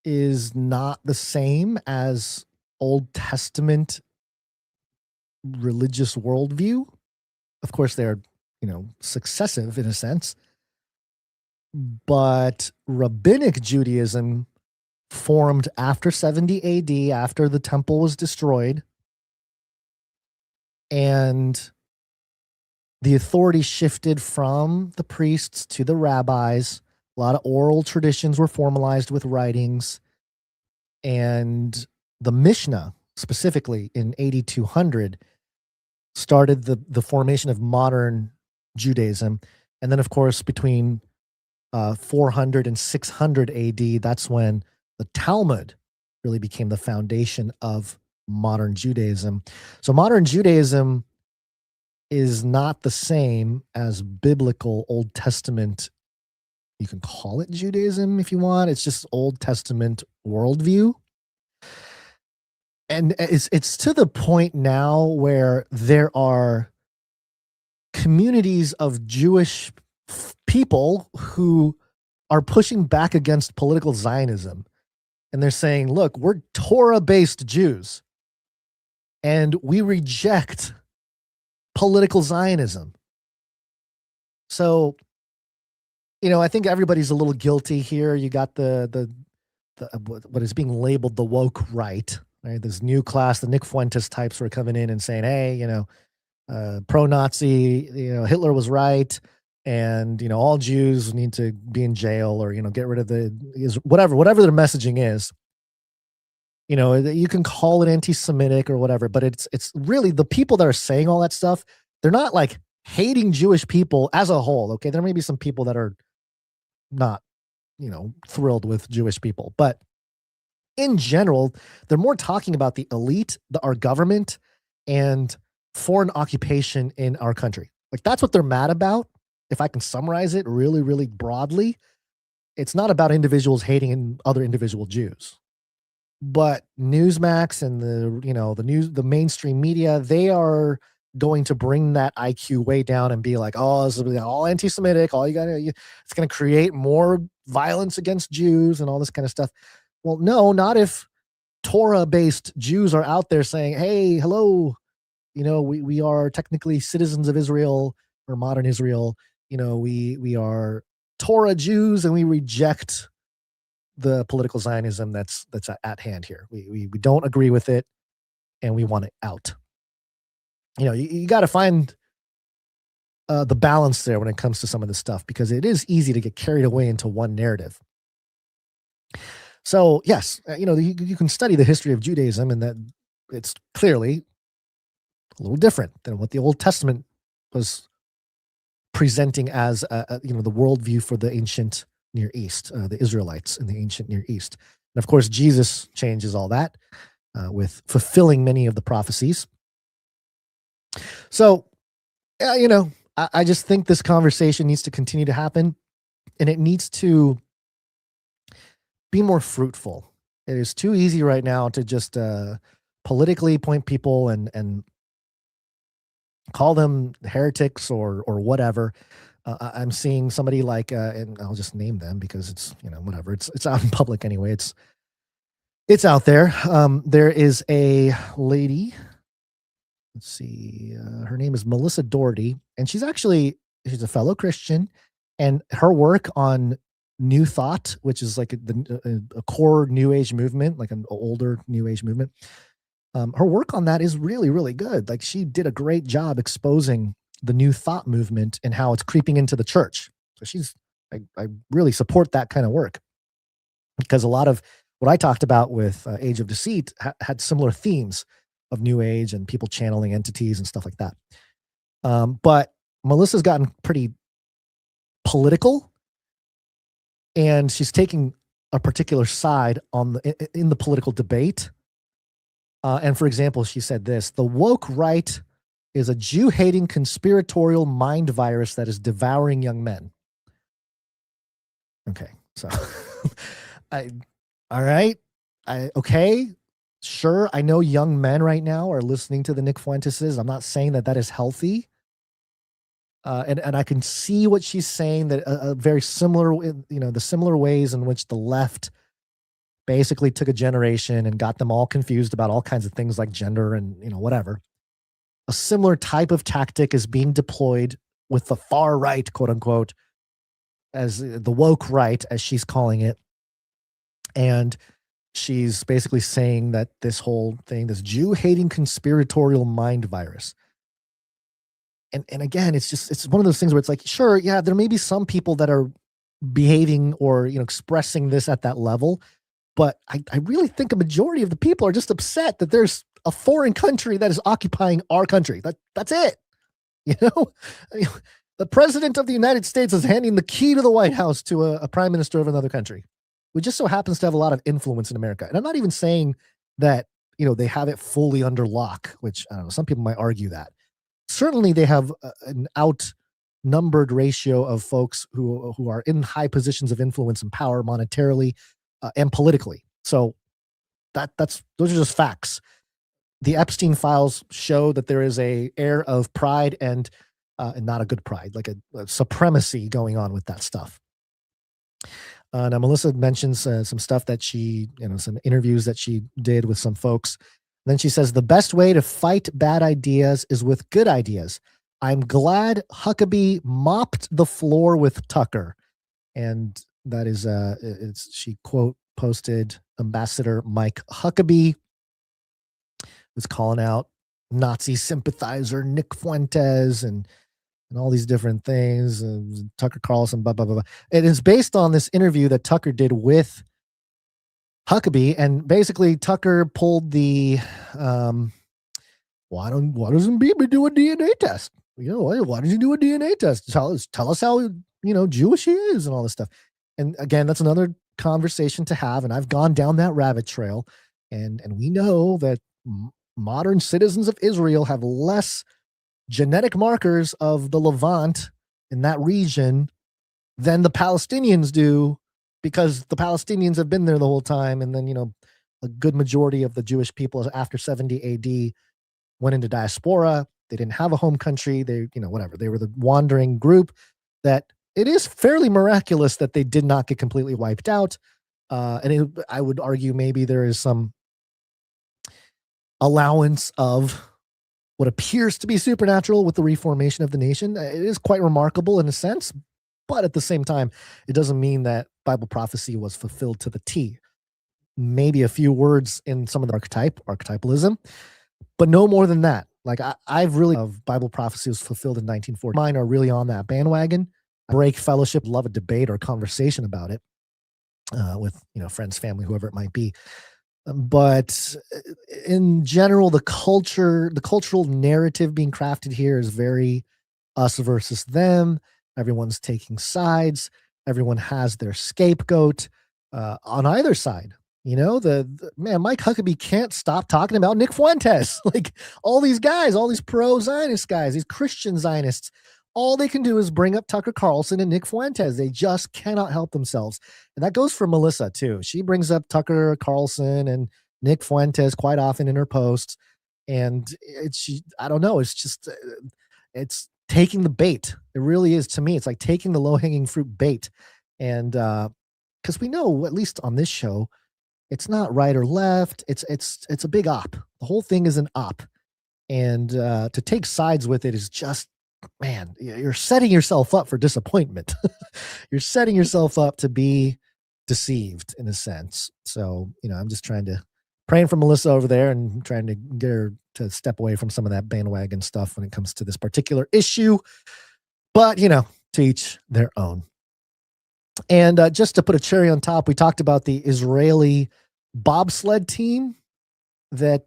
is not the same as Old Testament religious worldview. Of course, they're, successive in a sense. But rabbinic Judaism formed after 70 AD, after the temple was destroyed. And the authority shifted from the priests to the rabbis. A lot of oral traditions were formalized with writings. And the Mishnah, specifically in 8200, started the formation of modern Judaism. And then, of course, between 400 and 600 AD, that's when the Talmud really became the foundation of modern Judaism. So modern Judaism is not the same as biblical Old Testament. You can call it Judaism if you want. It's just Old Testament worldview. And it's to the point now where there are communities of Jewish people who are pushing back against political Zionism. And they're saying, look, we're Torah-based Jews, and we reject political Zionism. So, I think everybody's a little guilty here. You got the what is being labeled the woke right? This new class, the Nick Fuentes types were coming in and saying, hey, pro-Nazi, Hitler was right. And, all Jews need to be in jail, or, get rid of whatever their messaging is. You can call it anti-Semitic or whatever, but it's really the people that are saying all that stuff. They're not like hating Jewish people as a whole. Okay. There may be some people that are not, thrilled with Jewish people, but in general, they're more talking about the elite, our government, and foreign occupation in our country. Like, that's what they're mad about. If I can summarize it really, really broadly, it's not about individuals hating other individual Jews. But Newsmax and the mainstream media, they are going to bring that IQ way down and be like, oh, this is all anti-Semitic. It's going to create more violence against Jews and all this kind of stuff. Well, no, not if Torah-based Jews are out there saying, hey, hello, we are technically citizens of Israel or modern Israel. We are Torah Jews, and we reject the political Zionism that's at hand here. We don't agree with it, and we want it out. You got to find the balance there when it comes to some of this stuff, because it is easy to get carried away into one narrative. So yes, you can study the history of Judaism, and that it's clearly a little different than what the Old Testament was presenting as the worldview for the ancient Near East, the Israelites in the ancient Near East. And of course, Jesus changes all that with fulfilling many of the prophecies. So, I just think this conversation needs to continue to happen, and it needs to be more fruitful. It is too easy right now to just politically point people and call them heretics or whatever. I'm seeing somebody like, and I'll just name them because it's, whatever. It's out in public anyway. It's out there. There is a lady. Let's see. Her name is Melissa Doherty, and she's a fellow Christian, and her work on New Thought, which is like a core New Age movement, like an older New Age movement. Her work on that is really, really good. Like, she did a great job exposing the New Thought movement and how it's creeping into the church. So I really support that kind of work, because a lot of what I talked about with Age of Deceit had similar themes of New Age and people channeling entities and stuff like that. But Melissa's gotten pretty political, and she's taking a particular side in the political debate. And for example, she said this: the woke right is a Jew-hating conspiratorial mind virus that is devouring young men. Okay, so all right. Okay, sure. I know young men right now are listening to the Nick Fuenteses. I'm not saying that is healthy. And I can see what she's saying, that a very similar, the similar ways in which the left basically took a generation and got them all confused about all kinds of things like gender and, whatever. A similar type of tactic is being deployed with the far right, quote unquote, as the woke right, as she's calling it. And she's basically saying that this whole thing, this Jew-hating conspiratorial mind virus. And again, it's one of those things where it's like, sure, yeah, there may be some people that are behaving or, expressing this at that level. But I really think a majority of the people are just upset that there's a foreign country that is occupying our country. That's it. The president of the United States is handing the key to the White House to a prime minister of another country, who just so happens to have a lot of influence in America. And I'm not even saying that, they have it fully under lock, which I don't know, some people might argue that. Certainly they have an outnumbered ratio of folks who are in high positions of influence and power monetarily and politically. So those are just facts. The Epstein files show that there is a air of pride and not a good pride, like a supremacy going on with that stuff. Now Melissa mentions some stuff that she, some interviews that she did with some folks. Then she says, the best way to fight bad ideas is with good ideas. I'm glad Huckabee mopped the floor with Tucker. And that is, she quote posted Ambassador Mike Huckabee, who's calling out Nazi sympathizer Nick Fuentes and all these different things. Tucker Carlson, blah, blah, blah, blah. It is based on this interview that Tucker did with Huckabee, and basically Tucker pulled the why doesn't Bieber do a DNA test? Why did you do a DNA test? Tell us how Jewish he is and all this stuff. And again, that's another conversation to have. And I've gone down that rabbit trail, and we know that modern citizens of Israel have less genetic markers of the Levant in that region than the Palestinians do, because the Palestinians have been there the whole time. And then, a good majority of the Jewish people after 70 AD went into diaspora. They didn't have a home country. They, whatever. They were the wandering group that it is fairly miraculous that they did not get completely wiped out. I would argue maybe there is some allowance of what appears to be supernatural with the reformation of the nation. It is quite remarkable in a sense, but at the same time, it doesn't mean that Bible prophecy was fulfilled to the T. Maybe a few words in some of the archetypalism, but no more than that. Like I've really of Bible prophecy was fulfilled in 1940. Mine are really on that bandwagon. Break fellowship, love a debate or conversation about it with friends, family, whoever it might be. But in general, the cultural narrative being crafted here is very us versus them. Everyone's taking sides. Everyone has their scapegoat on either side. Man, Mike Huckabee can't stop talking about Nick Fuentes. Like all these guys, all these pro-Zionist guys, these Christian Zionists, all they can do is bring up Tucker Carlson and Nick Fuentes. They just cannot help themselves. And that goes for Melissa too. She brings up Tucker Carlson and Nick Fuentes quite often in her posts. And I don't know. It's just, it's taking the bait. It really is to me. It's like taking the low-hanging fruit bait. And because we know, at least on this show, it's not right or left. It's a big op. The whole thing is an op. And to take sides with it is just, man, you're setting yourself up for disappointment. You're setting yourself up to be deceived in a sense. So, I'm just praying for Melissa over there and trying to get her to step away from some of that bandwagon stuff when it comes to this particular issue. But, to each their own. And just to put a cherry on top, we talked about the Israeli bobsled team that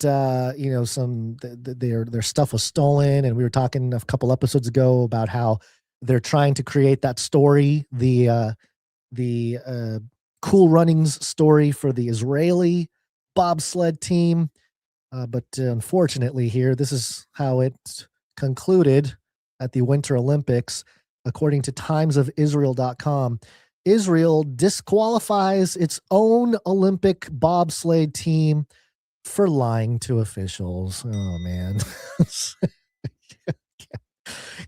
their stuff was stolen, and we were talking a couple episodes ago about how they're trying to create that story, the Cool Runnings story for the Israeli bobsled team. But unfortunately here, this is how it concluded at the Winter Olympics. According to timesofisrael.com, Israel disqualifies its own Olympic bobsleigh team for lying to officials. Oh, man.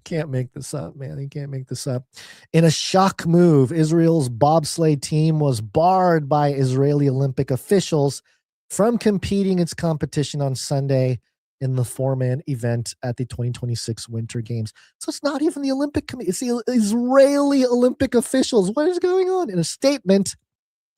Can't make this up, man. You can't make this up. In a shock move, Israel's bobsleigh team was barred by Israeli Olympic officials from competing its competition on Sunday in the four-man event at the 2026 Winter Games. So it's not even the Olympic Committee. It's the Israeli Olympic officials. What is going on? In a statement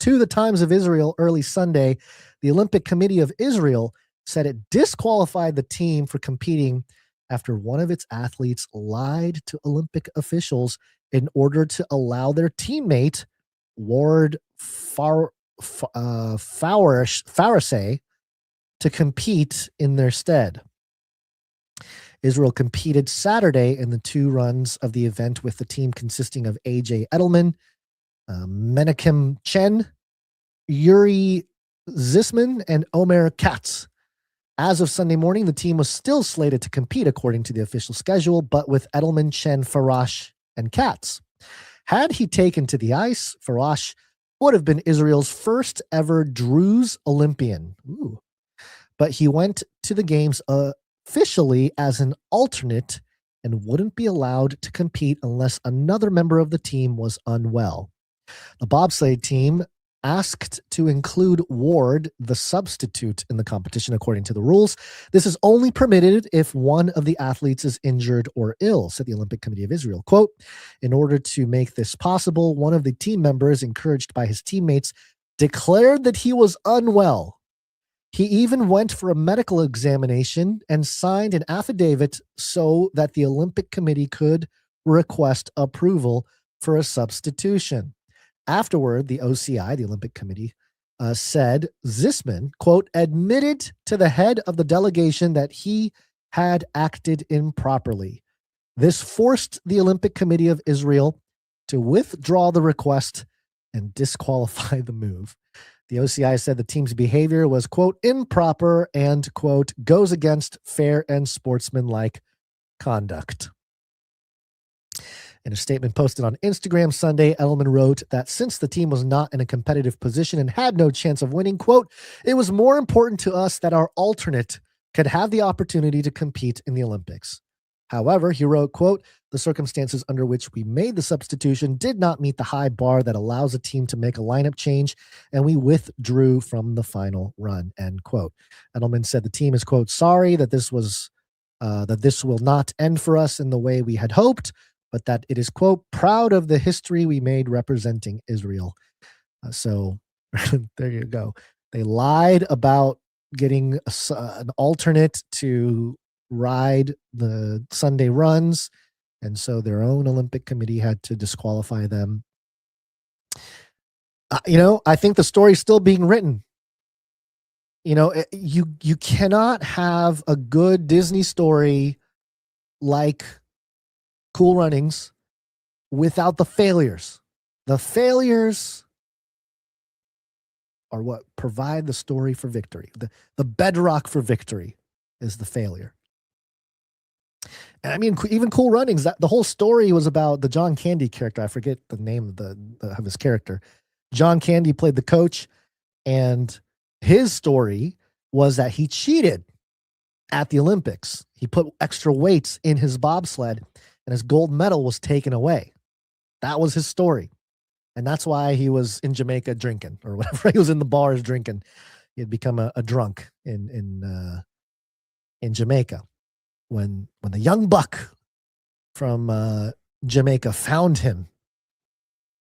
to the Times of Israel early Sunday, the Olympic Committee of Israel said it disqualified the team for competing after one of its athletes lied to Olympic officials in order to allow their teammate, Ward Fariseh, to compete in their stead. Israel competed Saturday in the two runs of the event with the team consisting of A.J. Edelman, Menachem Chen, Yuri Zisman, and Omer Katz. As of Sunday morning, the team was still slated to compete according to the official schedule, but with Edelman, Chen, Farash, and Katz. Had he taken to the ice, Farash would have been Israel's first ever Druze Olympian. Ooh. But he went to the games officially as an alternate and wouldn't be allowed to compete unless another member of the team was unwell. The bobsleigh team asked to include Ward, the substitute, in the competition according to the rules. This is only permitted if one of the athletes is injured or ill, said the Olympic Committee of Israel. Quote, in order to make this possible, one of the team members, encouraged by his teammates, declared that he was unwell. He even went for a medical examination and signed an affidavit so that the Olympic Committee could request approval for a substitution. Afterward, the OCI, the Olympic Committee, said Zisman, quote, admitted to the head of the delegation that he had acted improperly. This forced the Olympic Committee of Israel to withdraw the request and disqualify the move. The OCI said the team's behavior was, quote, improper and, quote, goes against fair and sportsmanlike conduct. In a statement posted on Instagram Sunday, Edelman wrote that since the team was not in a competitive position and had no chance of winning, quote, it was more important to us that our alternate could have the opportunity to compete in the Olympics. However, he wrote, quote, the circumstances under which we made the substitution did not meet the high bar that allows a team to make a lineup change, and we withdrew from the final run, end quote. Edelman said the team is, quote, sorry that this will not end for us in the way we had hoped, but that it is, quote, proud of the history we made representing Israel. So there you go. They lied about getting an alternate to ride the Sunday runs, and so their own Olympic Committee had to disqualify them. I think the story's still being written. You cannot have a good Disney story like Cool Runnings without the failures. The failures are what provide the story for victory. The bedrock for victory is the failure. And I mean, even Cool Runnings, the whole story was about the John Candy character. I forget the name of his character. John Candy played the coach, and his story was that he cheated at the Olympics. He put extra weights in his bobsled, and his gold medal was taken away. That was his story. And that's why he was in Jamaica drinking, or whatever. He was in the bars drinking. He had become a drunk in Jamaica. When the young buck from Jamaica found him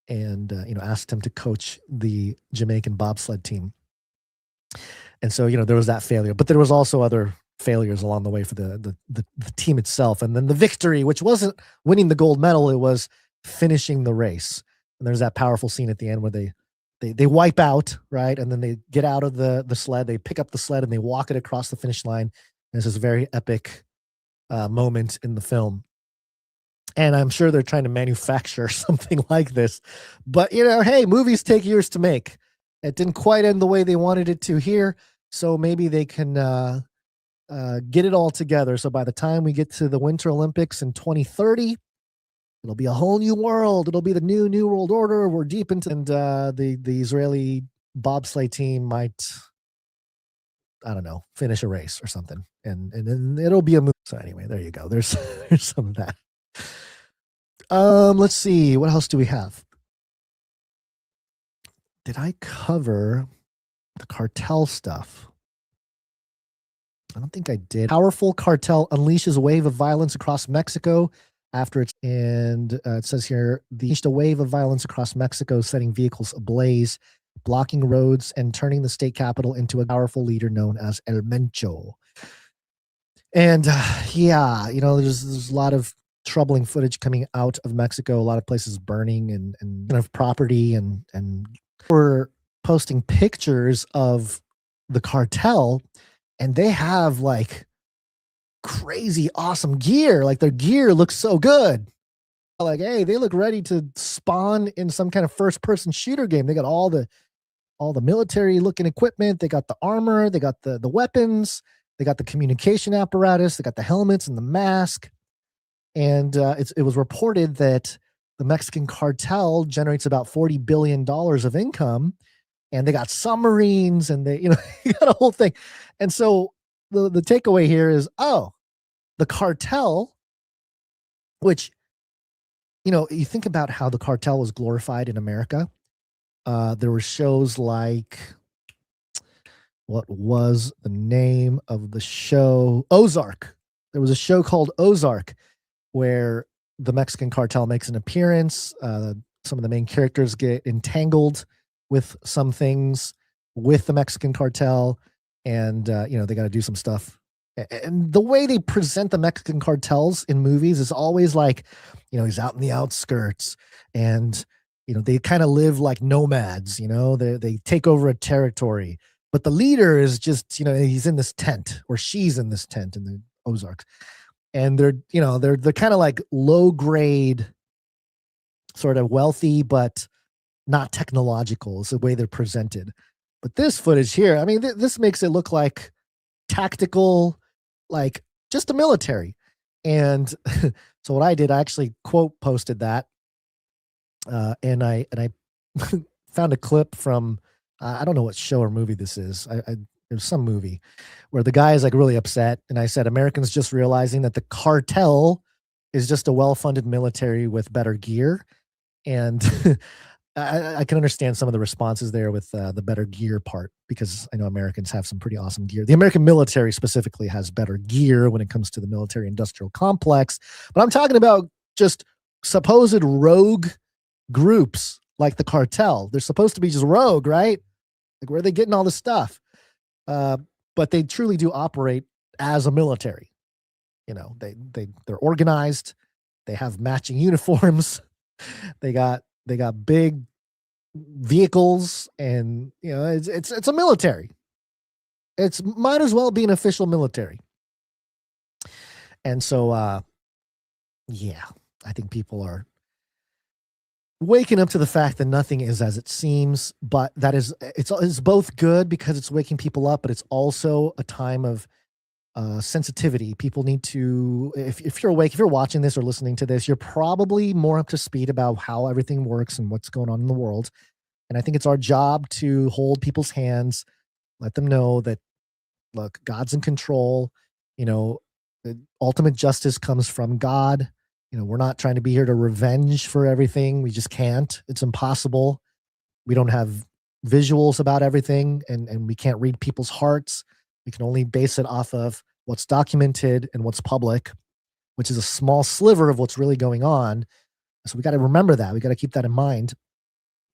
and asked him to coach the Jamaican bobsled team. And so, there was that failure, but there was also other failures along the way for the team itself. And then the victory, which wasn't winning the gold medal, it was finishing the race. And there's that powerful scene at the end where they wipe out, right? And then they get out of the sled, they pick up the sled and they walk it across the finish line. And it's this very epic moment in the film. And I'm sure they're trying to manufacture something like this. But, hey, movies take years to make. It didn't quite end the way they wanted it to here. So maybe they can get it all together. So by the time we get to the Winter Olympics in 2030, it'll be a whole new world. It'll be the new world order. We're deep into, and the Israeli bobsleigh team might, I don't know, finish a race or something, and it'll be a movie. So anyway, there you go. There's some of that. Let's see, what else do we have? Did I cover the cartel stuff? I don't think I did. Powerful cartel unleashes a wave of violence across Mexico after it's, and it says here, unleashed a wave of violence across Mexico, setting vehicles ablaze, blocking roads, and turning the state capital into a powerful leader known as El Mencho. And there's a lot of troubling footage coming out of Mexico, a lot of places burning and kind of property, and we're posting pictures of the cartel, and they have like crazy awesome gear. Like their gear looks so good. Like, hey, they look ready to spawn in some kind of first person shooter game. They got all the military looking equipment. They got the armor, they got the weapons, they got the communication apparatus, they got the helmets and the mask. And it was reported that the Mexican cartel generates about $40 billion of income, and they got submarines, and they got a whole thing. And so the takeaway here is, the cartel, which, you think about how the cartel was glorified in America. There were shows like, what was the name of the show? Ozark. There was a show called Ozark where the Mexican cartel makes an appearance. Some of the main characters get entangled with some things with the Mexican cartel, and they got to do some stuff. And the way they present the Mexican cartels in movies is always like, he's out in the outskirts, and they kind of live like nomads. They take over a territory, but the leader is just he's in this tent, or she's in this tent in the Ozarks, and they're kind of like low grade, sort of wealthy but not technological is the way they're presented. But this footage here, I mean, this makes it look like tactical, like just a military. And so what I did, I actually quote posted that, and I found a clip from I don't know what show or movie this is. There's some movie where the guy is like really upset, and I said, Americans just realizing that the cartel is just a well-funded military with better gear. And I can understand some of the responses there with the better gear part, because I know Americans have some pretty awesome gear. The American military specifically has better gear when it comes to the military industrial complex. But I'm talking about just supposed rogue groups like the cartel. They're supposed to be just rogue, right? Like, where are they getting all this stuff? But they truly do operate as a military. They're organized. They have matching uniforms. They got big vehicles, and it's a military. It's might as well be an official military. And so I think people are waking up to the fact that nothing is as it seems, but it's both good because it's waking people up, but it's also a time of sensitivity. People need to, if you're awake, if you're watching this or listening to this, you're probably more up to speed about how everything works and what's going on in the world. And I think it's our job to hold people's hands, let them know that, look, God's in control. The ultimate justice comes from God. We're not trying to be here to revenge for everything. We just can't. It's impossible. We don't have visuals about everything, and we can't read people's hearts. We can only base it off of what's documented and what's public, which is a small sliver of what's really going on. So we got to remember that. We got to keep that in mind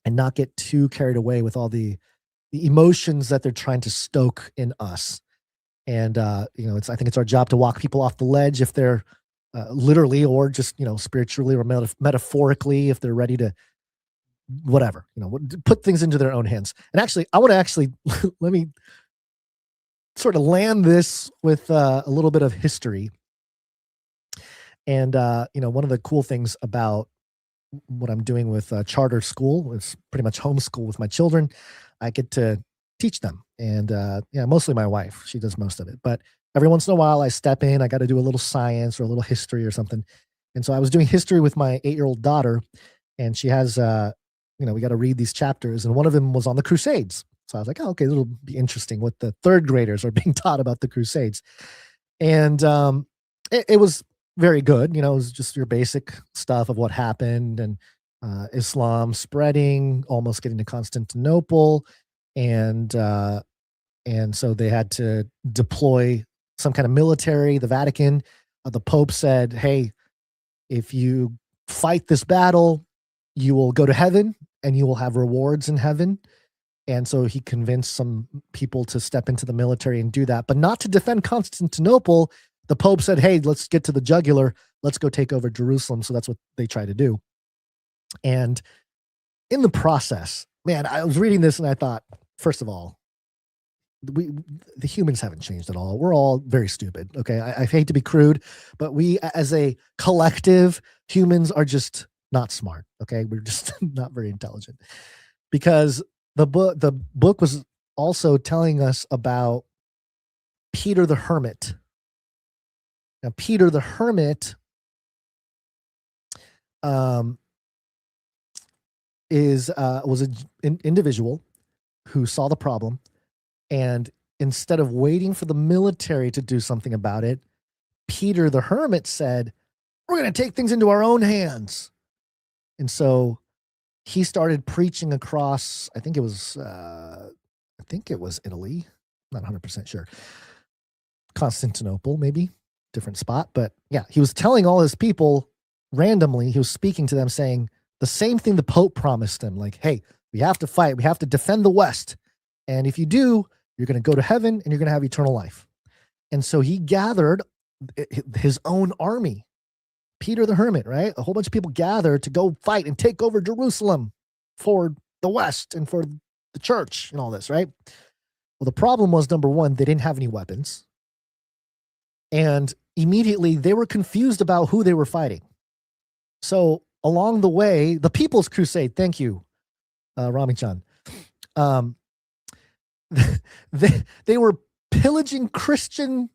and not get too carried away with all the emotions that they're trying to stoke in us. And, I think it's our job to walk people off the ledge if they're literally, or just, spiritually or metaphorically, if they're ready to whatever, put things into their own hands. And actually, I want to let me sort of land this with a little bit of history. And, one of the cool things about what I'm doing with charter school, it's pretty much homeschool with my children. I get to teach them. And, mostly my wife, she does most of it. But every once in a while I step in, I got to do a little science or a little history or something. And so I was doing history with my 8-year-old daughter, and she has, we got to read these chapters. And one of them was on the Crusades. So I was like, oh, okay, it'll be interesting what the third graders are being taught about the Crusades. And it was very good. It was just your basic stuff of what happened, and Islam spreading, almost getting to Constantinople. And so they had to deploy some kind of military, the Vatican. The Pope said, hey, if you fight this battle, you will go to heaven and you will have rewards in heaven. And so he convinced some people to step into the military and do that, but not to defend Constantinople. The Pope said, hey, let's get to the jugular. Let's go take over Jerusalem. So that's what they try to do. And in the process, man, I was reading this and I thought, first of all, the humans haven't changed at all. We're all very stupid. Okay. I hate to be crude, but we as a collective, humans are just not smart. Okay. We're just not very intelligent, because the book was also telling us about Peter the Hermit. Now, Peter the Hermit was an individual who saw the problem, and instead of waiting for the military to do something about it, Peter the Hermit said, we're going to take things into our own hands. And so he started preaching across, I think it was Italy, not 100% sure. Constantinople, maybe, different spot. But yeah, he was telling all his people randomly, he was speaking to them saying the same thing the Pope promised them, like, hey, we have to fight, we have to defend the West. And if you do, you're going to go to heaven and you're going to have eternal life. And so he gathered his own army, Peter the Hermit, right? A whole bunch of people gathered to go fight and take over Jerusalem for the West and for the church and all this, right? Well, the problem was, number one, they didn't have any weapons. And immediately they were confused about who they were fighting. So along the way, the People's Crusade, thank you, Rami-chan, they were pillaging Christian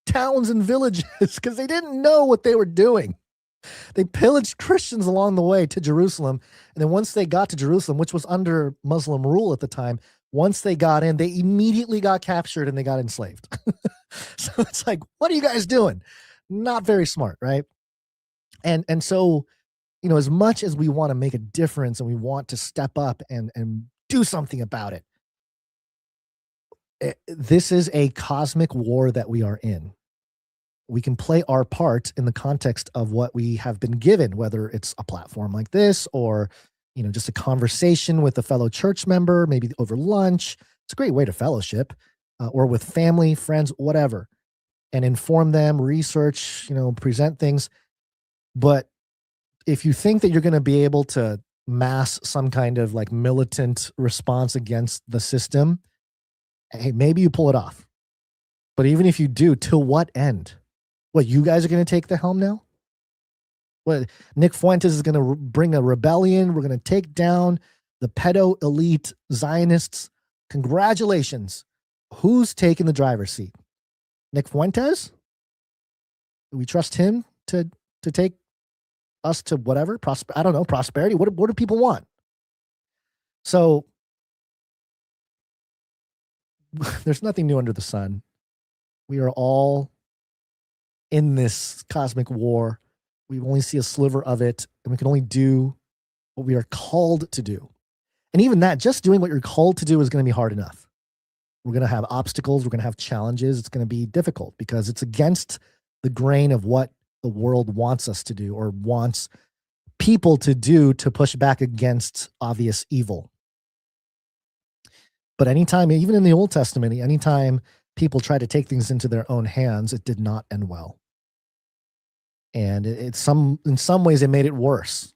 towns and villages because they didn't know what they were doing. They pillaged Christians along the way to Jerusalem. And then once they got to Jerusalem, which was under Muslim rule at the time, once they got in, they immediately got captured and they got enslaved. So it's like, what are you guys doing? Not very smart, right? And so, as much as we want to make a difference and we want to step up and do something about it, this is a cosmic war that we are in. We can play our part in the context of what we have been given, whether it's a platform like this or, just a conversation with a fellow church member, maybe over lunch. It's a great way to fellowship, or with family, friends, whatever, and inform them, research, present things. But if you think that you're going to be able to mass some kind of like militant response against the system, hey, maybe you pull it off. But even if you do, to what end? What, you guys are going to take the helm now? What, Nick Fuentes is going to bring a rebellion? We're going to take down the pedo elite Zionists? Congratulations. Who's taking the driver's seat? Nick Fuentes? Do we trust him to take us to whatever? I don't know, prosperity? What do people want? So there's nothing new under the sun. We are all in this cosmic war. We only see a sliver of it, and we can only do what we are called to do. And even that, just doing what you're called to do is going to be hard enough. We're going to have obstacles. We're going to have challenges. It's going to be difficult because it's against the grain of what the world wants us to do or wants people to do to push back against obvious evil. But anytime, even in the Old Testament, anytime people try to take things into their own hands, it did not end well. And in some ways, it made it worse.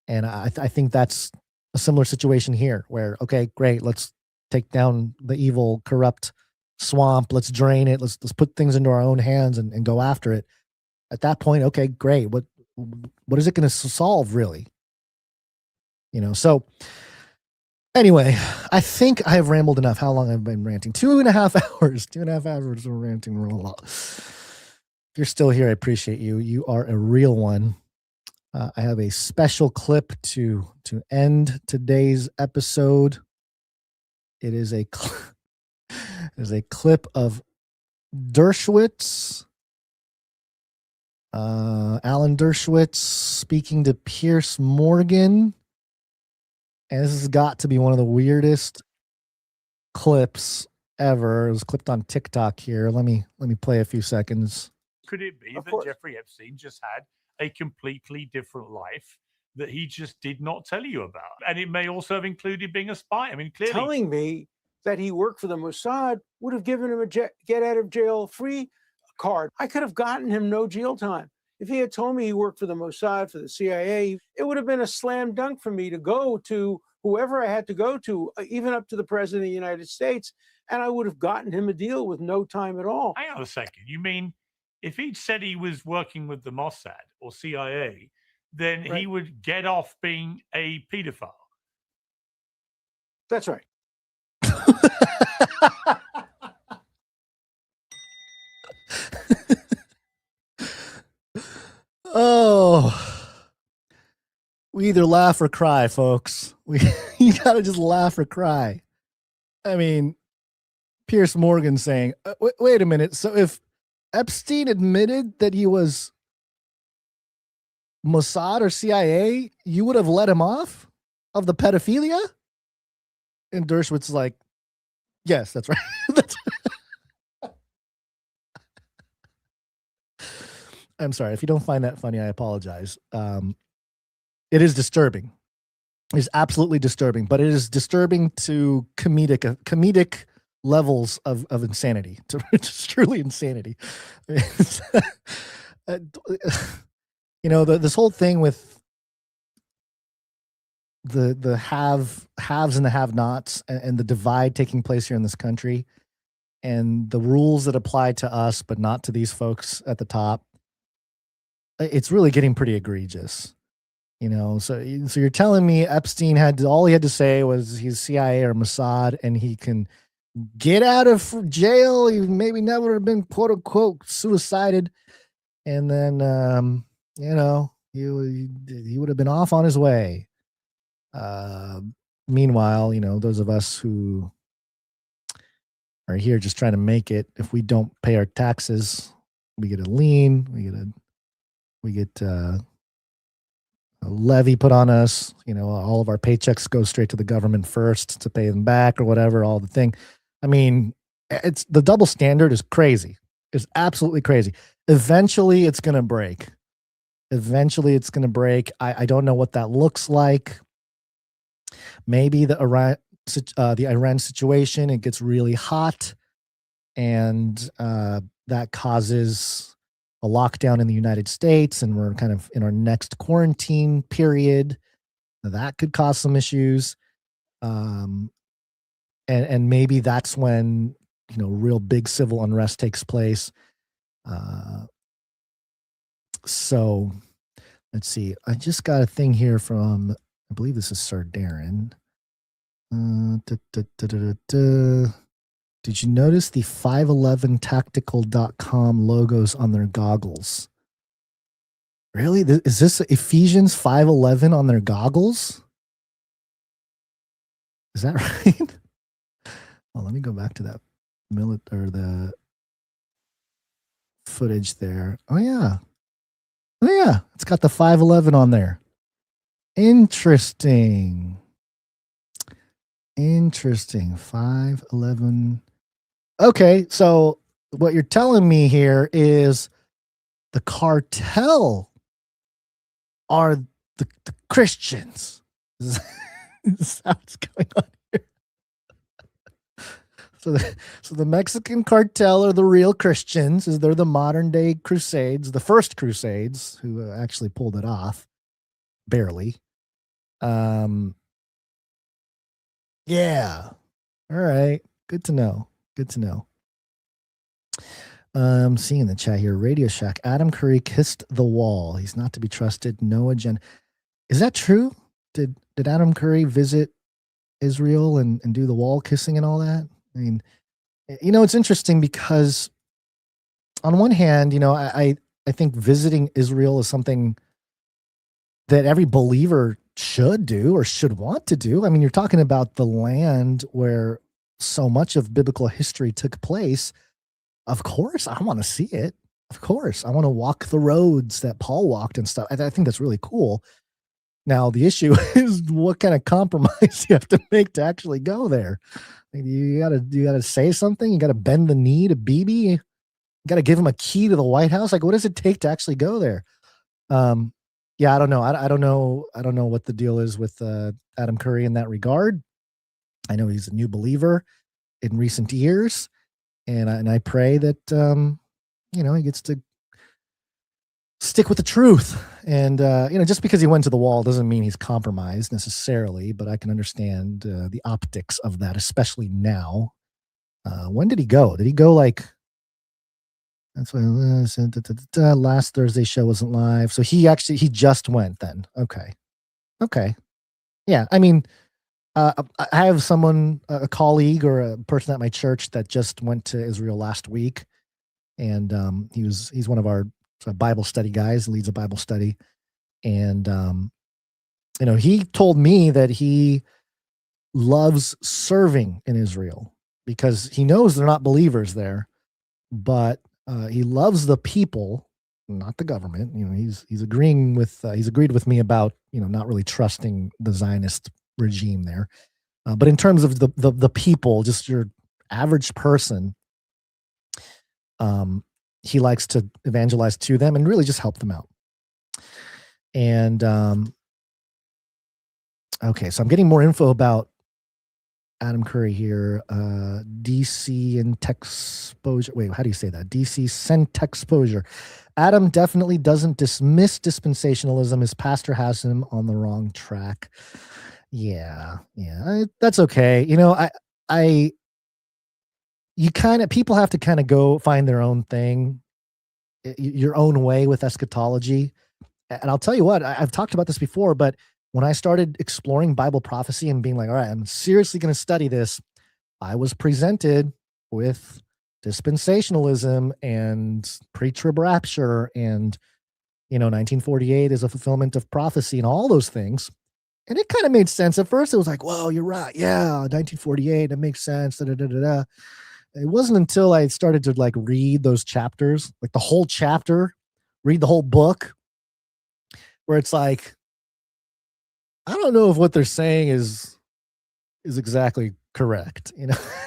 And I think that's a similar situation here where, okay, great, let's take down the evil, corrupt swamp. Let's drain it. Let's put things into our own hands and go after it. at that point, okay, great. What is it going to solve, really? So anyway, I think I have rambled enough. How long I've been ranting? 2.5 hours. 2.5 hours of ranting. If you're still here, I appreciate you. You are a real one. I have a special clip to end today's episode. It is a clip of Dershowitz, Alan Dershowitz speaking to Piers Morgan. And this has got to be one of the weirdest clips ever. It was clipped on TikTok here. Let me play a few seconds. Could it be that Jeffrey Epstein just had a completely different life that he just did not tell you about? And it may also have included being a spy. I mean, clearly. Telling me that he worked for the Mossad would have given him a get out of jail free card. I could have gotten him no jail time. If he had told me he worked for the Mossad, for the CIA, it would have been a slam dunk for me to go to whoever I had to go to, even up to the President of the United States, and I would have gotten him a deal with no time at all. Hang on a second. You mean if he'd said he was working with the Mossad or CIA, then he would get off being a pedophile? That's right. Oh, we either laugh or cry, folks. You gotta just laugh or cry. I mean, Piers Morgan saying, wait a minute. So if Epstein admitted that he was Mossad or CIA, you would have let him off of the pedophilia? And Dershowitz is like, yes, that's right. I'm sorry. If you don't find that funny, I apologize. It is disturbing. It's absolutely disturbing, but it is disturbing to comedic levels of insanity. It's truly insanity. This whole thing with the haves and the have-nots and the divide taking place here in this country, and the rules that apply to us but not to these folks at the top. It's really getting pretty egregious, So you're telling me Epstein all he had to say was he's CIA or Mossad, and he can get out of jail. He maybe never have been quote unquote suicided, and then he would have been off on his way. Meanwhile, those of us who are here just trying to make it, if we don't pay our taxes, we get a lien. We get a levy put on us. All of our paychecks go straight to the government first to pay them back or whatever, all the thing. I mean, it's the double standard is crazy. It's absolutely crazy. Eventually it's going to break. I don't know what that looks like. Maybe the Iran situation, it gets really hot, and that causes a lockdown in the United States, and we're kind of in our next quarantine period. That could cause some issues. And maybe that's when, real big civil unrest takes place. So let's see. I just got a thing here from, I believe this is Sir Darren. Did you notice the 511tactical.com logos on their goggles? Really? Is this Ephesians 5:11 on their goggles? Is that right? Well, let me go back to that the footage there. Oh yeah. It's got the 5:11 on there. Interesting. 5:11. Okay, so what you're telling me here is the cartel are the Christians. This is how it's going on here. So the Mexican cartel are the real Christians, as they're the modern day Crusades, the first Crusades, who actually pulled it off, barely. Yeah. All right. Good to know. I'm seeing in the chat here, Radio Shack. Adam Curry kissed the wall. He's not to be trusted. No agenda. Is that true? Did Adam Curry visit Israel and do the wall kissing and all that? I mean, it's interesting because on one hand, I think visiting Israel is something that every believer should do or should want to do. I mean, you're talking about the land where so much of biblical history took place. Of course, I want to see it. Of course, I want to walk the roads that Paul walked and stuff. I think that's really cool. Now, the issue is what kind of compromise you have to make to actually go there. You gotta say something. You gotta bend the knee to Bibi. You gotta give him a key to the White House. Like, what does it take to actually go there? Yeah, I don't know. I don't know. I don't know what the deal is with Adam Curry in that regard. I know he's a new believer in recent years, and I pray that he gets to stick with the truth. And just because he went to the wall doesn't mean he's compromised necessarily, but I can understand the optics of that, especially now. When did he go? Did he go like? That's why last Thursday show wasn't live, so he just went then. Okay, yeah. I mean, I have a colleague or a person at my church that just went to Israel last week, and he's one of our Bible study guys, leads a Bible study, and he told me that he loves serving in Israel because he knows they're not believers there, but he loves the people, not the government. He's agreeing with he's agreed with me about not really trusting the Zionist regime there, but in terms of the people, just your average person, he likes to evangelize to them and really just help them out. And okay, so I'm getting more info about Adam Curry here. DC and tech exposure. Wait, how do you say that? DC sent tech exposure. Adam definitely doesn't dismiss dispensationalism. His pastor has him on the wrong track. Yeah, that's okay. People have to kind of go find their own thing, your own way with eschatology. And I'll tell you what, I've talked about this before, but when I started exploring Bible prophecy and being like, all right, I'm seriously going to study this, I was presented with dispensationalism and pre-trib rapture and, 1948 is a fulfillment of prophecy and all those things. And it kind of made sense. At first, it was like, whoa, you're right. Yeah, 1948, that makes sense. Da, da, da, da, da. It wasn't until I started to read those chapters, like the whole chapter, read the whole book, where it's like, I don't know if what they're saying is exactly correct.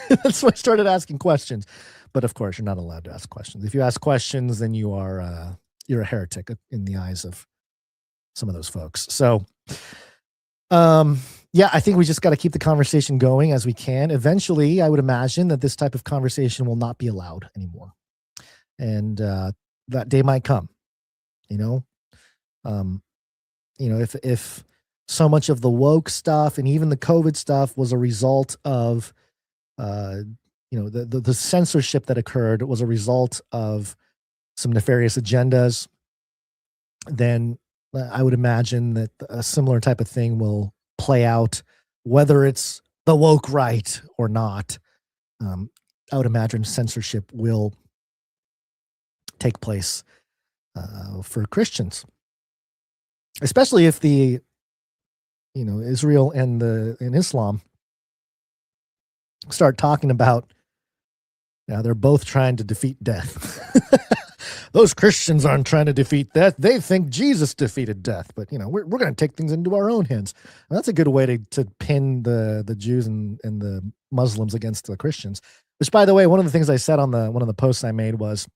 That's why I started asking questions. But of course, you're not allowed to ask questions. If you ask questions, then you're a heretic in the eyes of some of those folks. So, yeah, I think we just got to keep the conversation going as we can. Eventually, I would imagine that this type of conversation will not be allowed anymore, and that day might come. If so much of the woke stuff and even the COVID stuff was a result of, the censorship that occurred was a result of some nefarious agendas, then I would imagine that a similar type of thing will play out, whether it's the woke right or not. I would imagine censorship will take place for Christians, especially if the Israel and Islam start talking about, they're both trying to defeat death. Those Christians aren't trying to defeat death. They think Jesus defeated death, but we're going to take things into our own hands. And that's a good way to pin the Jews and the Muslims against the Christians. Which, by the way, one of the things I said on one of the posts I made was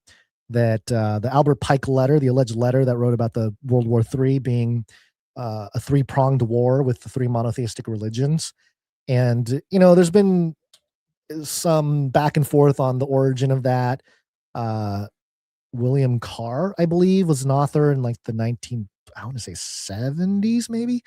that the Albert Pike letter, the alleged letter that wrote about the World War III being a three-pronged war with the three monotheistic religions. And, there's been some back and forth on the origin of that. William Carr, I believe, was an author in the 70s, maybe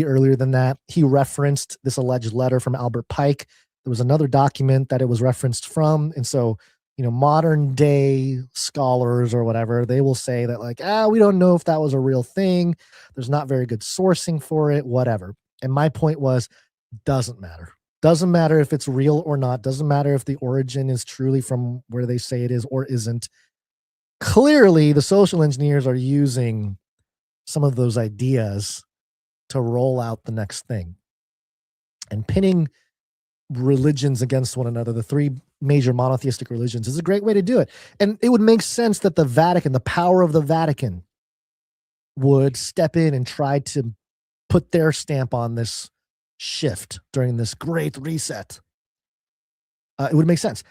earlier than that. He referenced this alleged letter from Albert Pike. There was another document that it was referenced from. And so modern day scholars or whatever, they will say that like, we don't know if that was a real thing. There's not very good sourcing for it, whatever. And my point was, doesn't matter. Doesn't matter if it's real or not. Doesn't matter if the origin is truly from where they say it is or isn't. Clearly, the social engineers are using some of those ideas to roll out the next thing. And pinning religions against one another, the three major monotheistic religions, is a great way to do it. And it would make sense that the Vatican, the power of the Vatican, would step in and try to put their stamp on this shift during this great reset. It would make sense.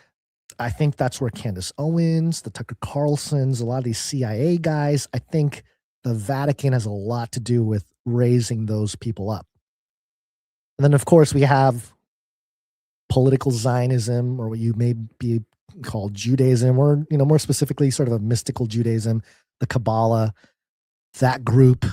I think that's where Candace Owens, the Tucker Carlsons, a lot of these CIA guys, I think the Vatican has a lot to do with raising those people up. And then, of course, we have political Zionism, or what you may be called Judaism, or, more specifically, sort of a mystical Judaism, the Kabbalah, that group,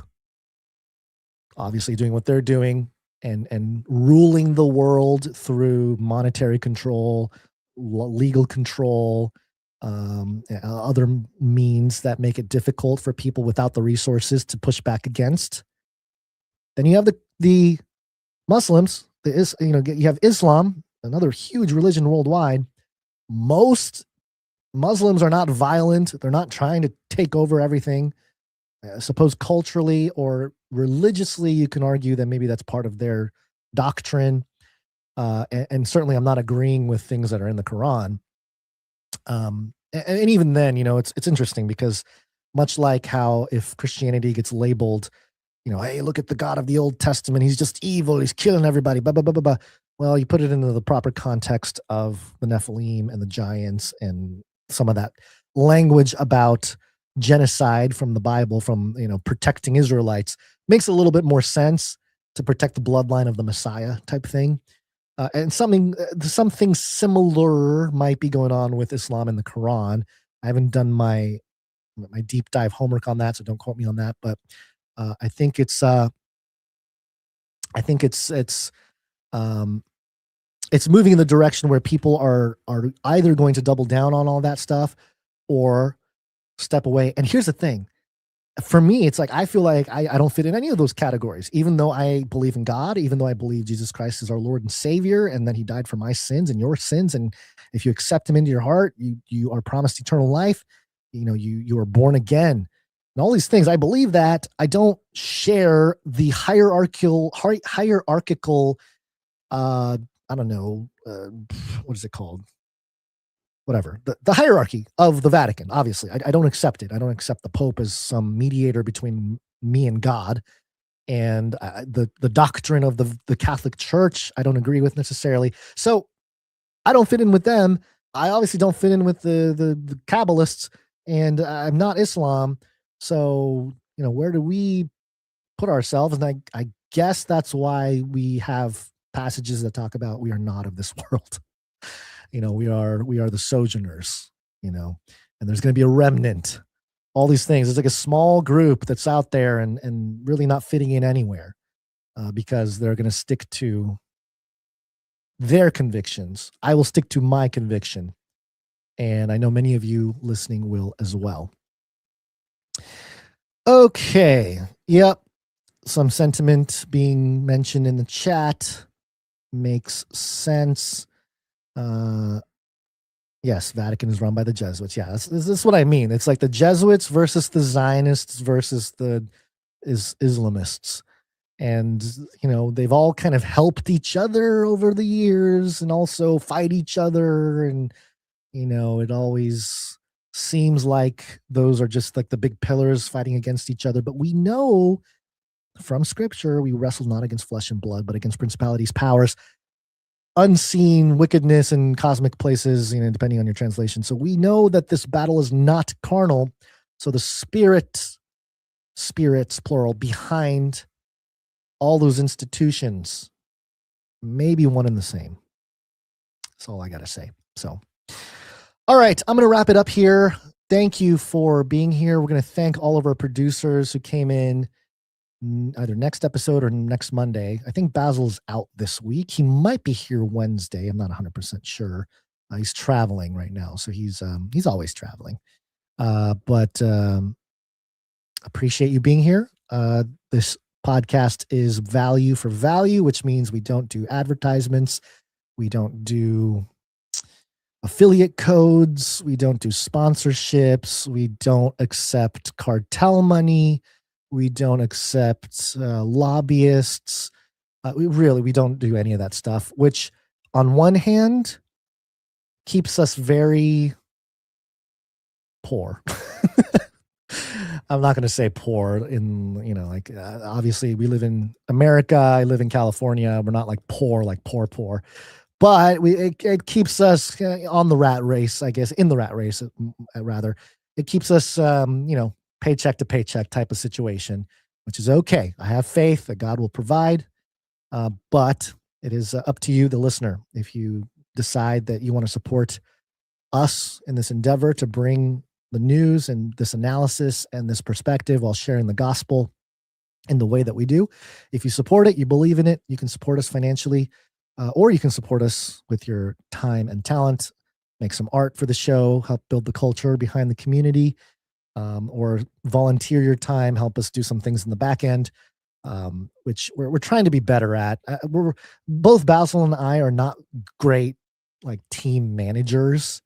obviously doing what they're doing and ruling the world through monetary control, legal control, other means that make it difficult for people without the resources to push back against. Then you have the Muslims, you have Islam, another huge religion worldwide. Most Muslims are not violent. They're not trying to take over everything. I suppose culturally or religiously, you can argue that maybe that's part of their doctrine. And certainly I'm not agreeing with things that are in the Quran. And even then, it's interesting because much like how if Christianity gets labeled, hey, look at the God of the Old Testament, he's just evil, he's killing everybody, blah, blah, blah, blah, blah. Well, you put it into the proper context of the Nephilim and the giants and some of that language about genocide from the Bible, from, protecting Israelites, makes a little bit more sense to protect the bloodline of the Messiah type thing. And something similar might be going on with Islam and the Quran. I haven't done my deep dive homework on that, so don't quote me on that. But I think it's moving in the direction where people are either going to double down on all that stuff or step away. And here's the thing. For me, it's like I feel like I don't fit in any of those categories, even though I believe in God, even though I believe Jesus Christ is our Lord and Savior, and that he died for my sins and your sins. And if you accept him into your heart, you are promised eternal life. You are born again. And all these things, I believe that. I don't share the hierarchical, I don't know, what is it called? Whatever, the hierarchy of the Vatican. Obviously, I don't accept it. I don't accept the Pope as some mediator between me and God. And the doctrine of the Catholic Church, I don't agree with necessarily. So I don't fit in with them. I obviously don't fit in with the Kabbalists, and I'm not Islam. So, where do we put ourselves? And I guess that's why we have passages that talk about we are not of this world. We are the sojourners, and there's going to be a remnant, all these things. It's like a small group that's out there and really not fitting in anywhere because they're going to stick to their convictions. I will stick to my conviction. And I know many of you listening will as well. Okay. Yep. Some sentiment being mentioned in the chat makes sense. Yes, Vatican is run by the Jesuits. Yeah, this is what I mean. It's like the Jesuits versus the Zionists versus the Islamists. And, they've all kind of helped each other over the years and also fight each other. And, it always seems like those are just like the big pillars fighting against each other. But we know from scripture, we wrestle not against flesh and blood, but against principalities, powers, unseen wickedness in cosmic places, depending on your translation. So we know that this battle is not carnal. So the spirits, plural, behind all those institutions may be one and the same. That's all I got to say. So, all right, I'm going to wrap it up here. Thank you for being here. We're going to thank all of our producers who came in either next episode or next Monday. I think Basil's out this week. He might be here Wednesday. I'm not 100% sure. He's traveling right now, so he's always traveling. But appreciate you being here. This podcast is value for value, which means we don't do advertisements, we don't do affiliate codes, we don't do sponsorships, we don't accept cartel money, we don't accept lobbyists. We don't do any of that stuff, which on one hand keeps us very poor. I'm not going to say poor obviously we live in America. I live in California. We're not like poor, but it keeps us on the rat race, I guess, in the rat race, rather. It keeps us, paycheck to paycheck type of situation, which is okay. I have faith that God will provide, but it is up to you, the listener. If you decide that you want to support us in this endeavor to bring the news and this analysis and this perspective while sharing the gospel in the way that we do. If you support it, you believe in it, you can support us financially, or you can support us with your time and talent, make some art for the show, help build the culture behind the community, or volunteer your time, help us do some things in the back end, which we're trying to be better at. Both Basil and I are not great team managers.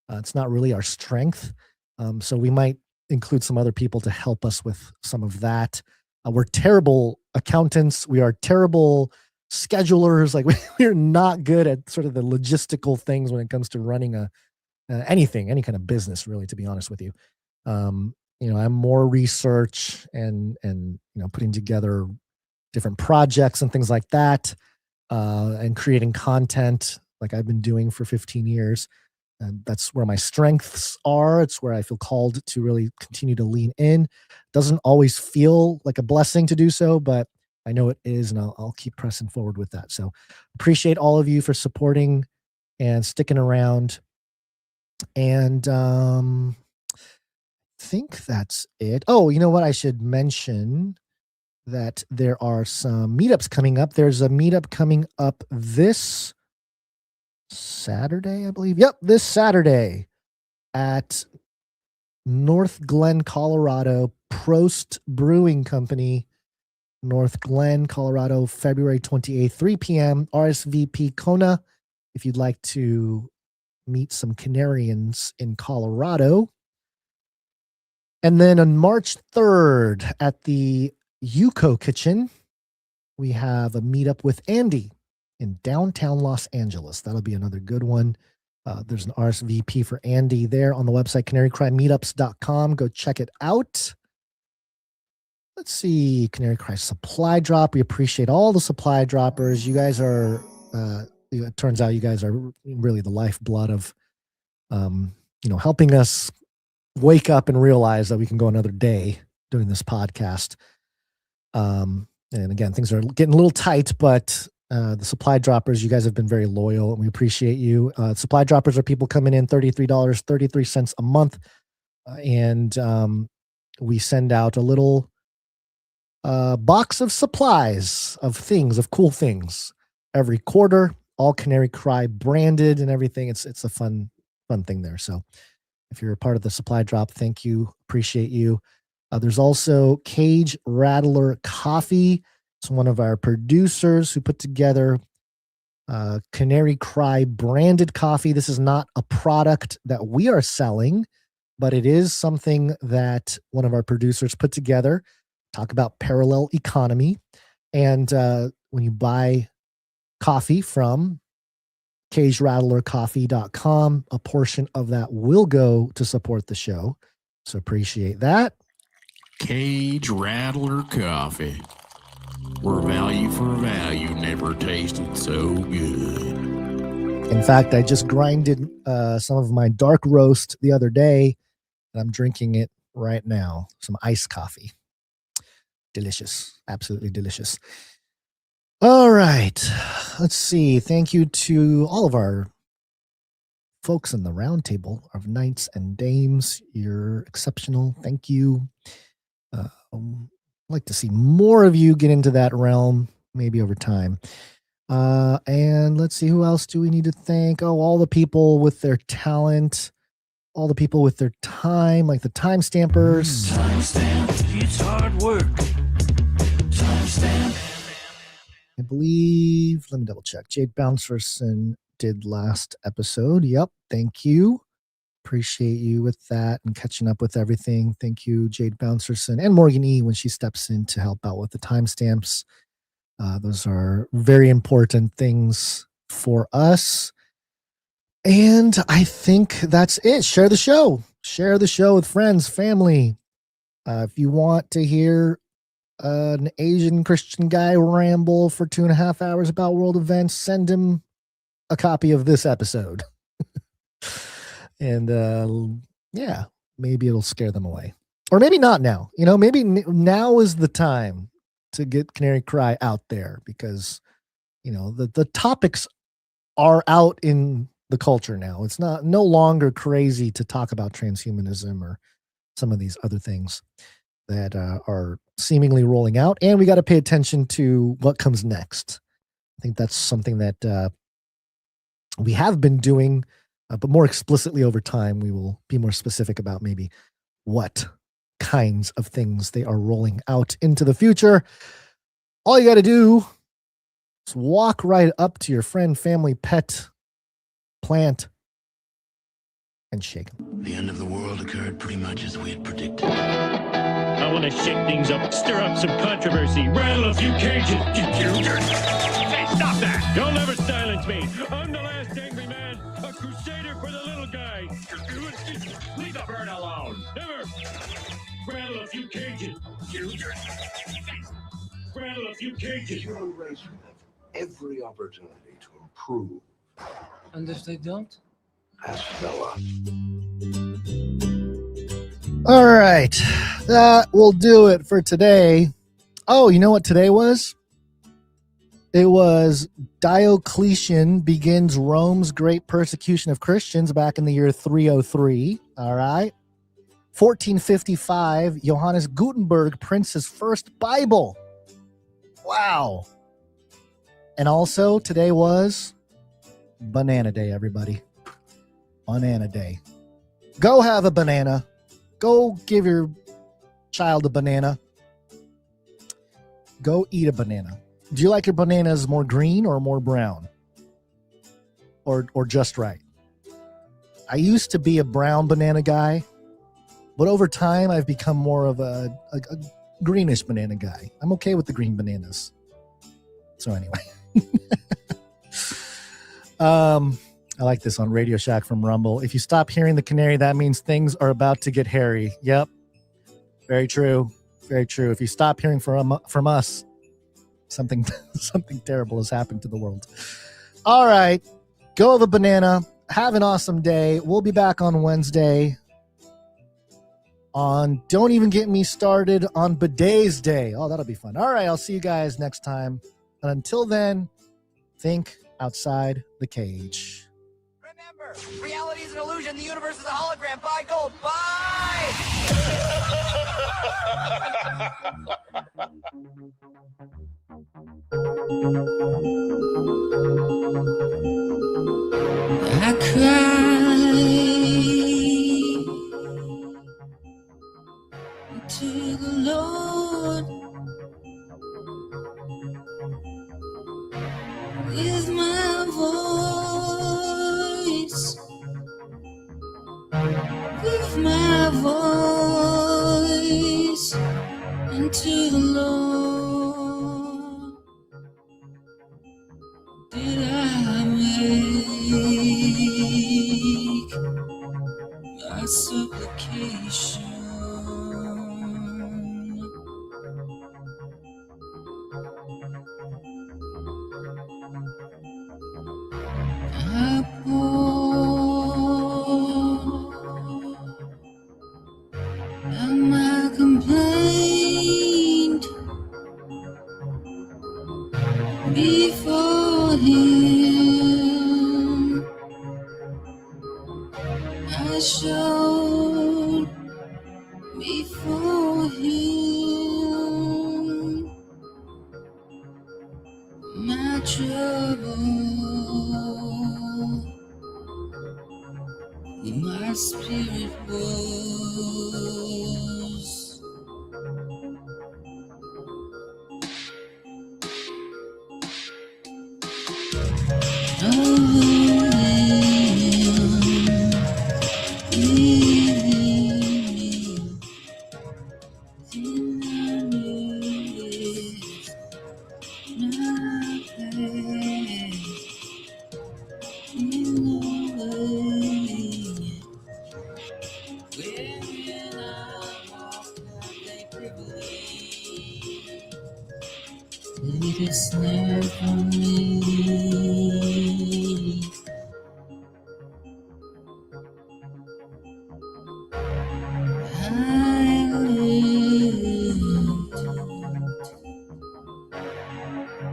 It's not really our strength. So we might include some other people to help us with some of that. We're terrible accountants. We are terrible schedulers. We're not good at sort of the logistical things when it comes to running any kind of business, really, to be honest with you. I'm more research and putting together different projects and things like that, and creating content like I've been doing for 15 years. And that's where my strengths are. It's where I feel called to really continue to lean in. Doesn't always feel like a blessing to do so, but I know it is, and I'll keep pressing forward with that. So appreciate all of you for supporting and sticking around. And I think that's it. Oh, you know what? I should mention that there are some meetups coming up. There's a meetup coming up this Saturday, I believe. Yep, this Saturday at North Glen, Colorado, Prost Brewing Company, North Glen, Colorado, February 28th, 3 p.m. RSVP Kona if you'd like to meet some Canarians in Colorado. And then on March 3rd at the Yuko Kitchen, we have a meetup with Andy in downtown Los Angeles. That'll be another good one. There's an RSVP for Andy there on the website, canarycrymeetups.com. Go check it out. Let's see, Canary Cry Supply Drop. We appreciate all the supply droppers. You guys are, it turns out you guys are really the lifeblood of, helping us wake up and realize that we can go another day doing this podcast. And again, things are getting a little tight, but the supply droppers, you guys have been very loyal and we appreciate you. Supply droppers are people coming in $33.33 a month. And we send out a little box of supplies, of things, of cool things every quarter, all Canary Cry branded and everything. It's a fun thing there. So if you're a part of the supply drop, thank you. Appreciate you. There's also Cage Rattler Coffee. It's one of our producers who put together Canary Cry branded coffee. This is not a product that we are selling, but it is something that one of our producers put together. Talk about parallel economy. And when you buy coffee from CageRattlerCoffee.com, a portion of that will go to support the show. So appreciate that. Cage Rattler Coffee, where value for value never tasted so good. In fact, I just grinded some of my dark roast the other day, and I'm drinking it right now. Some iced coffee. Delicious. Absolutely delicious. All right. Let's see. Thank you to all of our folks in the roundtable of knights and dames. You're exceptional. Thank you. I'd like to see more of you get into that realm, maybe over time. And let's see, who else do we need to thank? Oh, all the people with their talent, all the people with their time, like the timestampers. Timestamp, it's hard work. Timestamp. I believe, let me double check. Jade Bouncerson did last episode. Yep. Thank you. Appreciate you with that and catching up with everything. Thank you, Jade Bouncerson, and Morgan E. when she steps in to help out with the timestamps. Those are very important things for us. And I think that's it. Share the show. Share the show with friends, family. If you want to hear an Asian Christian guy ramble for 2.5 hours about world events, send him a copy of this episode. And yeah, maybe it'll scare them away. Or maybe not now. You know, maybe now is the time to get Canary Cry out there, because, you know, the topics are out in the culture now. It's no longer crazy to talk about transhumanism or some of these other things that are seemingly rolling out. And we got to pay attention to what comes next. I think that's something that we have been doing, but more explicitly over time. We will be more specific about maybe what kinds of things they are rolling out into the future. All you got to do is walk right up to your friend, family, pet, plant, and shake them. The end of the world occurred pretty much as we had predicted. I want to shake things up, stir up some controversy, rattle a few cages. Hey, stop that! You'll never silence me. I'm the last angry man, a crusader for the little guy. Leave the bird alone. Never. Rattle a few cages. Rattle a few cages. The human race will have every opportunity to improve. And if they don't? Ask Noah. All right, that will do it for today. Oh, you know what today was? It was Diocletian begins Rome's great persecution of Christians back in the year 303. All right. 1455, Johannes Gutenberg prints his first Bible. Wow. And also today was Banana Day, everybody. Banana Day. Go have a banana. Go give your child a banana. Go eat a banana. Do you like your bananas more green or more brown? Or just right? I used to be a brown banana guy, but over time I've become more of a greenish banana guy. I'm okay with the green bananas. So anyway. I like this on Radio Shack from Rumble. If you stop hearing the canary, that means things are about to get hairy. Yep. Very true. Very true. If you stop hearing from us, something terrible has happened to the world. All right. Go have a banana. Have an awesome day. We'll be back on Wednesday. Don't even get me started on Bidet's Day. Oh, that'll be fun. All right. I'll see you guys next time. And until then, think outside the cage. Reality is an illusion. The universe is a hologram. Buy gold. Buy! I cry to the Lord with my voice, with my voice, and to the Lord did I make my supplication. I pour out my complaint before him. I showed before him my trouble. My spirit was It is never me. I lived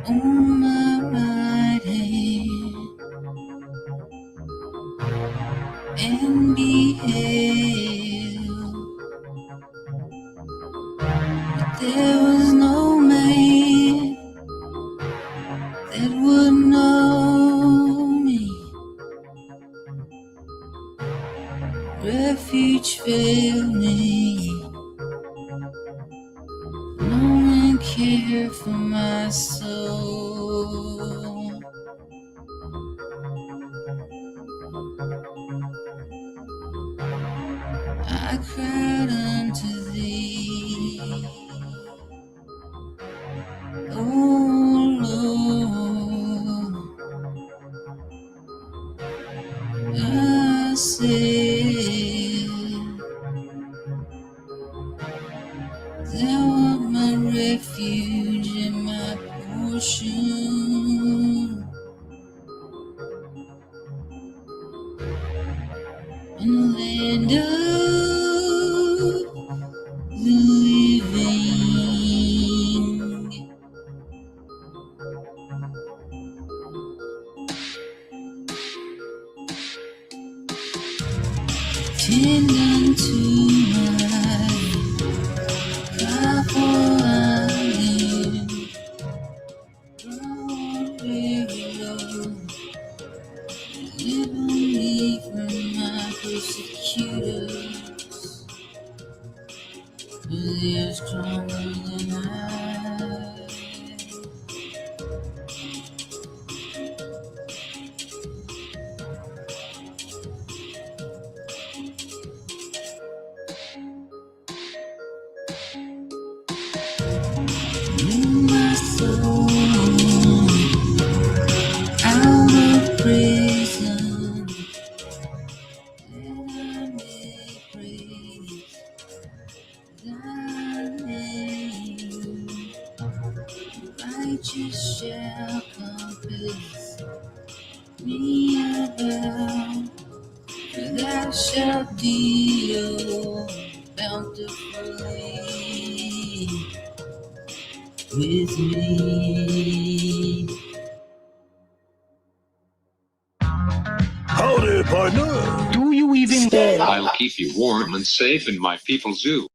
on my right hand and beheld that there was no man that would know me. Refuge failed me. No one cared for my soul. I cried unto thee, oh Lord. I said, thou art my refuge and my portion. In the land of the living. Tend unto my cowboy, brown river, deliver me from my persecutors, for they are stronger than I. My soul out of prison, and I may praise thy name. Righteous shall compass me about, for thou shalt deal bountifully with me. Howdy, partner. Do you even dare? I'll keep you warm and safe in my people's zoo.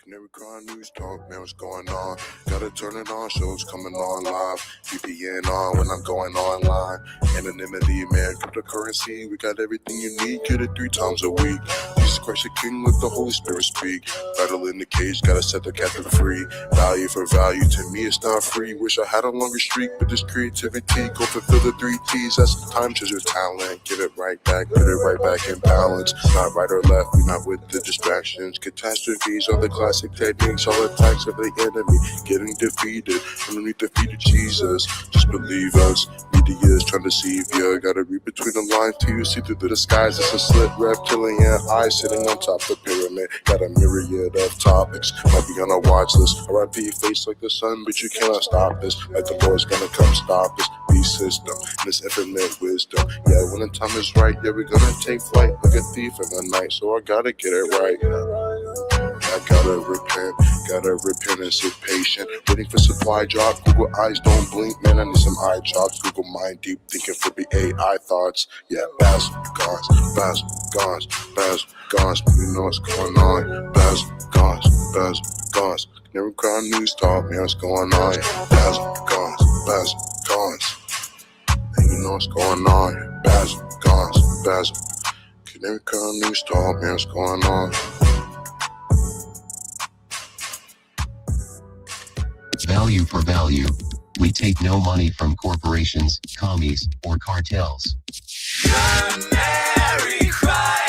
Canary Cry News Talk, man, what's going on? Gotta turn it on, shows coming on live. VPN on when I'm going online. Anonymity, man, cryptocurrency. We got everything you need, get it 3 times a week. Jesus Christ the King, let the Holy Spirit speak. Battle in the cage, gotta set the captive free. Value for value, to me it's not free. Wish I had a longer streak, but this creativity, go fulfill the 3 T's. That's time, treasure, talent. Give it right back, put it right back in balance. Not right or left, we not with the distractions. Catastrophes are the classic techniques, all attacks of the enemy. Getting defeated, underneath defeated Jesus. Just believe us, media is trying to deceive you. Gotta read between the lines till you see through the disguise. It's a slit reptilian eye sitting on top of the pyramid. Got a myriad of topics, might be on a watch list. RIP face like the sun, but you cannot stop us. Like the Lord's gonna come stop us. Beast system, this infinite wisdom. Yeah, when the time is right, yeah, we're gonna take flight like a thief in the night. So I gotta get it right. I gotta repent and sit patient. Waiting for supply drop. Google eyes don't blink, man. I need some eye drops. Google mind deep thinking for the AI thoughts. Yeah, Basil Gons. You know what's going on. Basil Gons. Canary Cry News Talk, man, what's going on. Basil Gons. And you know what's going on. Basil Gons. Canary Cry News Talk, man, what's going on. Value for value. We take no money from corporations, commies, or cartels. Canary Cry.